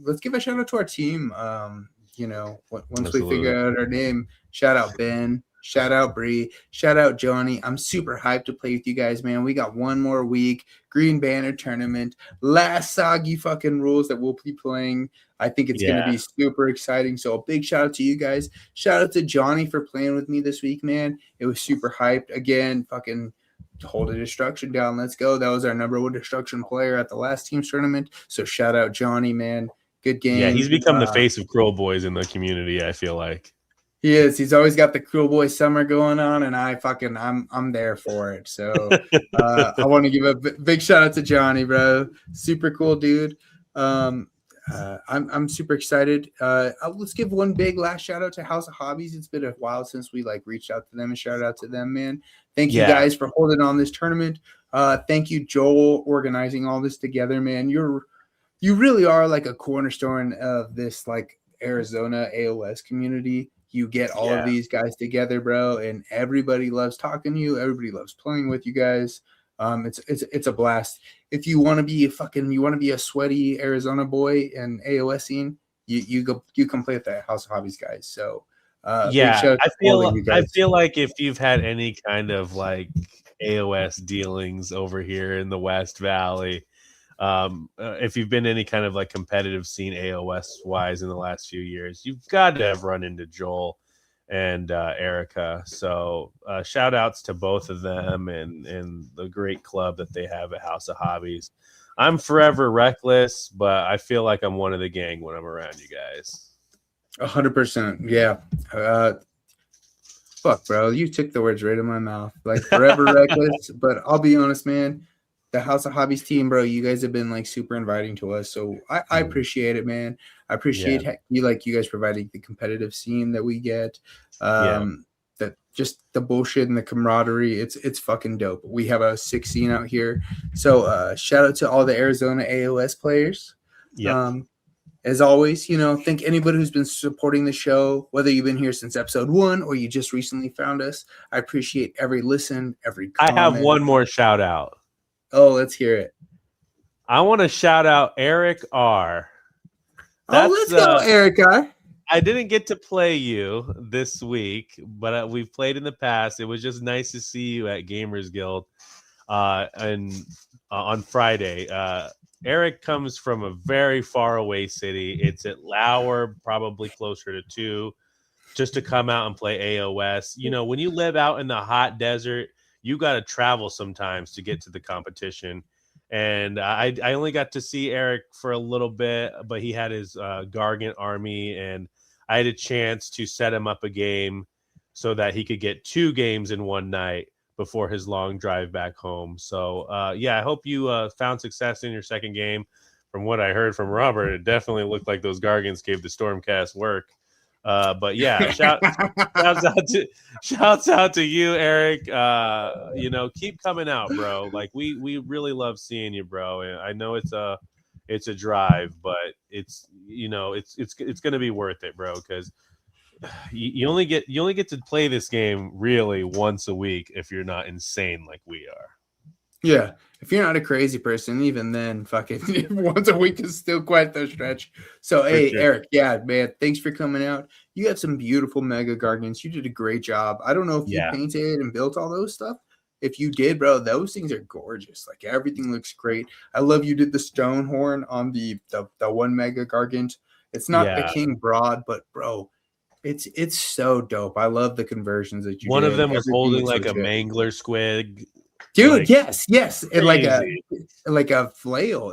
[SPEAKER 2] let's give a shout out to our team. Once
[SPEAKER 1] Absolutely.
[SPEAKER 2] we figure out our name, shout out Ben, shout out Bree, shout out Johnny. I'm super hyped to play with you guys, man. We got one more week. Green Banner tournament, last soggy fucking rules that we'll be playing. I think it's going to be super exciting. So a big shout out to you guys. Shout out to Johnny for playing with me this week, man. It was super hyped. Again, fucking hold a destruction down. Let's go. That was our number one destruction player at the last team's tournament. So shout out Johnny, man. Good game.
[SPEAKER 1] Yeah, he's become the face of Kruleboyz in the community, I feel like.
[SPEAKER 2] He is. He's always got the Kruleboyz summer going on, and I'm there for it. So I want to give a big shout out to Johnny, bro. Super cool dude. I'm super excited. Let's give one big last shout out to House of Hobbies. It's been a while since we reached out to them and shout out to them, man. Thank you guys for holding on this tournament. Thank you, Joel, organizing all this together, man. You really are like a cornerstone of this Arizona AOS community. You get all of these guys together, bro, and everybody loves talking to you. Everybody loves playing with you guys. It's a blast. If you want to be a sweaty Arizona boy and AOS scene, you come play with the House of Hobbies guys. So
[SPEAKER 1] I feel like if you've had any kind of AOS dealings over here in the West Valley, if you've been any kind of competitive scene AOS wise in the last few years, you've got to have run into Joel and Erica. So shout outs to both of them and the great club that they have at House of Hobbies. I'm forever reckless, but I feel like I'm one of the gang when I'm around you guys.
[SPEAKER 2] 100%. Yeah. Fuck, bro. You took the words right in my mouth. Forever reckless. But I'll be honest, man. The House of Hobbies team, bro, you guys have been super inviting to us. So I appreciate it, man. I appreciate you guys providing the competitive scene that we get. That just the bullshit and the camaraderie. It's fucking dope. We have a sick scene out here. So shout out to all the Arizona AOS players. Yeah. As always, thank anybody who's been supporting the show, whether you've been here since episode 1 or you just recently found us. I appreciate every listen, every comment.
[SPEAKER 1] I have one more shout out.
[SPEAKER 2] Oh, let's hear it.
[SPEAKER 1] I want to shout out Eric R.
[SPEAKER 2] Let's go, Eric R.
[SPEAKER 1] I didn't get to play you this week, but we've played in the past. It was just nice to see you at Gamers Guild on Friday. Eric comes from a very far away city. It's at Lauer, probably closer to 2, just to come out and play AOS. When you live out in the hot desert, you got to travel sometimes to get to the competition. And I only got to see Eric for a little bit, but he had his Gargant army, and I had a chance to set him up a game so that he could get 2 games in one night before his long drive back home. So, I hope you found success in your second game. From what I heard from Robert, it definitely looked like those Gargants gave the Stormcast work. But yeah, shouts out to you, Eric. Keep coming out, bro. We really love seeing you, bro. And I know it's a it's a drive, but it's it's going to be worth it, bro, because you only get to play this game really once a week if you're not insane like we are.
[SPEAKER 2] Yeah, if you're not a crazy person, even then, fucking once a week is still quite the stretch. So, hey,
[SPEAKER 1] sure.
[SPEAKER 2] Eric, yeah, man, thanks for coming out. You got some beautiful Mega Gargants. You did a great job. I don't know if you painted and built all those stuff. If you did, bro, those things are gorgeous. Like, everything looks great. I love you did the stone horn on the one Mega Gargant. It's not the King Broad, but bro, it's so dope. I love the conversions that you
[SPEAKER 1] One
[SPEAKER 2] did.
[SPEAKER 1] of them was holding like
[SPEAKER 2] legit.
[SPEAKER 1] a mangler squig.
[SPEAKER 2] Dude,
[SPEAKER 1] like,
[SPEAKER 2] yes, and like a flail.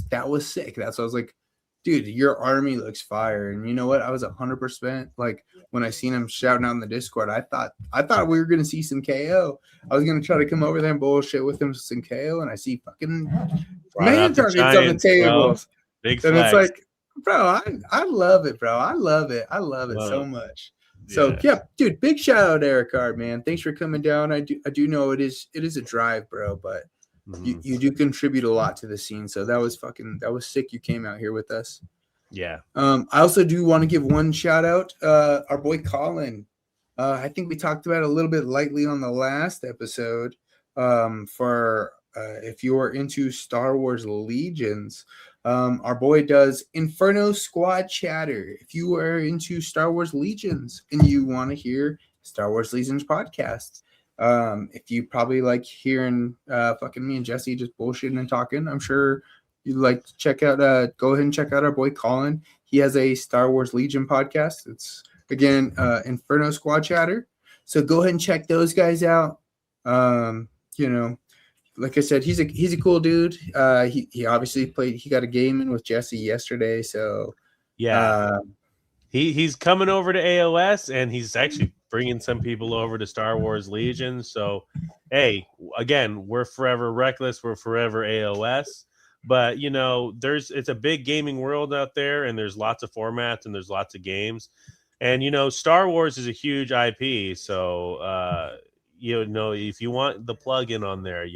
[SPEAKER 2] That was sick. That's why I was like, dude, your army looks fire. And you know what? I was 100% like when I seen him shouting out in the Discord. I thought we were gonna see some KO. I was gonna try to come over there and bullshit with him some KO, and I see fucking man targets on the tables.
[SPEAKER 1] Big
[SPEAKER 2] and
[SPEAKER 1] flex.
[SPEAKER 2] it's like, bro, I love it, bro. I love it so much. So yeah, dude, big shout out Eric Hart, man. Thanks for coming down. I do know it is a drive, bro, but you do contribute a lot to the scene. So that was sick. You came out here with us.
[SPEAKER 1] Yeah.
[SPEAKER 2] I also do want to give one shout out, our boy Colin. I think we talked about it a little bit lightly on the last episode. For if you're into Star Wars Legions. Our boy does Inferno Squad Chatter. If you are into Star Wars Legions and you want to hear Star Wars Legions podcast, if you probably like hearing fucking me and Jesse just bullshitting and talking, I'm sure you'd like to check out. Go ahead and check out our boy Colin. He has a Star Wars Legion podcast. It's again Inferno Squad Chatter. So go ahead and check those guys out. Like I said, he's a cool dude. He obviously played. He got a game in with Jesse yesterday. So
[SPEAKER 1] yeah, he's coming over to AOS, and he's actually bringing some people over to Star Wars Legion. So hey, again, we're forever Reckless. We're forever AOS. But it's a big gaming world out there, and there's lots of formats and there's lots of games, and Star Wars is a huge IP. So if you want the plug-in on there,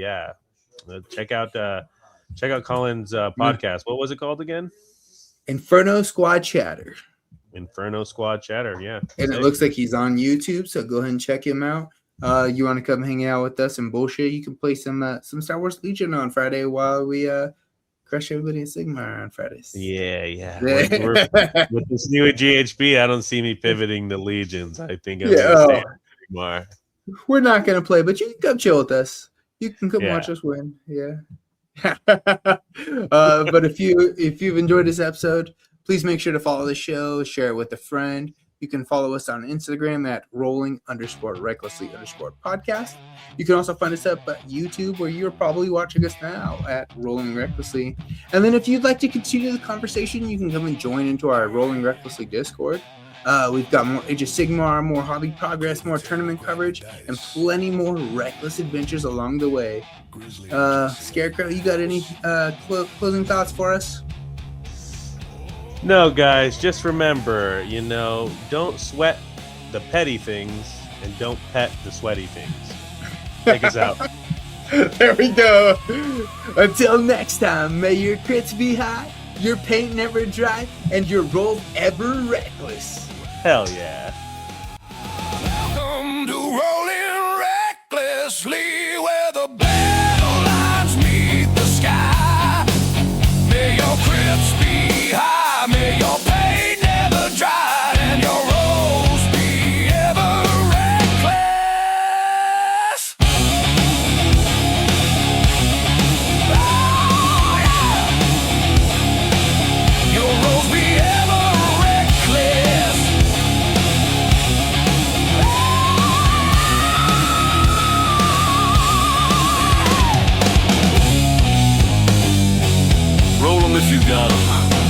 [SPEAKER 1] check out Colin's podcast. What was it called again?
[SPEAKER 2] Inferno Squad Chatter.
[SPEAKER 1] Inferno Squad Chatter, yeah.
[SPEAKER 2] And it looks like he's on YouTube, so go ahead and check him out. You want to come hang out with us and bullshit? You can play some Star Wars Legion on Friday while we crush everybody in Sigmar on Fridays.
[SPEAKER 1] Yeah. We're, with this new GHB, I don't see me pivoting to Legions. I think I'm gonna stay Sigmar.
[SPEAKER 2] We're not going to play, but you can come chill with us. You can come watch us win. Yeah. But if you've enjoyed this episode, please make sure to follow the show, share it with a friend. You can follow us on Instagram at rolling_recklessly_podcast. You can also find us up at YouTube, where you're probably watching us now at Rolling Recklessly. And then if you'd like to continue the conversation, you can come and join into our Rolling Recklessly Discord. We've got more Age of Sigmar, more hobby progress, more tournament coverage, and plenty more reckless adventures along the way. Scarecrow, you got any closing thoughts for us?
[SPEAKER 1] No, guys, just remember, don't sweat the petty things and don't pet the sweaty things. Take us out.
[SPEAKER 2] There we go. Until next time, may your crits be high, your paint never dry, and your rolls ever reckless.
[SPEAKER 1] Hell yeah.
[SPEAKER 3] Welcome to Rolling Recklessly, where the battle lines meet the sky. May your crits be high, may your paint never dry, and your rolls be ever reckless. Oh, yeah. Your rolls be ever reckless. Roll 'em if you got 'em.